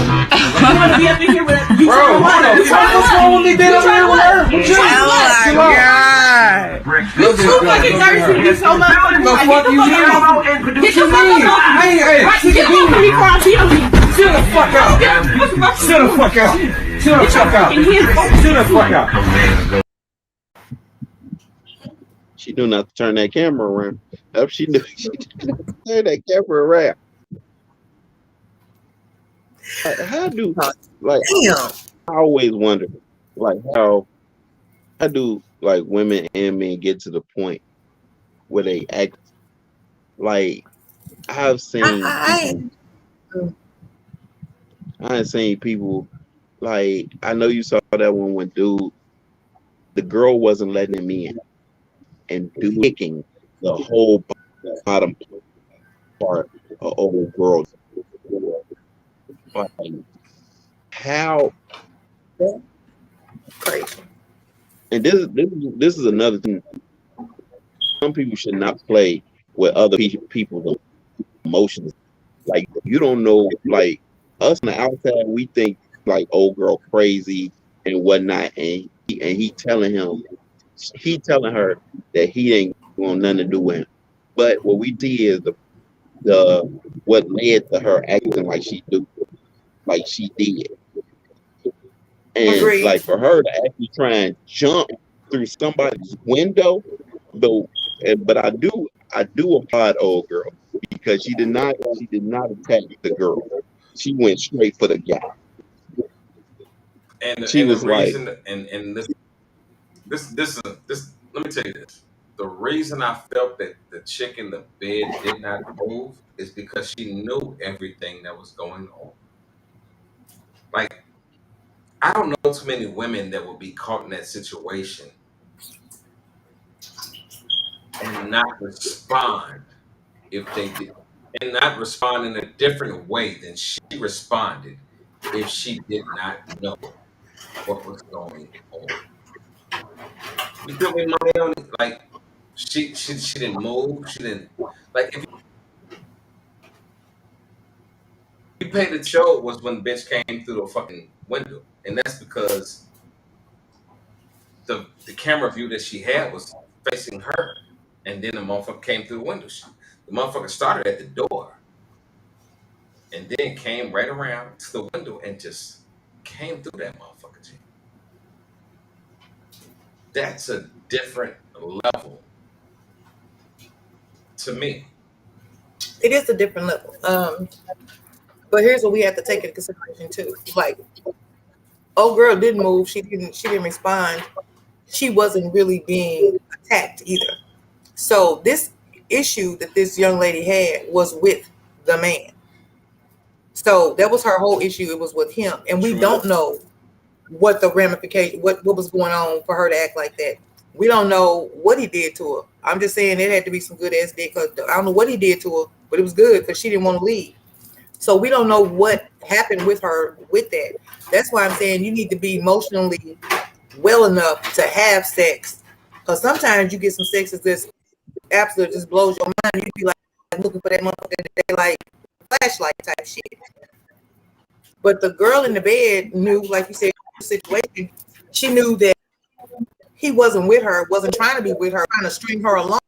You want to be up in here with you? Bro, what's wrong with me being up here with her? Oh my God. You too fucking thirsty. You so much. The fuck you mean? Get your fucking off. Get off of me before I beat on you. Chill the fuck out. Chill the fuck out. Chill the fuck out. Chill the fuck out. She knew not to turn that camera around. She knew she didn't turn that camera around. How do I always wonder how do women and men get to the point where they act like I've seen people like I know you saw that one when dude the girl wasn't letting him in and kicking the whole bottom part of old girl. Like, how crazy. And this is another thing. Some people should not play with other people's emotions. Like you don't know, like us on the outside, we think like old girl crazy and whatnot, and he telling her that he ain't want nothing to do with him. But what we see is the what led to her acting like she did. And Agreed. like for her to actually try and jump through somebody's window, though, but I do applaud old girl because she did not attack the girl. She went straight for the guy. And she was the reason, and this let me tell you this. The reason I felt that the chick in the bed did not move is because she knew everything that was going on. Like, I don't know too many women that would be caught in that situation and not respond if they did, and not respond in a different way than she responded if she did not know what was going on. You feel me, Mommy? Like, she didn't move. She didn't, like, if you paid the show was when the bitch came through the fucking window, and that's because the camera view that she had was facing her, and then the motherfucker came through the window. The motherfucker started at the door, and then came right around to the window and just came through that motherfucker. G. That's a different level to me. It is a different level. But here's what we have to take into consideration too. Like, old girl didn't move. She didn't respond. She wasn't really being attacked either. So this issue that this young lady had was with the man. So that was her whole issue. It was with him, and we don't know what the ramification, what was going on for her to act like that. We don't know what he did to her. I'm just saying it had to be some good ass dick, because I don't know what he did to her, but it was good because she didn't want to leave. So we don't know what happened with her with that. That's why I'm saying you need to be emotionally well enough to have sex, because sometimes you get some sex that just absolutely just blows your mind. You be like looking for that motherfucker, they like flashlight type shit. But the girl in the bed knew, like you said, the situation. She knew that he wasn't with her, wasn't trying to be with her, trying to string her along.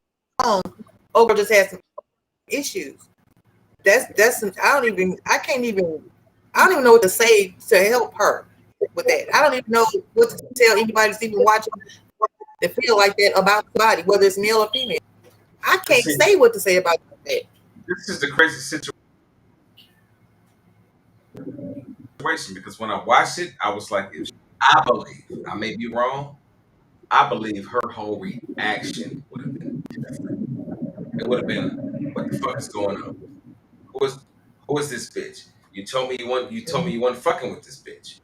Over just had some issues. I don't even know what to say to help her with that. I don't even know what to tell anybody that's even watching that feel like that about the body, whether it's male or female. I can't say what to say about that. This is the crazy situation, because when I watched it, I was like, I believe, I may be wrong, I believe her whole reaction would have been different. It would have been, what the fuck is going on? Who is this bitch? You told me you weren't fucking with this bitch.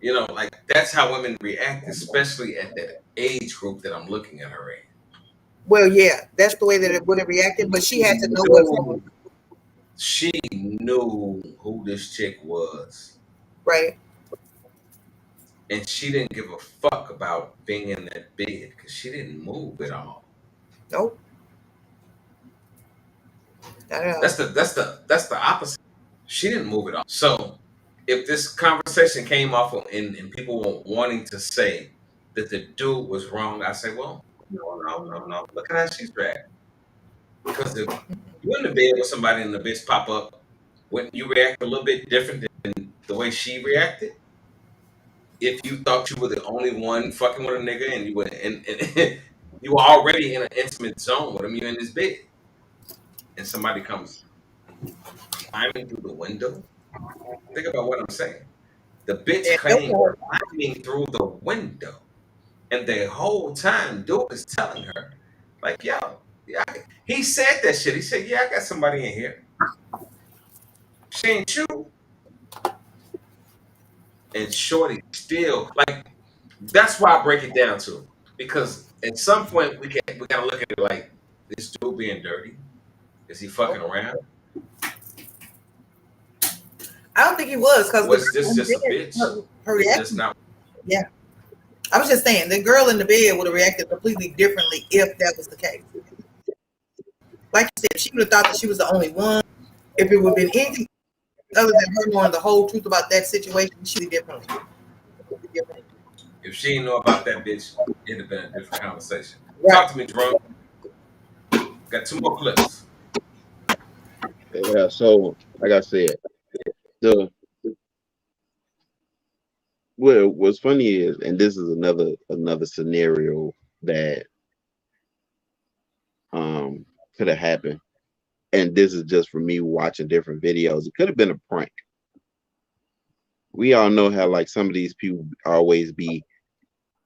You know, like, that's how women react, especially at that age group that I'm looking at her in. Well, yeah, that's the way that it would have reacted, but she had to know what. She knew who this chick was. Right. And she didn't give a fuck about being in that bed because she didn't move at all. Nope. That's the opposite. She didn't move at all. So if this conversation came off and people were wanting to say that the dude was wrong, I say, well, no. Look at how she's reacting. Because if you're in the bed with somebody and the bitch pop up, wouldn't you react a little bit different than the way she reacted? If you thought you were the only one fucking with a nigga and you were already in an intimate zone with him, you're in this bed, and somebody comes climbing through the window. Think about what I'm saying. The bitch came climbing through the window, and the whole time, dude is telling her, like, yo, yeah, he said that shit. He said, yeah, I got somebody in here. She ain't you. And shorty still, like, that's why I break it down to him. Because at some point we gotta look at it like, this dude being dirty. Is he fucking around? I don't think he was, because was this just a bitch? Her reaction. Just not. Yeah. I was just saying the girl in the bed would have reacted completely differently if that was the case. Like you said, she would have thought that she was the only one. If it would have been anything other than her knowing the whole truth about that situation, she'd be different. If she didn't know about that bitch, it'd have been a different conversation. Right. Talk to me, Jerome. Got 2 more clips. Yeah, so like I said, what's funny is, and this is another scenario that could have happened, and this is just for me watching different videos. It could have been a prank. We all know how, like, some of these people always be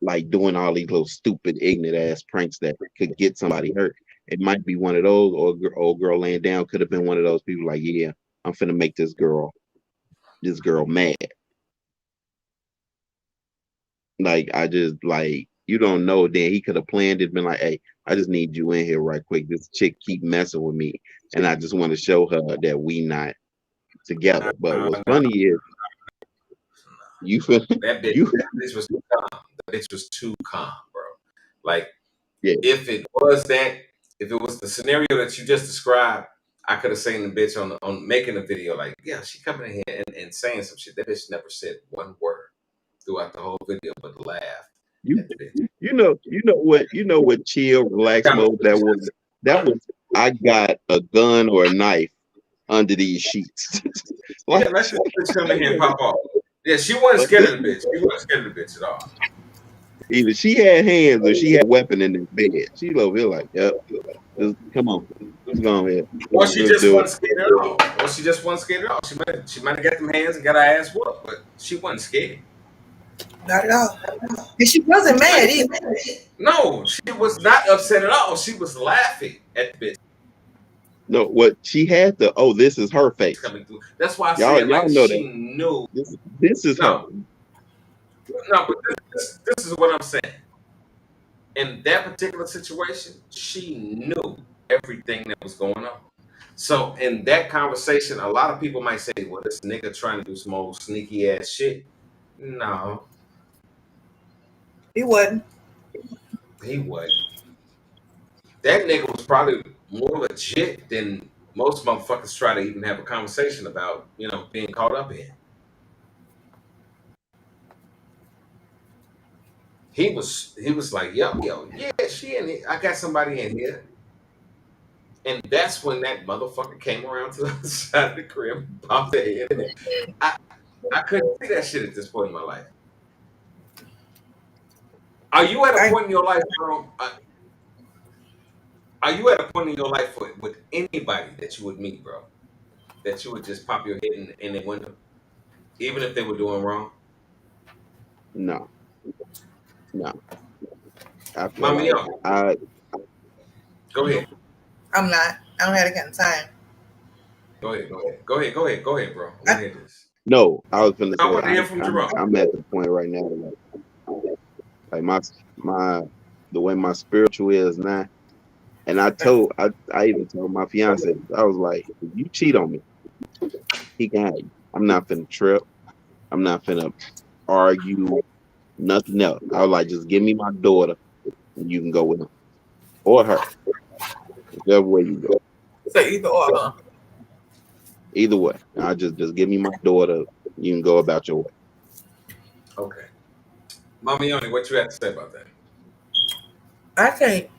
like doing all these little stupid, ignorant ass pranks that could get somebody hurt. It might be one of those, or old girl laying down could have been one of those people like, yeah, I'm finna make this girl mad. Like, I just like, you don't know. Then he could have planned it, been like, hey, I just need you in here right quick. This chick keep messing with me, and I just want to show her that we not together. But what's funny is you feel that bitch was too calm. That bitch was too calm, bro. Like, if it was the scenario that you just described, I could have seen the bitch on making a video like, yeah, she coming in here and saying some shit. That bitch never said one word throughout the whole video but laugh. You know what chill, relax mode that was. I got a gun or a knife under these sheets. Like, yeah, let's just bitch come in here and pop off. Yeah, she wasn't scared of the bitch. She wasn't scared of the bitch at all. Either she had hands or she had a weapon in this bed. She over here like, yep, come on, let's go ahead. Or she just wasn't scared at all. Or she just wasn't scared at all. She might have got them hands and got her ass whooped, but she wasn't scared. Not at all. And she wasn't mad either. No, she was not upset at all. She was laughing at the bitch. No, what she had to. Oh, this is her face coming through. That's why I said like know she knew. This is her. No, but this is what I'm saying. In that particular situation, she knew everything that was going on. So in that conversation, a lot of people might say, "Well, this nigga trying to do some old sneaky ass shit." No, he wasn't. He wasn't. That nigga was probably more legit than most motherfuckers try to even have a conversation about, being caught up in. He was like, yo, yeah, she in here. I got somebody in here. And that's when that motherfucker came around to the other side of the crib and popped their head in it. I couldn't see that shit at this point in my life. Are you at a point in your life, bro? Are you at a point in your life with anybody that you would meet, bro, that you would just pop your head in the window, even if they were doing wrong? No. Mommy, go ahead. I'm not. I don't have that kind of time. Go ahead, bro. I want to hear this. No, I was gonna say. I want to hear from Jerome. I'm at the point right now, like my the way my spiritual is now. And I even told my fiance, I was like, if you cheat on me, he can have you. I'm not finna trip. I'm not finna argue, nothing else. I was like, just give me my daughter and you can go with him. Or her. Whichever way you go. Say either or, huh? Either way. I just give me my daughter, you can go about your way. Okay. Mama Yoni, what you have to say about that? I can't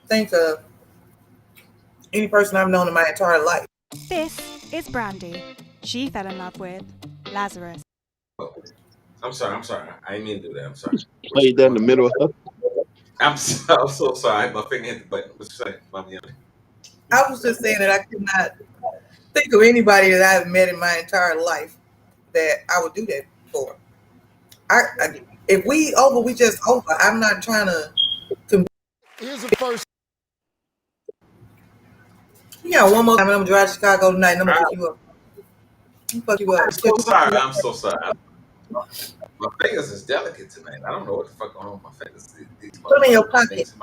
think of any person I've known in my entire life. This is Brandy. She fell in love with Lazarus. Oh, I'm sorry. I didn't mean to do that. I'm sorry. Played that in the middle of I'm so sorry. My finger hit the button. What you say, Mama Yoni? I was just saying that I could not think of anybody that I've met in my entire life that I would do that for. If we over, we just over. I'm not trying to. Here's the first. Yeah, one more time, and I'm gonna drive to Chicago tonight, and I'm gonna fuck you up. I'm so sorry. My fingers is delicate tonight. I don't know what the fuck going on with my fingers. Put them in your pocket.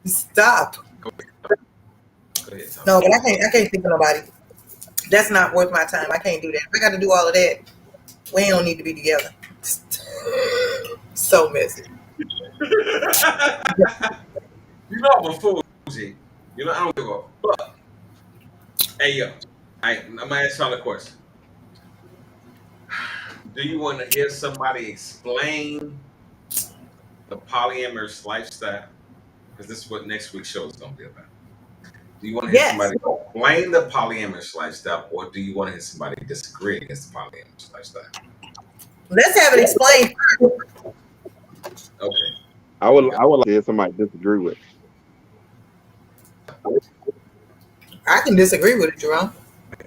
Stop. Go ahead, Tom. No, but I can't think of nobody. That's not worth my time. I can't do that. If I got to do all of that, we don't need to be together. So messy. You know I'm a fool, G. I don't give a fuck. Hey, yo. I'm going to ask y'all a question. Do you want to hear somebody explain the polyamorous lifestyle? Because this is what next week's show is going to be about. Do you want to hear somebody explain the polyamorous lifestyle, or do you want to hear somebody disagree against the polyamorous lifestyle? Let's have it explained. Okay. I would like to hear somebody disagree with. I can disagree with it, Jerome.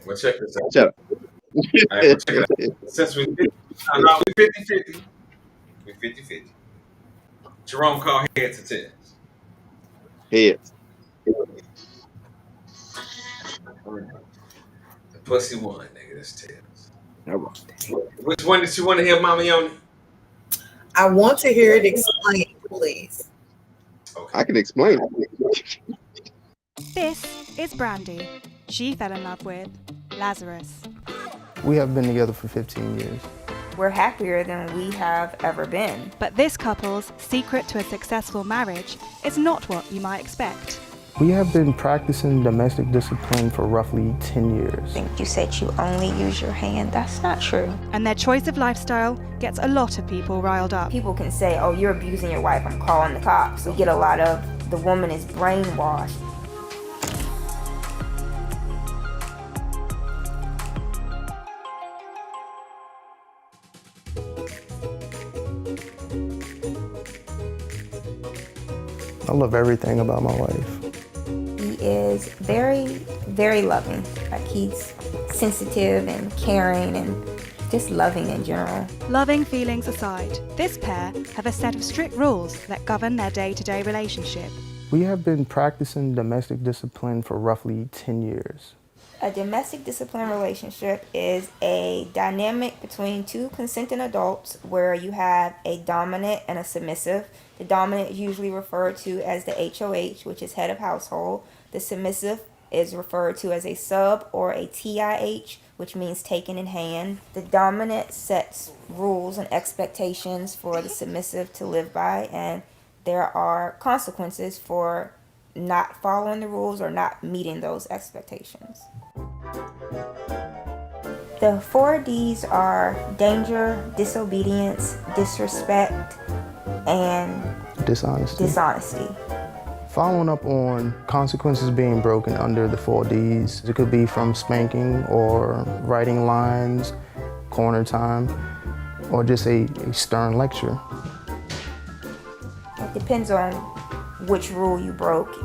Well, check this out. Shut up. All right, check it out. Since we 50-50. be 50-50. Jerome, call heads or tails. Heads. The pussy one, nigga. That's tails. All right. Which one did you want to hear, Mama Yoni? I want to hear it explained, please. Okay. I can explain it. This is Brandy. She fell in love with Lazarus. We have been together for 15 years. We're happier than we have ever been. But this couple's secret to a successful marriage is not what you might expect. We have been practicing domestic discipline for roughly 10 years. I think you said you only use your hand. That's not true. And their choice of lifestyle gets a lot of people riled up. People can say, oh, you're abusing your wife, I'm calling the cops. We get a lot of, the woman is brainwashed. I love everything about my wife. He is very, very loving. Like he's sensitive and caring and just loving in general. Loving feelings aside, this pair have a set of strict rules that govern their day-to-day relationship. We have been practicing domestic discipline for roughly 10 years. A domestic discipline relationship is a dynamic between two consenting adults where you have a dominant and a submissive. The dominant is usually referred to as the HOH, which is head of household. The submissive is referred to as a sub or a TIH, which means taken in hand. The dominant sets rules and expectations for the submissive to live by, and there are consequences for not following the rules or not meeting those expectations. The 4 Ds are danger, disobedience, disrespect, and dishonesty. Following up on consequences being broken under the 4 Ds, it could be from spanking or writing lines, corner time, or just a stern lecture. It depends on which rule you broke.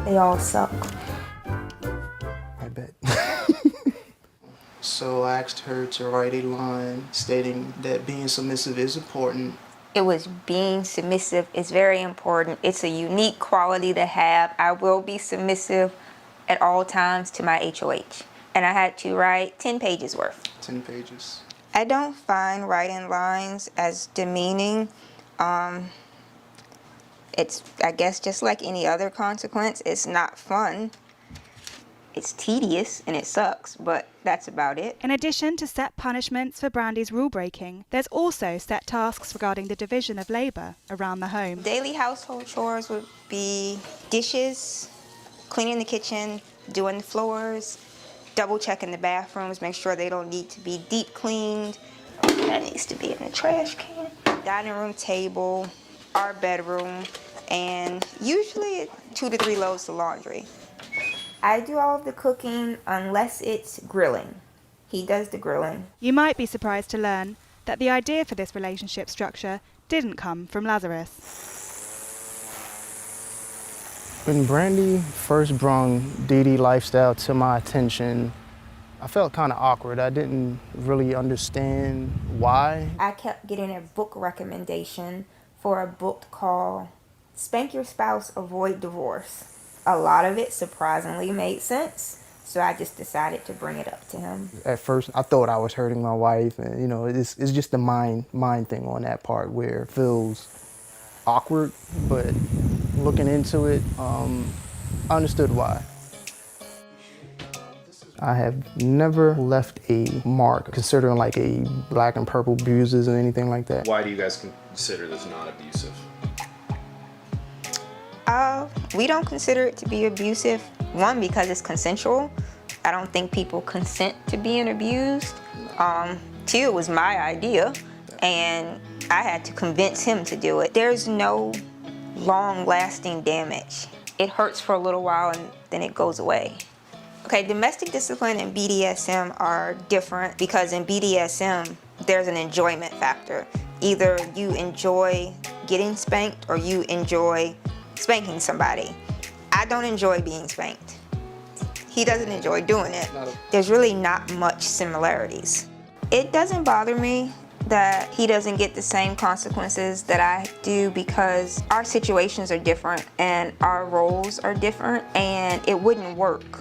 They all suck. I bet. So I asked her to write a line stating that being submissive is important. It was being submissive is very important. It's a unique quality to have. I will be submissive at all times to my HOH. And I had to write 10 pages worth. 10 pages. I don't find writing lines as demeaning. It's, I guess, just like any other consequence. It's not fun. It's tedious and it sucks, but that's about it. In addition to set punishments for Brandy's rule breaking, there's also set tasks regarding the division of labor around the home. Daily household chores would be dishes, cleaning the kitchen, doing the floors, double checking the bathrooms, make sure they don't need to be deep cleaned. That needs to be in the trash can. Dining room table, our bedroom, and usually 2 to 3 loads of laundry. I do all of the cooking unless it's grilling. He does the grilling. You might be surprised to learn that the idea for this relationship structure didn't come from Lazarus. When Brandy first brought DD lifestyle to my attention, I felt kind of awkward. I didn't really understand why. I kept getting a book recommendation for a book called Spank Your Spouse, Avoid Divorce. A lot of it surprisingly made sense, so I just decided to bring it up to him. At first, I thought I was hurting my wife, and you know, it's just the mind thing on that part where it feels awkward, but looking into it, I understood why. I have never left a mark, considering like a black and purple bruises or anything like that. Why do you guys consider this not abusive? We don't consider it to be abusive. 1, because it's consensual. I don't think people consent to being abused. 2, it was my idea, and I had to convince him to do it. There's no long-lasting damage. It hurts for a little while and then it goes away. Okay, domestic discipline and BDSM are different because in BDSM, there's an enjoyment factor. Either you enjoy getting spanked or you enjoy spanking somebody. I don't enjoy being spanked. He doesn't enjoy doing it. There's really not much similarities. It doesn't bother me that he doesn't get the same consequences that I do because our situations are different and our roles are different and it wouldn't work.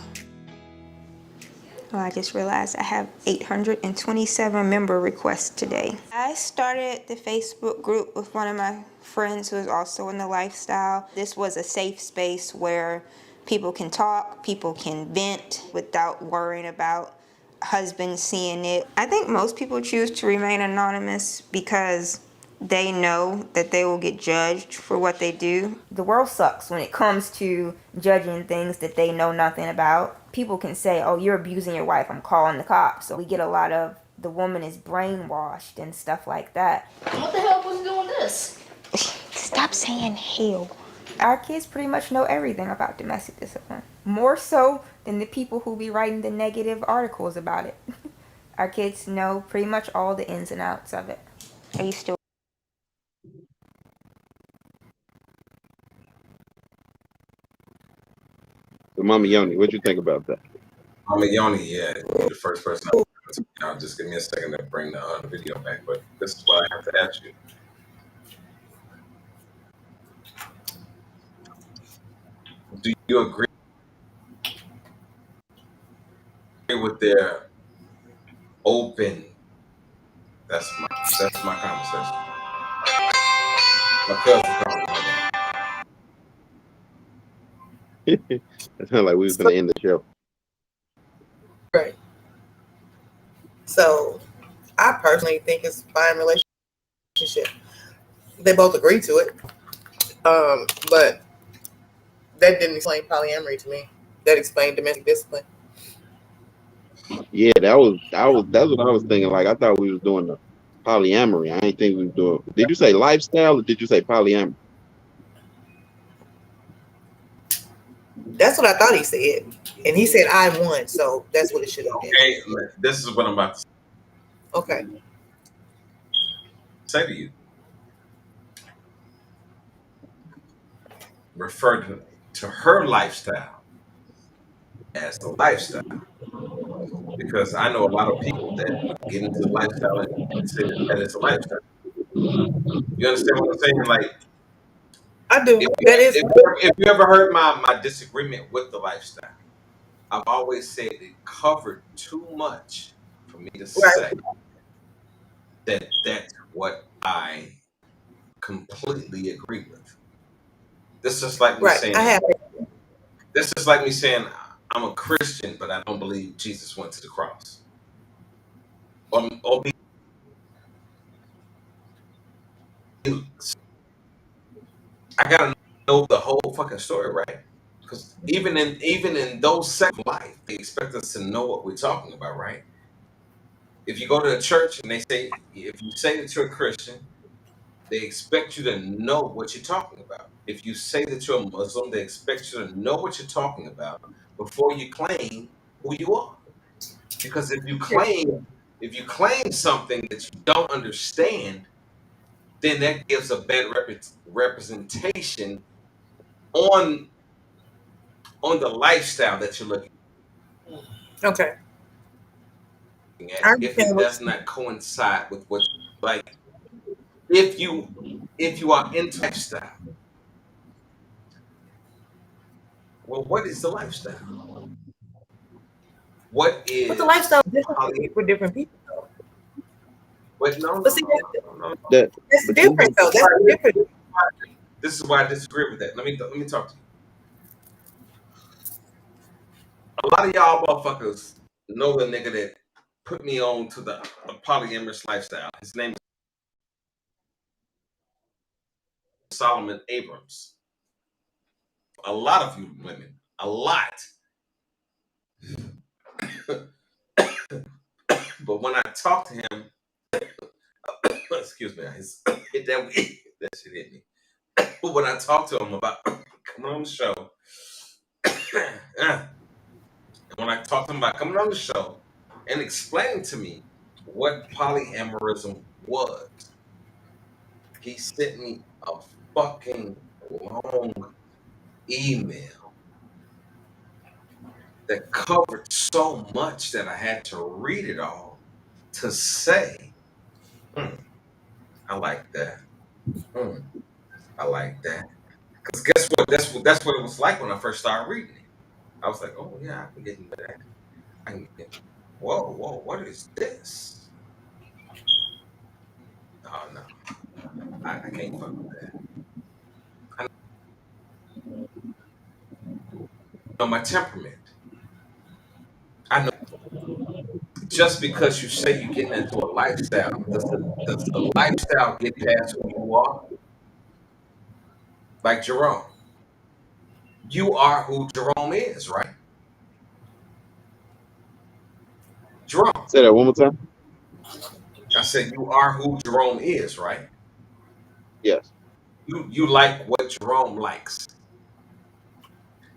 Well, I just realized I have 827 member requests today. I started the Facebook group with one of my friends who is also in the lifestyle. This was a safe space where people can talk, people can vent without worrying about husband seeing it. I think most people choose to remain anonymous because they know that they will get judged for what they do. The world sucks when it comes to judging things that they know nothing about. People can say, oh, you're abusing your wife, I'm calling the cops. So we get a lot of, the woman is brainwashed and stuff like that. What the hell was doing this? Stop saying hell. Our kids pretty much know everything about domestic discipline. More so than the people who be writing the negative articles about it. Our kids know pretty much all the ins and outs of it. Are you still? So Mama Yoni, what you think about that? Mama Yoni, yeah, you're the first person I'll just give me a second to bring the video back, but this is what I have to ask you. Do you agree with their open? That's my conversation. My cousin called me. It sounded like we was gonna end the show. Right. So I personally think it's a fine relationship. They both agree to it. But that didn't explain polyamory to me. That explained domestic discipline. Yeah, that's what I was thinking. Like, I thought we was doing the polyamory. I didn't think we was doing. Did you say lifestyle or did you say polyamory? That's what I thought he said. And he said I won, so that's what it should have been. Okay, this is what I'm about to say. Okay. Say to you. Refer to her lifestyle as the lifestyle. Because I know a lot of people that get into the lifestyle and consider that it's a lifestyle. You understand what I'm saying? Like, I do. If you ever heard my disagreement with the lifestyle, I've always said it covered too much for me to say that that's what I completely agree with. This is like me saying. This is like me saying I'm a Christian, but I don't believe Jesus went to the cross. Or I gotta know the whole fucking story, right? Because even in those second life, they expect us to know what we're talking about, right? If you go to a church and if you say that you're a Christian, they expect you to know what you're talking about. If you say that you're a Muslim, they expect you to know what you're talking about before you claim who you are. Because if you claim something that you don't understand, then that gives a bad representation on the lifestyle that you're looking Okay. at. If it does not coincide with what, like, if you are into lifestyle, well, what is the lifestyle? What is? But the lifestyle is different for different people, though. But no, but see, no. That's different, though. That's different. This is why I disagree with that. Let me talk to you. A lot of y'all motherfuckers know the nigga that put me on to the polyamorous lifestyle. His name is Solomon Abrams. A lot of you women, a lot. But when I talk to him, excuse me, that shit hit me. But when I talk to him about coming on the show, and when I talk to him about coming on the show and explaining to me what polyamorism was, he sent me a fucking long email that covered so much that I had to read it all to say, I like that. I like that. Because guess what? That's what it was like when I first started reading it. I was like, oh yeah, I can get into that. I can get. Whoa, what is this? Oh no, I can't fuck with that. I know my temperament. I know just because you say you're getting into a lifestyle, does the lifestyle get past who you are? Like Jerome. You are who Jerome is, right? Jerome. Say that one more time. I said you are who Jerome is, right? Yes. You like what Jerome likes.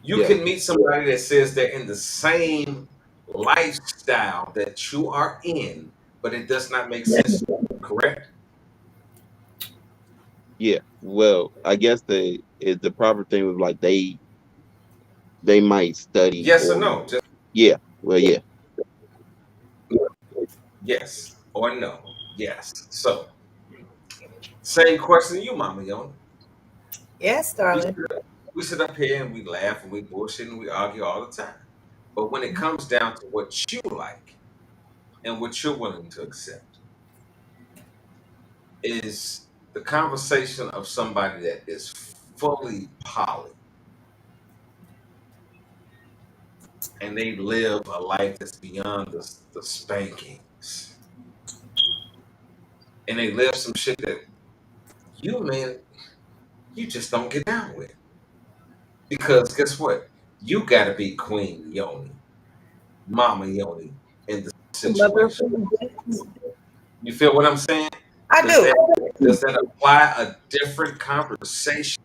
You Yeah. can meet somebody that says they're in the same lifestyle that you are in, but it does not make sense. Correct? Yeah. Well, I guess the proper thing was like they might study Yes or or no? yeah. Well, yeah. Yes or no? Yes. So, same question to you, Mama Yoni. Yes, darling. We sit up here and we laugh and we bullshit and we argue all the time. But when it comes down to what you like and what you're willing to accept, is the conversation of somebody that is fully poly and they live a life that's beyond the spankings. And they live some shit that you, man, you just don't get down with. Because guess what? You gotta be Queen Yoni, Mama Yoni in the situation. You feel what I'm saying? I do. Does that apply a different conversation?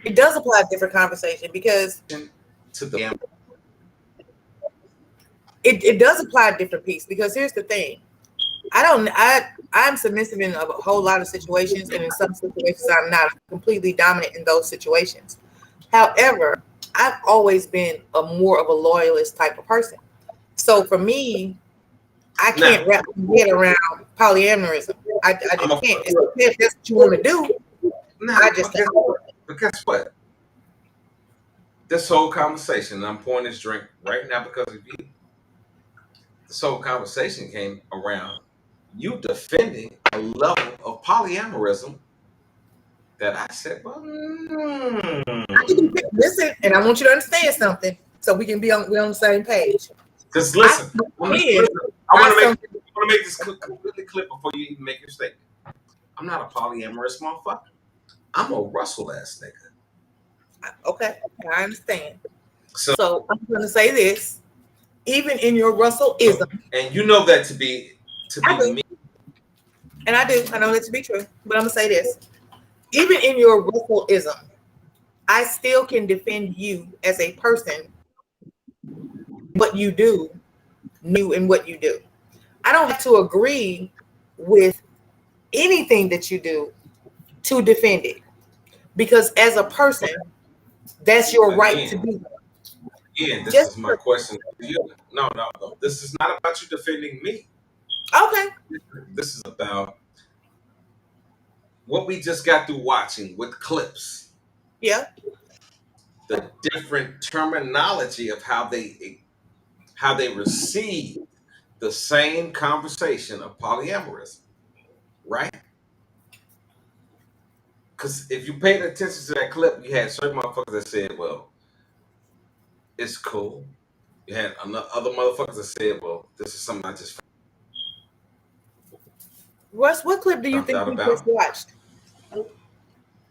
It does apply a different conversation because to the it does apply a different piece because here's the thing. I'm submissive in a whole lot of situations, and in some situations I'm not completely dominant in those situations. However, I've always been a more of a loyalist type of person. So for me, I can't wrap my head around polyamorism. I just can't. If that's what you want to do, I just can't. But guess what? This whole conversation, and I'm pouring this drink right now because of you. This whole conversation came around you defending a level of polyamorism that I said, well, listen, and I want you to understand something so we can be on the same page. Because listen, I want to make this completely clear before you even make your statement. I'm not a polyamorous motherfucker. I'm a Russell ass nigga. Okay, I understand. So I'm going to say this. Even in your Russellism, and you know that to be me, and I do. I know that to be true. But I'm gonna say this: even in your Russellism, I still can defend you as a person. What you do, new in what you do. I don't have to agree with anything that you do to defend it, because as a person, that's your right to be. Again, this is my question to you. No. This is not about you defending me. Okay. This is about what we just got through watching with clips. Yeah. The different terminology of how they receive the same conversation of polyamorism, right? Because if you paid attention to that clip, you had certain motherfuckers that said, well, it's cool. You had other motherfuckers that said, well, this is something I just found. Russ, what clip do you think we just watched?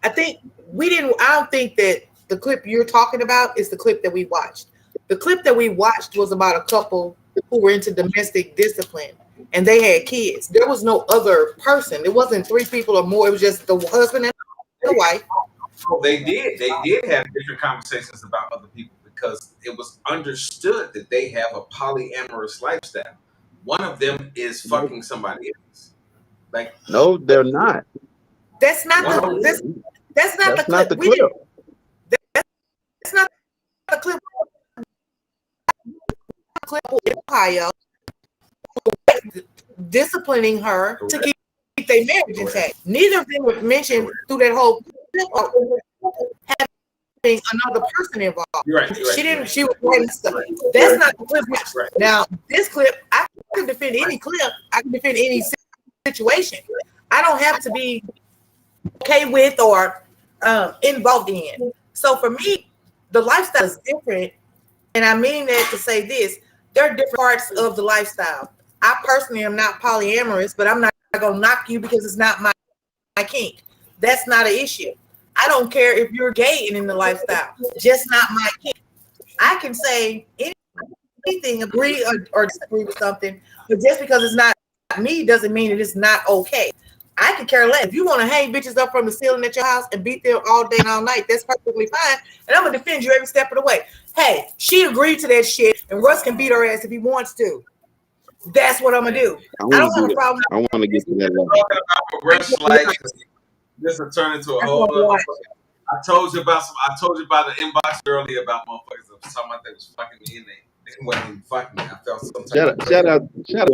I don't think that the clip you're talking about is the clip that we watched. The clip that we watched was about a couple who were into domestic discipline and they had kids. There was no other person. It wasn't 3 people or more. It was just the husband and the wife. They did have different conversations about other people because it was understood that they have a polyamorous lifestyle. One of them is fucking somebody else. Like, no, they're not. That's not the clip. That's not the clip. That's not the clip. Clip of Ohio disciplining her to keep keep their marriage intact. Neither of them was mentioned through that whole clip of having another person involved. She didn't. She was writing stuff. That's not the clip. Now, this clip, I can defend any clip. I can defend any situation. I don't have to be okay with or involved in. So for me, the lifestyle is different, and I mean that to say this: there are different parts of the lifestyle. I personally am not polyamorous, but I'm not gonna knock you because it's not my kink. That's not an issue. I don't care if you're gay and in the lifestyle, just not my kink. I can say anything, agree or disagree with something, but just because it's not me doesn't mean that it's not okay. I can care less. If you want to hang bitches up from the ceiling at your house and beat them all day and all night, that's perfectly fine. And I'm gonna defend you every step of the way. Hey, she agreed to that shit, and Russ can beat her ass if he wants to. That's what I'm gonna do. I don't have a problem. I want to get to that level. Talking about what Russ like, this will turn into a whole other. I told you about the inbox earlier about motherfuckers that was talking about they was fucking me and they wasn't even fucking me. I felt some type of Shout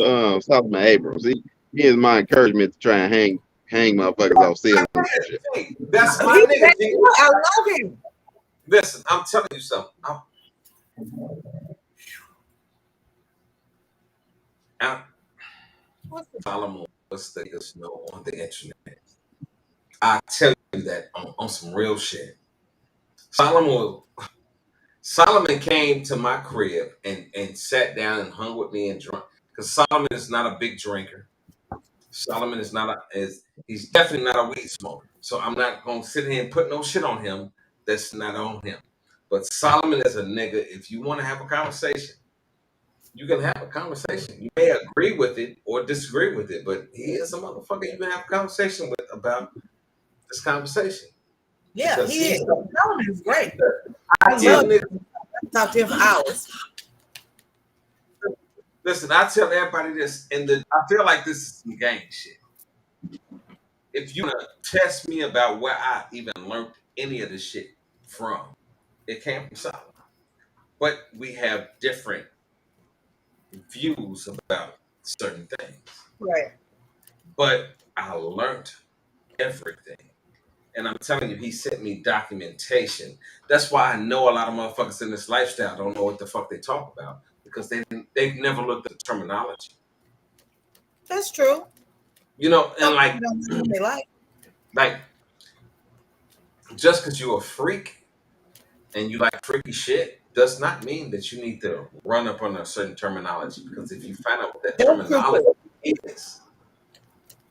out Solomon Abrams. He is my encouragement to try and hang motherfuckers off ceilings. That's my nigga. I love him. Listen, I'm telling you something. Solomon was the biggest no on the internet. I tell you that on some real shit. Solomon came to my crib and sat down and hung with me and drank. Because Solomon is not a big drinker. Solomon is he's definitely not a weed smoker. So I'm not gonna sit here and put no shit on him that's not on him. But Solomon is a nigga. If you want to have a conversation, you can have a conversation. You may agree with it or disagree with it, but he is a motherfucker you can have a conversation with about this conversation. Yeah, Because he is. Solomon is great. I tell niggas, talk to him for hours. Listen, I tell everybody this, and I feel like this is some gang shit. If you want to test me about where I even learned any of this shit from, it came from Solomon. But we have different views about certain things. Right. But I learned everything. And I'm telling you, he sent me documentation. That's why I know a lot of motherfuckers in this lifestyle don't know what the fuck they talk about. Because they've never looked at the terminology. That's true. You know, and like just because you're a freak and you like freaky shit does not mean that you need to run up on a certain terminology. Because if you find out what that terminology is,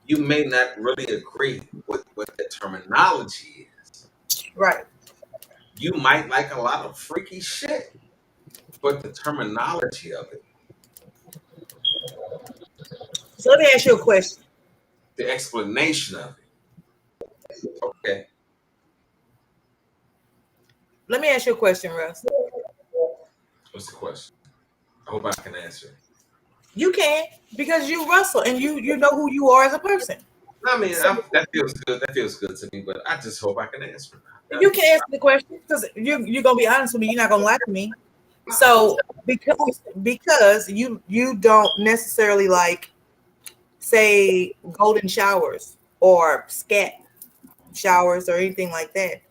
you may not really agree with what that terminology is. Right. You might like a lot of freaky shit, but the terminology of it. So let me ask you a question. The explanation of it. Okay. Let me ask you a question, Russ. What's the question? I hope I can answer it. You can, because you Russell and you know who you are as a person. I mean, that feels good. That feels good to me, but I just hope I can answer it. You can answer the question because you're gonna be honest with me. You're not gonna lie to me. So because you don't necessarily like, say, golden showers or scat showers or anything like that,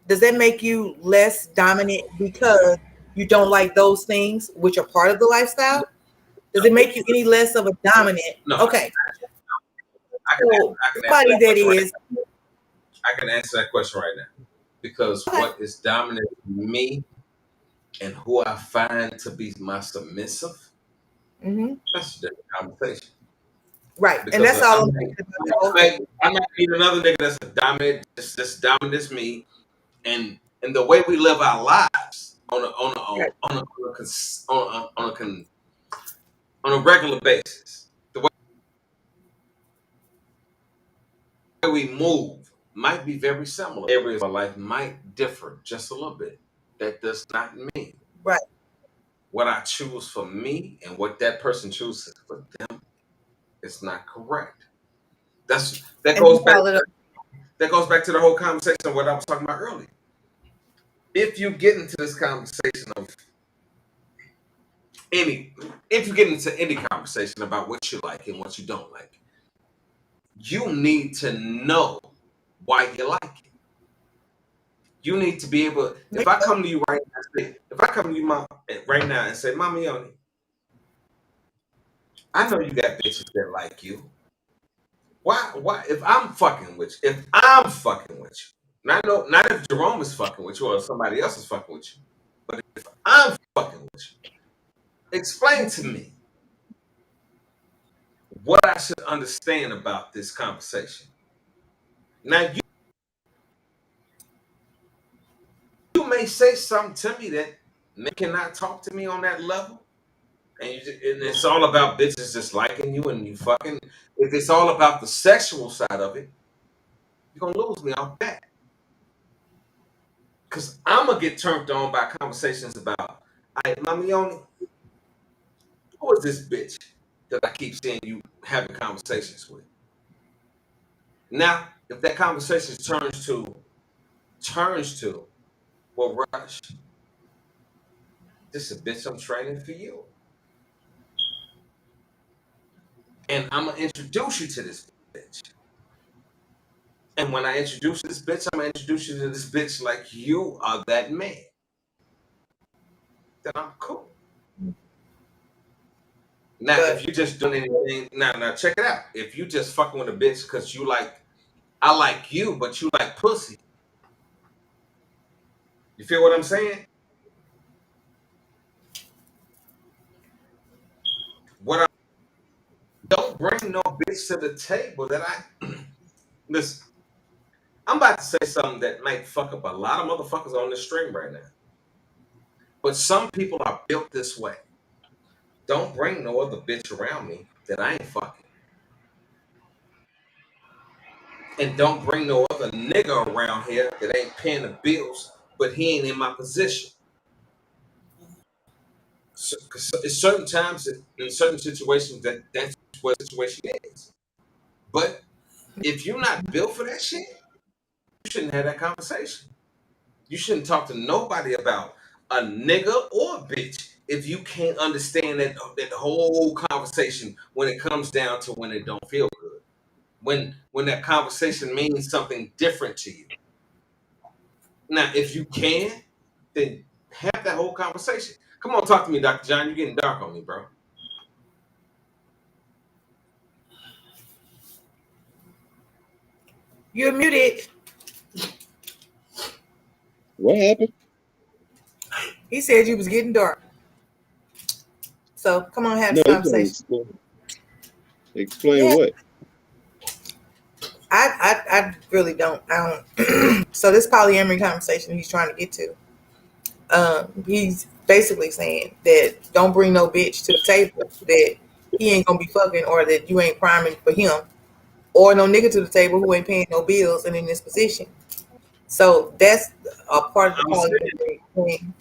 does that make you less dominant because you don't like those things which are part of the lifestyle? Does it make you any less of a dominant? No. Okay. I can answer that question right now. Because what is dominant to me and who I find to be my submissive, that's a different conversation. Right. Because and that's all I'm thinking about. I might meet another nigga that's dominant, that's dominant as me, and the way we live our lives on a regular basis, the way we move might be very similar. Areas of our life might differ just a little bit. That does not mean what I choose for me and what that person chooses for them is not correct. That goes back to the whole conversation of what I was talking about earlier. If you get into this conversation of if you get into any conversation about what you like and what you don't like, you need to know why you like it. You need to be able. If I come to you right now, if I come to you right now and say, "Mama Yoni, I know you got bitches that like you. Why? If I'm fucking with you, not if Jerome is fucking with you or somebody else is fucking with you, but if I'm fucking with you, explain to me what I should understand about this conversation." Now you may say something to me that cannot talk to me on that level, and it's all about bitches just liking you and you fucking. If it's all about the sexual side of it, you're gonna lose me off that. Cause I'm gonna get turned on by conversations about, all right, Mama Yoni, who is this bitch that I keep seeing you having conversations with? Now, if that conversation turns to, well, Rush, this is a bitch I'm training for you. And I'm gonna introduce you to this bitch. And when I introduce this bitch, I'm gonna introduce you to this bitch like you are that man. Then I'm cool. Now, if you just doing anything, now check it out. If you just fucking with a bitch because you like, I like you, but you like pussy. You feel what I'm saying? Don't bring no bitch to the table that listen. I'm about to say something that might fuck up a lot of motherfuckers on this stream right now. But some people are built this way. Don't bring no other bitch around me that I ain't fucking. And don't bring no other nigga around here that ain't paying the bills, but he ain't in my position. So, it's certain times in certain situations that's what the situation is. But if you're not built for that shit, you shouldn't have that conversation. You shouldn't talk to nobody about a nigga or a bitch if you can't understand that whole conversation when it comes down to when it don't feel good. When that conversation means something different to you. Now, if you can, then have that whole conversation. Come on, talk to me, Dr. John. You're getting dark on me, bro. You're muted. What happened? He said you was getting dark. So come on, have this conversation. Explain what? I really don't. I don't. So this polyamory conversation he's trying to get to, he's basically saying that don't bring no bitch to the table that he ain't gonna be fucking, or that you ain't priming for him, or no nigga to the table who ain't paying no bills and in this position. So that's a part of the polyamory thing.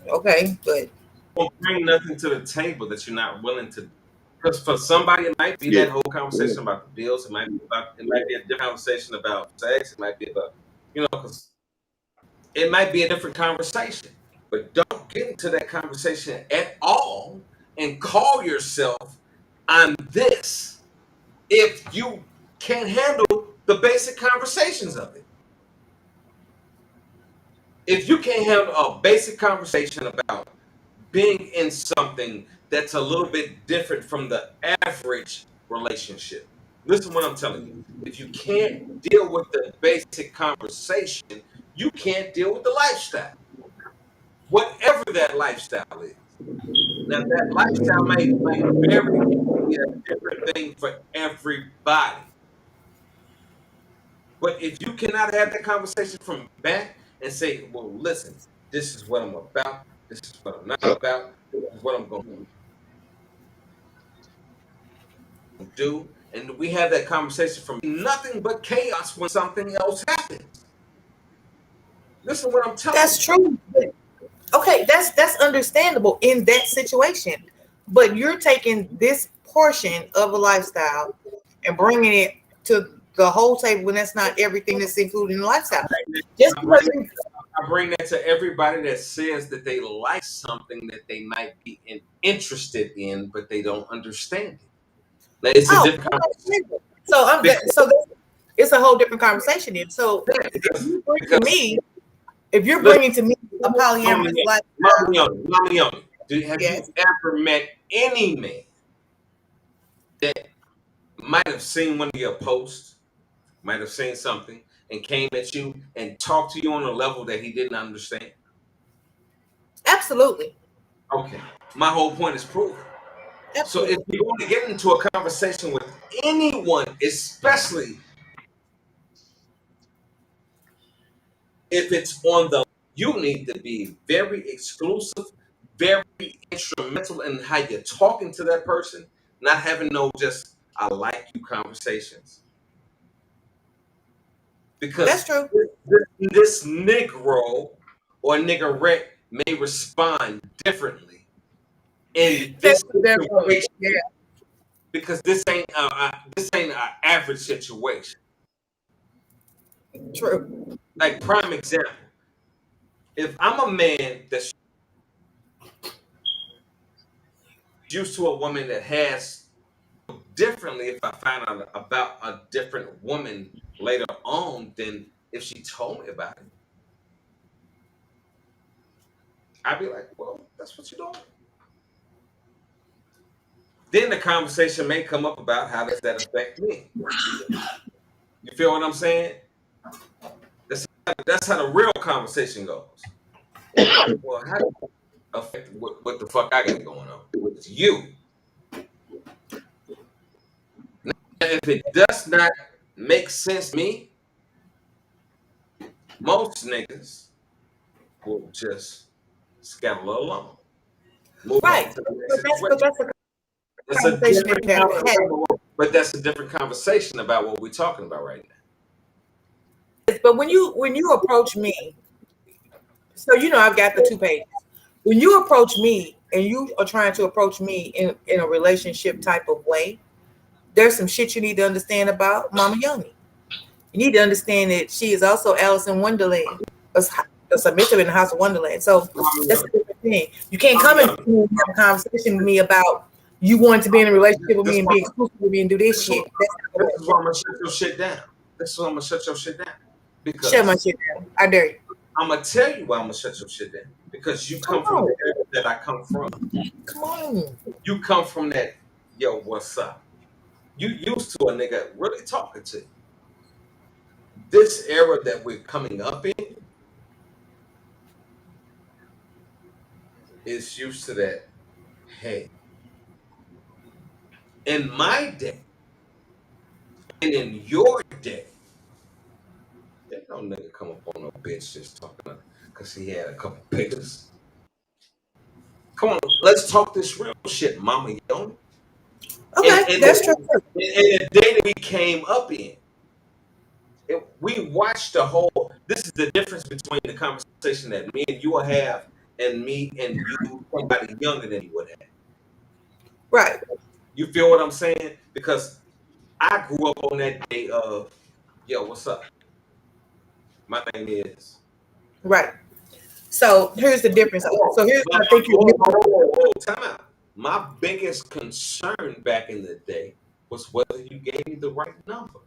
Okay, but don't bring nothing to the table that you're not willing to. Because for somebody, it might be that whole conversation about the bills. It might be a different conversation about sex. It might be about, because it might be a different conversation. But don't get into that conversation at all and call yourself, I'm this, if you can't handle the basic conversations of it. If you can't handle a basic conversation about being in something that's a little bit different from the average relationship. Listen what I'm telling you. If you can't deal with the basic conversation, you can't deal with the lifestyle. Whatever that lifestyle is. Now that lifestyle may vary, be a different thing for everybody. But if you cannot have that conversation from back and say, well, listen, this is what I'm about, this is what I'm not about, this is what I'm going to do, and we have that conversation from nothing but chaos when something else happens. Listen what I'm telling you. That's true. Okay, that's understandable in that situation. But you're taking this portion of a lifestyle and bringing it to the whole table when that's not everything that's included in the lifestyle. I bring that to everybody that says that they like something that they might be interested in, but they don't understand it. Now, it's a different conversation. So it's a whole different conversation then. So if you're bringing to me a polyamorous life, Mama Young, have you ever met any man that might have seen one of your posts, might have seen something, and came at you and talked to you on a level that he didn't understand? Absolutely. Okay. My whole point is proven. Absolutely. So if you want to get into a conversation with anyone, especially if it's on the, you need to be very exclusive, very instrumental in how you're talking to that person, not having no just I like you conversations. Because that's true. This Negro or niggerette may respond differently in this situation. Because this ain't an average situation. True. Like prime example, if I'm a man that's used to a woman that has differently, if I find out about a different woman later on than if she told me about it, I'd be like, well, that's what you're doing. Then the conversation may come up about how does that affect me. You feel what I'm saying? That's how the real conversation goes. Well, how does it affect what the fuck I got going on? It's you. Now, if it does not make sense to me, most niggas will just scatter along. Move on to the next situation. But that's a different conversation about what we're talking about right now. But when you approach me, so I've got the 2 pages. When you approach me and you are trying to approach me in a relationship type of way, there's some shit you need to understand about Mama Youngie. You need to understand that she is also Alice in Wonderland, a submissive in the House of Wonderland. So that's a different thing. You can't come and have a conversation with me about you wanting to be in a relationship with me and be exclusive with me and do this shit. This is why I'm gonna shut your shit down. This is why I'm gonna shut your shit down. Because shut my shit down. I dare you. I'm gonna tell you why I'm gonna shut your shit down. Because you come from the area that I come from. Come on. You come from that, yo, what's up? You used to a nigga really talking to you. This era that we're coming up in is used to that. Hey, in my day and in your day, there's no nigga come up on no bitch just talking because he had a couple pictures. Come on, let's talk this real shit, Mama Young. Okay, and that's true. And the day that we came up in, we watched the whole. This is the difference between the conversation that me and you will have, and me and you, somebody younger than you would have. Right. You feel what I'm saying? Because I grew up on that day of, yo, what's up? My name is. Right. So here's the difference. So here's what I think time out. My biggest concern back in the day was whether you gave me the right number.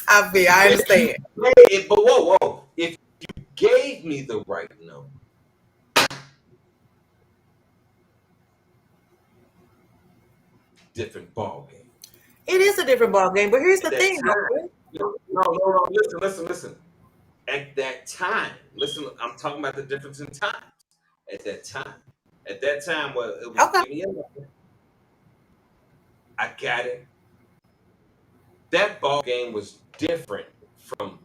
I understand. But whoa. If you gave me the right number, different ball game. It is a different ball game, but here's the thing. No. Listen. At that time, listen, I'm talking about the difference in time. At that time, well, it was give me a number. I got it. That ball game was different from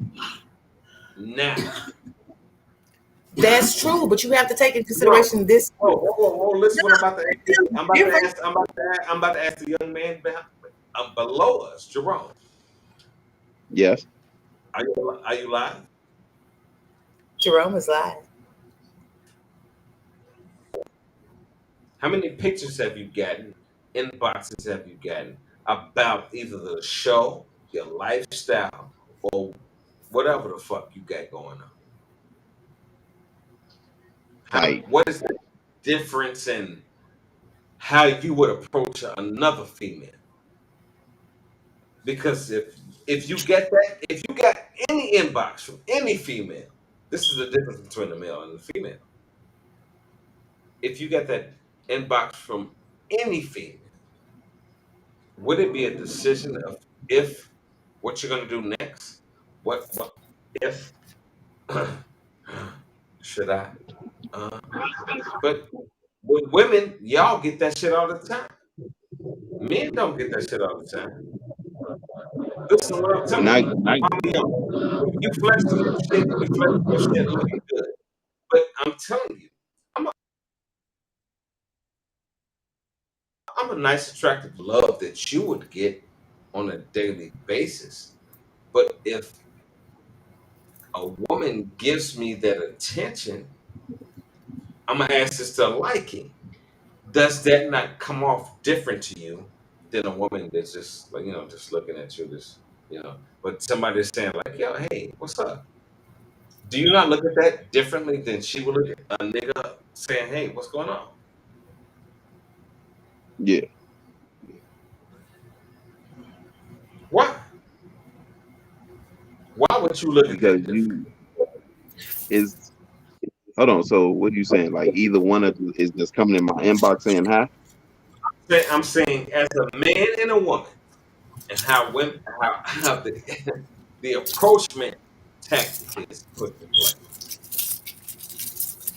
now. That's true, but you have to take into consideration this. Listen, what I'm about to ask. I'm about to ask the young man below us, Jerome. Yes. Are you live? Jerome is live. How many pictures have you gotten? Inboxes have you gotten about either the show, your lifestyle, or whatever the fuck you got going on? What is the difference in how you would approach another female. Because if you get any inbox from any female, this is the difference between the male and the female. If you get that inbox from any female, would it be a decision of if what you're gonna do next? What if should I? But with women, y'all get that shit all the time. Men don't get that shit all the time. Listen to what I'm telling you. Mommy, you flexing your shit, you flexing your shit looking good. But I'm telling you, I'm a nice, attractive love that you would get on a daily basis. But if a woman gives me that attention, I'm gonna ask this to liking. Does that not come off different to you than a woman that's just like, just looking at you, but somebody that's saying like, yo, hey, what's up? Do you not look at that differently than she would look at a nigga saying, hey, what's going on? Yeah. Why? Why would you look at that Because is hold on. So what are you saying? Like either one of you is just coming in my inbox saying hi? I'm saying as a man and a woman, and how women, how the approachment tactic is put in play.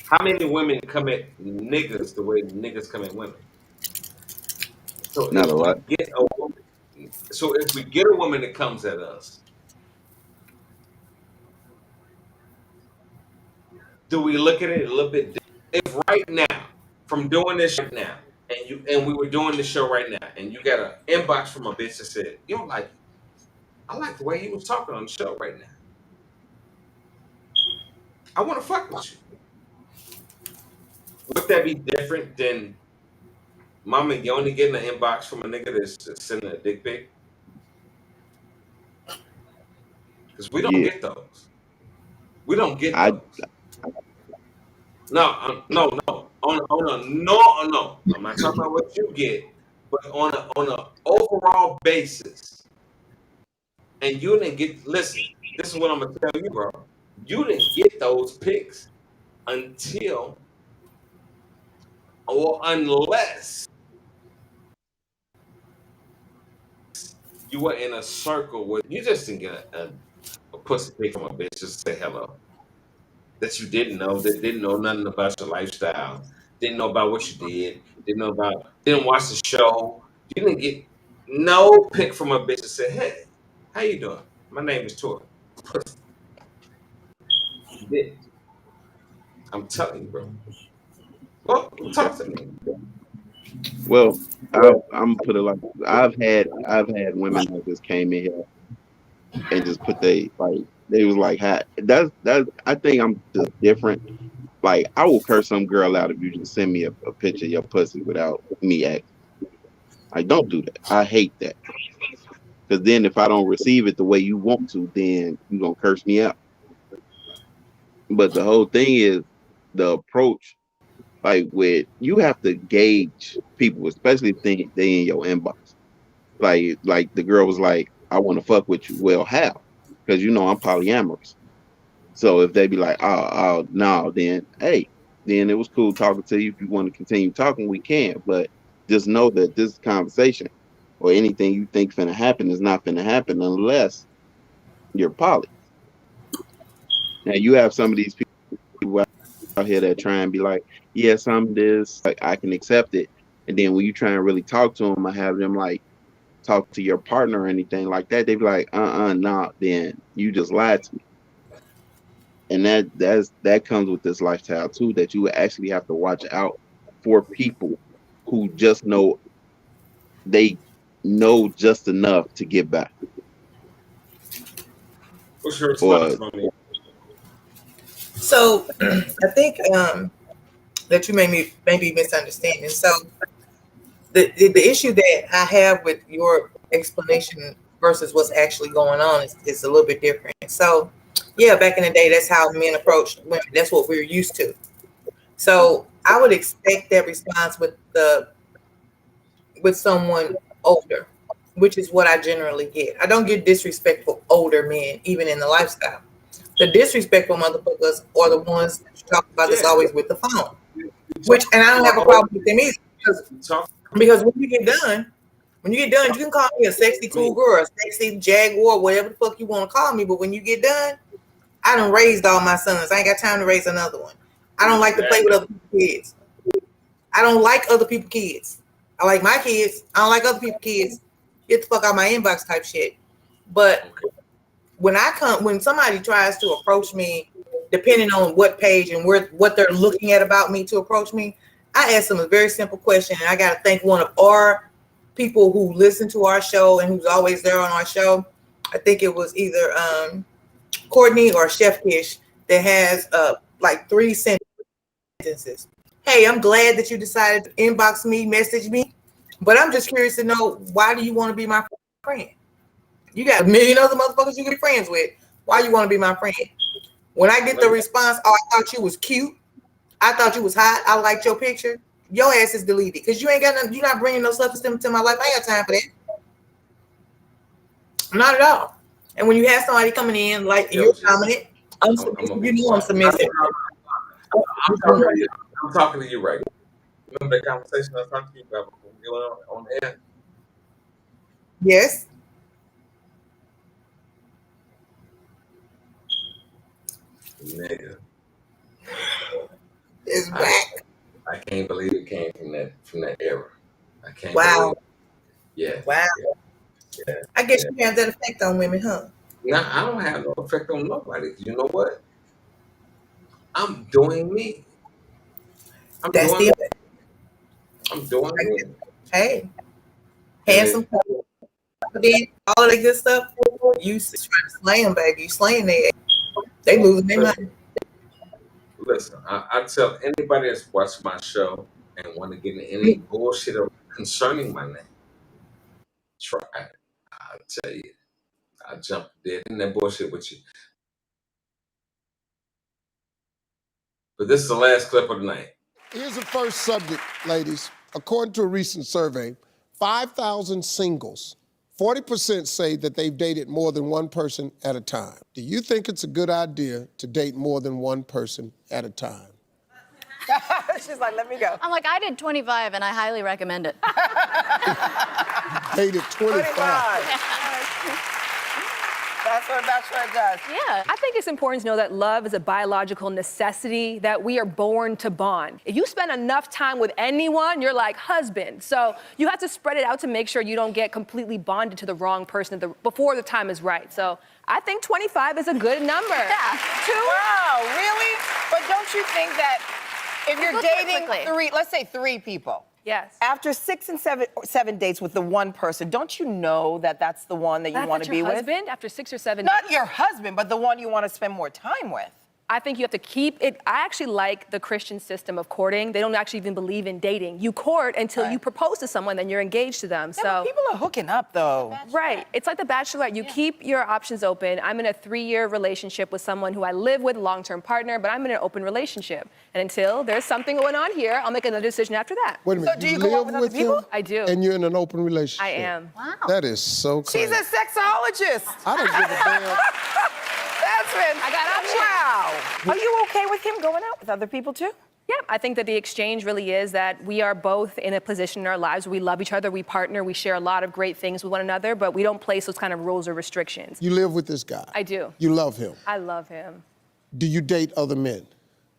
How many women come at niggas the way niggas come at women? So Not a lot. if we get a woman that comes at us, do we look at it a little bit different? If right now, from doing this right now, and we were doing the show right now, and you got an inbox from a bitch that said, you don't like it. I like the way he was talking on the show right now. I want to fuck with you. Would that be different than, mama, you only getting an inbox from a nigga that's sending a dick pic? Because we don't get those. We don't get those. No. On a no. I'm not talking about what you get, but on a overall basis. And you didn't get. Listen, this is what I'm gonna tell you, bro. You didn't get those pics until, or unless, you were in a circle where you just didn't get a pussy pic from a bitch just to say hello. That you didn't know, that didn't know nothing about your lifestyle, didn't know about what you didn't watch the show. You didn't get no pic from a bitch that said, hey, how you doing? My name is Tori. You did. I'm telling you, bro. Well, talk to me. Well, I'm put it like I've had women that just came in here and just put they was like, hi. That's I think I'm just different. Like I will curse some girl out if you just send me a picture of your pussy without me asking. Like don't do that. I hate that. Because then if I don't receive it the way you want to, then you're gonna curse me out. But the whole thing is the approach. Like with you have to gauge people, especially if they in your inbox. Like the girl was like, I want to fuck with you. Well, how? Because I'm polyamorous. So if they be like, oh no, then hey, then it was cool talking to you. If you want to continue talking, we can. But just know that this conversation or anything you think finna happen is not finna happen unless you're poly. Now you have some of these people out here that try and be like, yes, I'm this, like I can accept it. And then when you try and really talk to them, I have them like talk to your partner or anything like that, they be like, nah, then you just lied to me. And that comes with this lifestyle too, that you actually have to watch out for people who just know just enough to get by. What's your response on me? So I think that you may be misunderstanding. So the issue that I have with your explanation versus what's actually going on is a little bit different. So yeah, back in the day, that's how men approached women. That's what we're used to. So I would expect that response with the with someone older, which is what I generally get. I don't get disrespectful older men, even in the lifestyle. The disrespectful motherfuckers are the ones that you talk about that's always with the phone. Which, and I don't have a problem with them either, because when you get done, you can call me a sexy cool girl, a sexy jaguar, whatever the fuck you want to call me. But when you get done, I done raised all my sons. I ain't got time to raise another one. I don't like to play with other people's kids. I don't like other people's kids. I like my kids. I don't like other people's kids. Get the fuck out of my inbox type shit. But when somebody tries to approach me, depending on what page and what they're looking at about me to approach me, I ask them a very simple question, and I got to thank one of our people who listen to our show and who's always there on our show. I think it was either Courtney or Chef Kish that has like 3 sentences. Hey, I'm glad that you decided to inbox me, message me, but I'm just curious to know, why do you want to be my friend? You got a million other motherfuckers you can be friends with. Why you want to be my friend? When I get the response, oh, I thought you was cute. I thought you was hot. I liked your picture. Your ass is deleted because you ain't got nothing. You're not bringing no self-esteem to my life. I ain't got time for that. Not at all. And when you have somebody coming in like you're dominant, I'm submissive. You know I'm submissive. I'm talking to you right now. Remember that conversation I was talking to you about before we went on the air? Yes. Nigga. It's back. I can't believe it came from that era. I can't Wow. believe it. Yeah. Wow. Yeah. I guess you have that effect on women, huh? No, I don't have no effect on nobody. You know what? I'm doing me. I'm doing me. Hey. Handsome, confident, all of that good stuff. You trying to slay them, baby. You slaying their ass. They losing their money. Listen, I tell anybody that's watched my show and want to get into any bullshit concerning my name, try it. I'll tell you. I jump dead in that bullshit with you. But this is the last clip of the night. Here's the first subject, ladies. According to a recent survey, 5,000 singles, 40% say that they've dated more than one person at a time. Do you think it's a good idea to date more than one person at a time? She's like, let me go. I'm like, I did 25 and I highly recommend it. Dated 25. That's what a bachelorette does. Yeah, I think it's important to know that love is a biological necessity, that we are born to bond. If you spend enough time with anyone, you're like husband. So you have to spread it out to make sure you don't get completely bonded to the wrong person before the time is right. So I think 25 is a good number. Yeah. 2? Wow, really? But don't you think that if you're dating 3, let's say 3 people. Yes. After 6 and 7 dates with the one person, don't you know that that's the one that you want to be with? Husband after 6 or 7 Not your husband, but the one you want to spend more time with. I think you have to keep it. I actually like the Christian system of courting. They don't actually even believe in dating. You court until you propose to someone, then you're engaged to them. Yeah, so but people are hooking up, though. Right. It's like The Bachelorette. You keep your options open. I'm in a 3-year relationship with someone who I live with, long-term partner, but I'm in an open relationship. And until there's something going on here, I'll make another decision after that. Wait a minute, So do you go out with other people? him? I do. And you're in an open relationship? I am. Wow. That is so crazy. She's a sexologist. I don't give a damn. That's been. I got options. Wow. Are you okay with him going out with other people too? Yeah, I think that the exchange really is that we are both in a position in our lives where we love each other, we partner, we share a lot of great things with one another, but we don't place those kind of rules or restrictions. You live with this guy? I do. You love him? I love him. Do you date other men?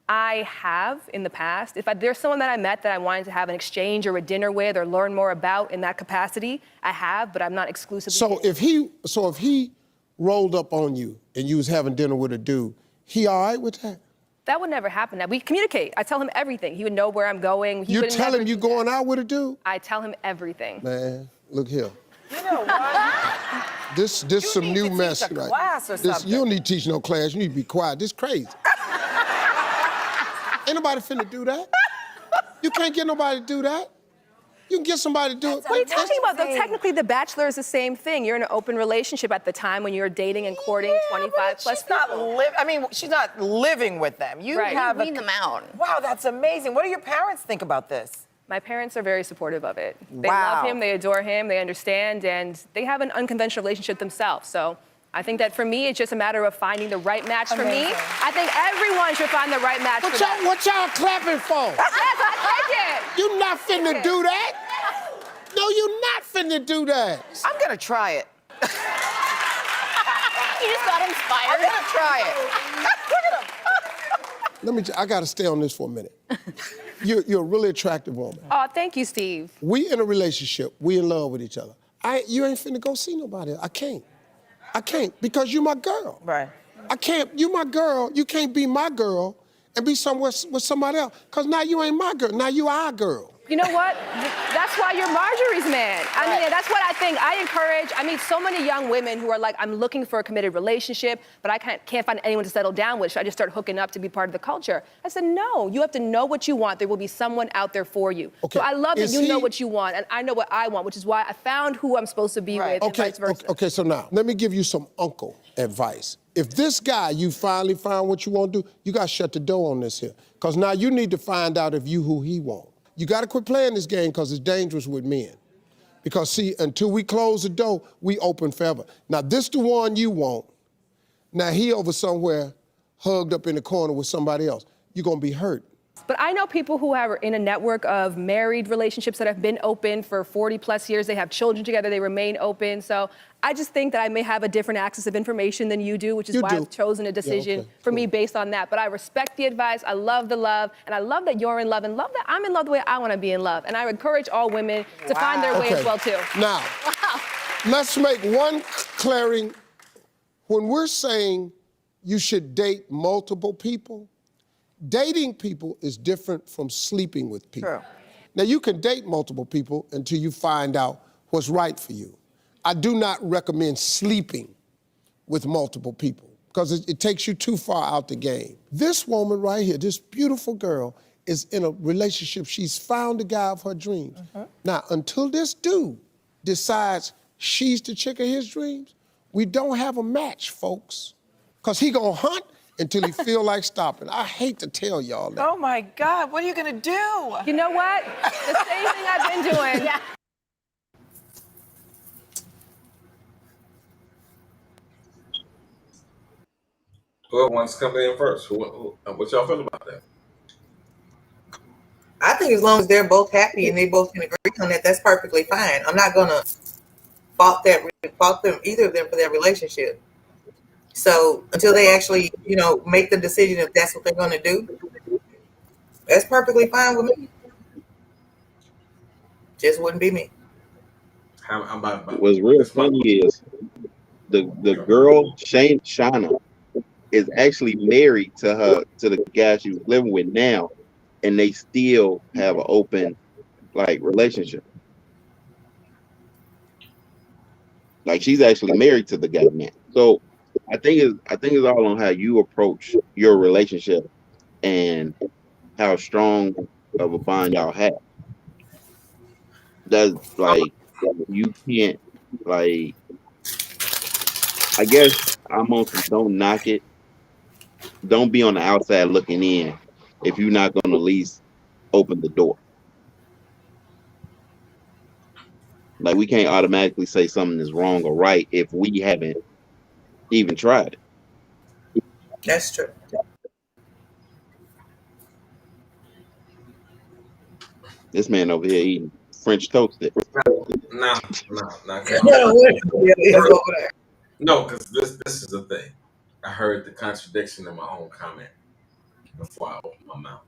I have in the past. If there's someone that I met that I wanted to have an exchange or a dinner with or learn more about in that capacity, I have, but I'm not exclusively. So if he rolled up on you and you was having dinner with a dude, he all right with that? That would never happen. We communicate. I tell him everything. He would know where I'm going. You tell him you going out with a dude? I tell him everything. Man, look here. You know what? This some new mess, right? Class or something. You don't need to teach no class. You need to be quiet. This crazy. Ain't nobody finna do that. You can't get nobody to do that. You can get somebody to do it. What are you talking about? Though technically, The Bachelor is the same thing. You're in an open relationship at the time when you're dating and courting 25 plus people. She's not living with them. You Right. have You wean them out. Wow, that's amazing. What do your parents think about this? My parents are very supportive of it. They Wow. love him, they adore him, they understand, and they have an unconventional relationship themselves. So I think that for me, it's just a matter of finding the right match for me. I think everyone should find the right match for them. What y'all clapping for? Yes, I take it. You not finna do that. No, you not finna do that. I'm gonna try it. You just got inspired. I'm gonna try it. I gotta stay on this for a minute. You're a really attractive woman. Oh, thank you, Steve. We in a relationship, we in love with each other. You ain't finna go see nobody. I can't because you my girl. Right. I can't, you my girl, you can't be my girl and be somewhere with somebody else. Cause now you ain't my girl, now you our girl. You know what? That's why you're Marjorie's man. I mean, that's what I think. I meet so many young women who are like, I'm looking for a committed relationship, but I can't find anyone to settle down with. Should I just start hooking up to be part of the culture? I said, no, you have to know what you want. There will be someone out there for you. Okay. So I love that you know what you want, and I know what I want, which is why I found who I'm supposed to be with, and vice versa. Okay, so now, let me give you some uncle advice. If this guy, you finally find what you want to do, you got to shut the door on this here. Because now you need to find out if you who he want. You got to quit playing this game because it's dangerous with men. Because see, until we close the door, we open forever. Now this the one you want. Now he over somewhere hugged up in the corner with somebody else. You're going to be hurt. But I know people who are in a network of married relationships that have been open for 40 plus years. They have children together, they remain open. So I just think that I may have a different access of information than you do, which is why I've chosen a decision for me based on that. But I respect the advice, I love the love, and I love that you're in love, and love that I'm in love the way I want to be in love. And I encourage all women to find their way as well too. Now, let's make one clearing. When we're saying you should date multiple people, dating people is different from sleeping with people. True. Now, you can date multiple people until you find out what's right for you. I do not recommend sleeping with multiple people because it takes you too far out the game. This woman right here, this beautiful girl, is in a relationship. She's found the guy of her dreams. Now, until this dude decides she's the chick of his dreams, we don't have a match, folks. Because he gonna hunt until he feel like stopping. I hate to tell y'all that. Oh my God, what are you gonna do? You know what? The same thing I've been doing. Yeah. Whoever wants to come in first, what y'all feel about that? I think as long as they're both happy and they both can agree on that, that's perfectly fine. I'm not gonna fault them, either of them for their relationship. So until they actually, make the decision if that's what they're gonna do, that's perfectly fine with me. Just wouldn't be me. What's real funny is the girl Shana is actually married to the guy she was living with now, and they still have an open relationship. Like she's actually married to the guy now. So I think it's all on how you approach your relationship and how strong of a bond y'all have. That's you can't I guess I'm on some don't knock it. Don't be on the outside looking in if you're not gonna at least open the door. Like we can't automatically say something is wrong or right if we haven't even tried it. That's true. This man over here eating French toasted. No, because this is the thing. I heard the contradiction in my own comment before I opened my mouth.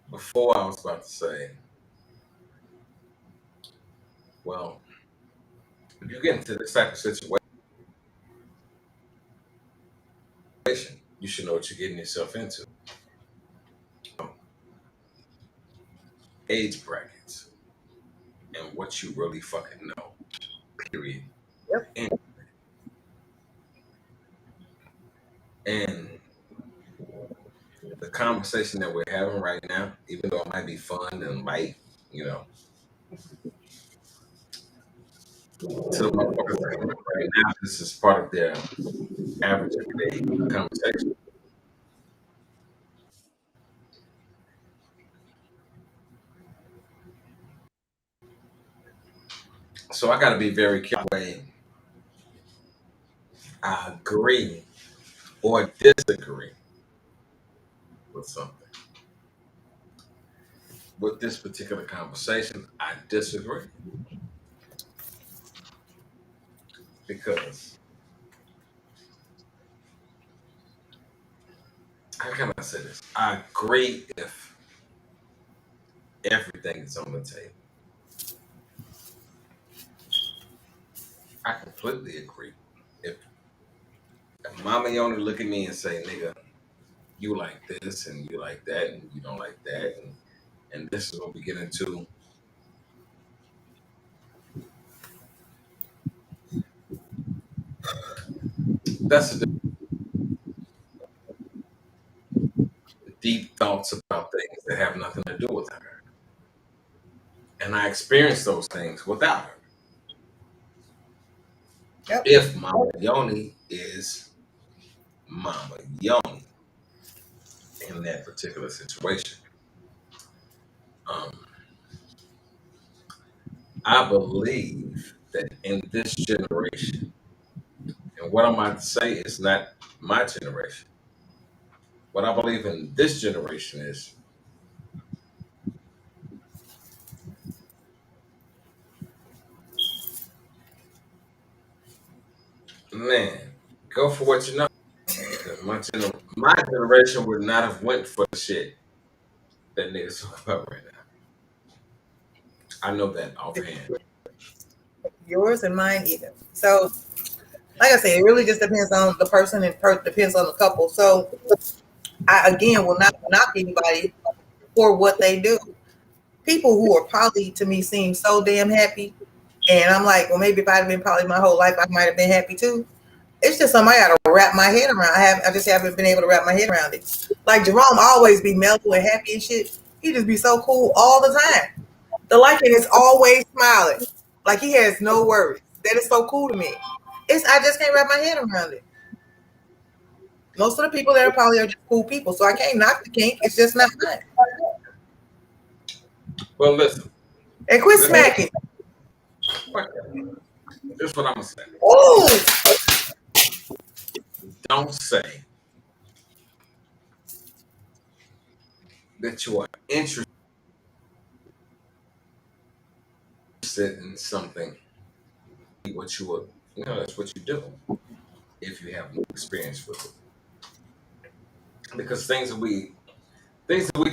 Before I was about to say, well, if you get into this type of situation, you should know what you're getting yourself into. Age brackets and what you really fucking know. Period. Yep. And the conversation that we're having right now, even though it might be fun and light, to the motherfuckers right now, this is part of their average everyday conversation. So I got to be very careful. I agree or disagree with something. With this particular conversation, I disagree. Because, how can I say this? I agree if everything is on the table. I completely agree. If Mama Yoni look at me and say, nigga, you like this and you like that and you don't like that and this is what we get into. That's the deep thoughts about things that have nothing to do with her. And I experienced those things without her. Yep. If Mama Yoni is Mama Yoni in that particular situation. I believe that in this generation, and what I'm about to say is not my generation. What I believe in this generation is man, go for what you know. Because my generation would not have went for the shit that niggas talk about right now. I know that offhand. Yours and mine either. So, like I said, it really just depends on the person and depends on the couple. So, I again will not knock anybody for what they do. People who are poly to me seem so damn happy, and I'm like, well, maybe if I'd been poly my whole life, I might have been happy too. It's just something I got to wrap my head around. I just haven't been able to wrap my head around it. Like Jerome always be mellow and happy and shit. He just be so cool all the time. The liking is always smiling. Like he has no worries. That is so cool to me. I just can't wrap my head around it. Most of the people that are poly are just cool people, so I can't knock the kink. It's just not mine. Well, listen. And quit smacking. This is what I'm gonna say. Oh, don't say that you are interested in something. What you would, that's what you do if you have no experience with it. Because things that we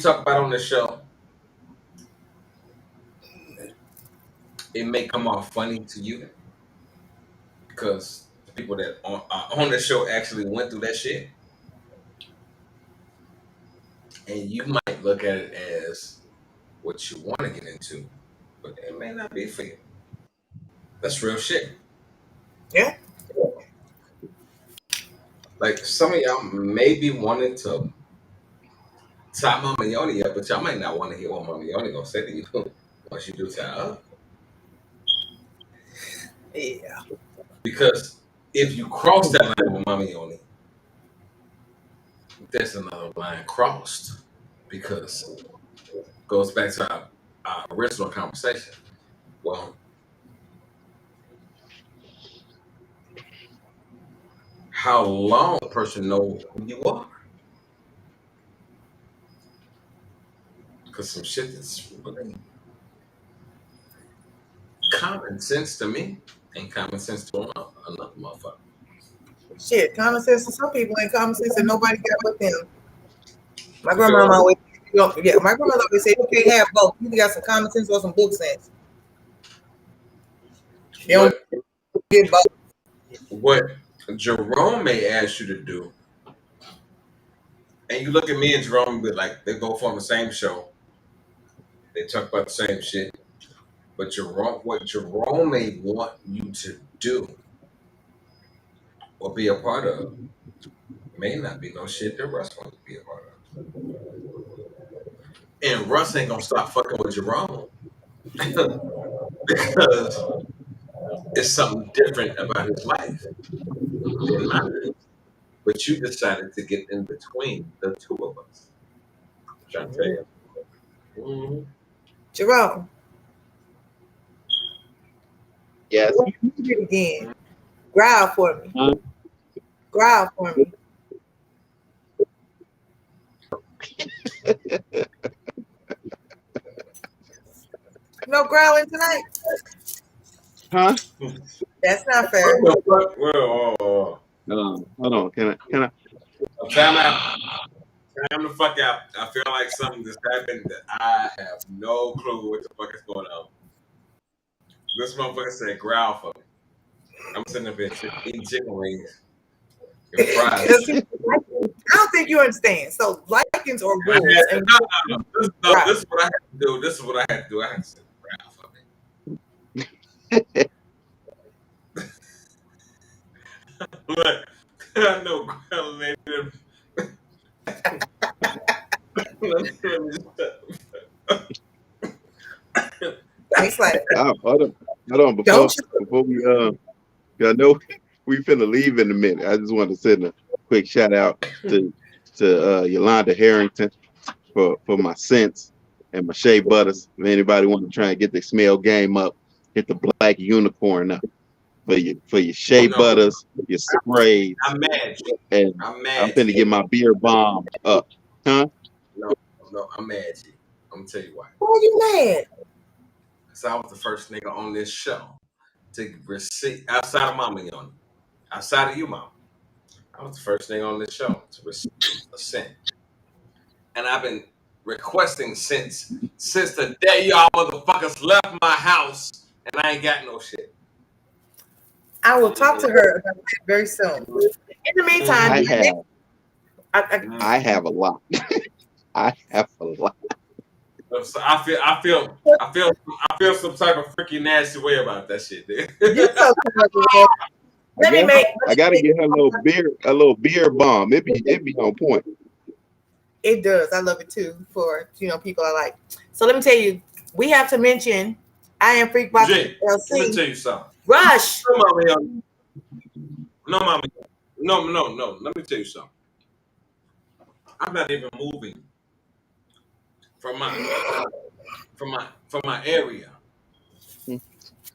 talk about on this show, it may come off funny to you because the people that are on the show actually went through that shit. And you might look at it as what you want to get into, but it may not be for you. That's real shit. Yeah. Like some of y'all may be wanting to tie Mama Yoni up, but y'all might not want to hear what Mama Yoni gonna say to you once you do tie up. Yeah. Because if you cross that line with Mama Yoni, there's another line crossed. Because it goes back to our original conversation. Well, how long a person knows who you are? Because some shit that's really common sense to me ain't common sense to another motherfucker. Shit, common sense to some people ain't common sense and nobody got with them. My grandma always my grandma always said you can't have both. You either got some common sense or some book sense. You don't get both. What Jerome may ask you to do, and you look at me and Jerome, but like they both on the same show. They talk about the same shit. But what Jerome may want you to do or be a part of may not be no shit that Russ wants to be a part of. And Russ ain't gonna stop fucking with Jerome because it's something different about his life than mine. But you decided to get in between the two of us. I'm trying to tell you. Mm-hmm. Jerome, Yes. Do it again. Growl for me. Huh? Growl for me. No growling tonight. Huh? That's not fair. Well, hold on. Can I? Time out. Time the fuck out. I feel like something just happened that I have no clue what the fuck is going on. This motherfucker said growl for me. I'm sitting up here eating chicken wings and fries. I don't think you understand. So lichens or rules. No, this is what I had to do. This is what I had to do. I had to say growl for me. Look, I know growling ain't them. Hold on. Before we I know we finna leave in a minute. I just want to send a quick shout out to Yolanda Harrington for my scents and my shea butters. If anybody want to try and get the smell game up, hit the Black Unicorn up for your shea butters, your sprays. I'm mad. And I'm finna get my beer bomb up. Huh? No, I'm mad, G. I'm gonna tell you why. Why are you mad? Because I was the first nigga on this show to receive, outside of Mama Young, outside of you, Mama. I was the first nigga on this show to receive a scent. And I've been requesting since the day y'all motherfuckers left my house, and I ain't got no shit. I will talk to her about that very soon. In the meantime, I have a lot. I have a lot. So I feel some type of freaking nasty way about that shit, dude. I gotta get her a little beer bomb. It be on point. It does. I love it too. For people I like. So let me tell you, we have to mention I Am Freakbox LLC. Let me tell you something. Rush. No, Mama. No. Let me tell you something. I'm not even moving from my area.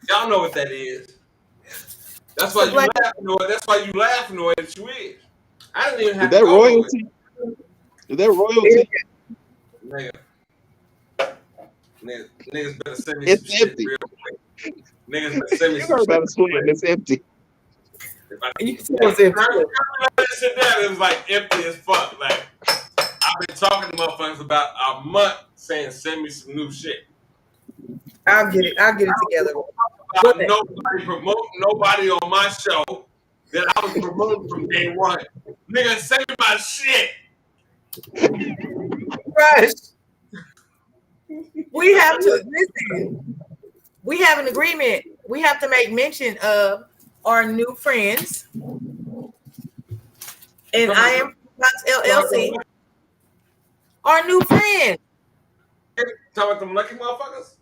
Y'all know what that is. That's why you laughing. That's why you laughing the way that you is. I didn't even have to go royalty. Is that royalty? Niggas better send me some shit real quick. Niggas better send me some shit. It's empty. You can see what's empty. It was like empty as fuck. Like I've been talking to motherfuckers about a month saying send me some new shit. I'll get it together. Nobody promote nobody on my show that I was promoting from day one. Nigga, send me my shit. Rush. We have to listen. We have an agreement. We have to make mention of our new friends. And I Am Freakbox LLC. Our new friends. Talking about them lucky motherfuckers?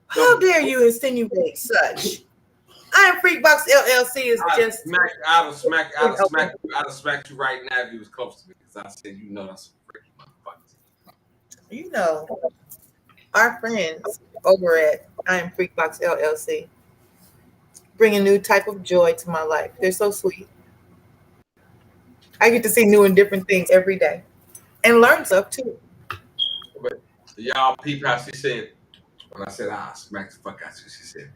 How dare you insinuate such? I Am Freakbox LLC is just. I'd have smacked you right now if you was close to me because I said that's some freaky motherfuckers. Our friends over at I Am Freakbox LLC bring a new type of joy to my life. They're so sweet. I get to see new and different things every day and learn stuff too. But y'all peep how she said, when I said, smack the fuck out you, she said,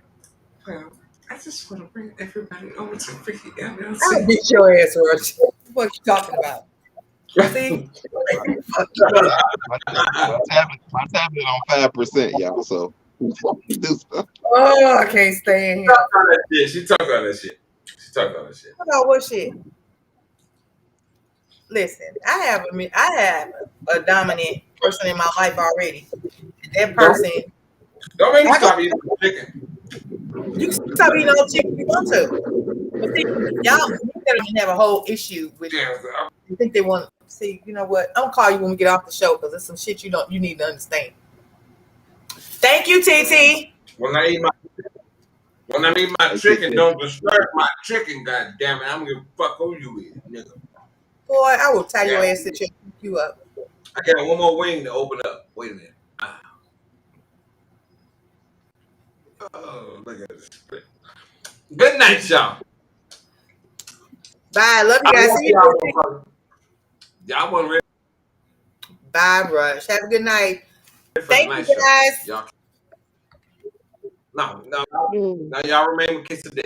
well, I just want to bring everybody over to Freaky LLC. I'll beat your ass, Rush. What you talking about? See? My tablet on 5%, y'all. So oh, I can't stand here. She talked about that shit. Talk about what shit? Listen, I have a dominant person in my life already. That person. Don't make me stop eating chicken. You can stop eating all the chicken you want to. But see, y'all have a whole issue with you think they want to see, you know what? I'm gonna call you when we get off the show because there's some shit you need to understand. Thank you, TT. When I eat my chicken, don't disturb my chicken, goddammit. I'm gonna fuck who you is, nigga. Boy, I will tie your ass to pick you up. I got one more wing to open up. Wait a minute. Oh, look at this. Good night, y'all. Bye. Love you guys. See you. Y'all want ready? Bye, Rush. Have a good night. Thank you, guys. Y'all. No, y'all remain with Kiss of Death.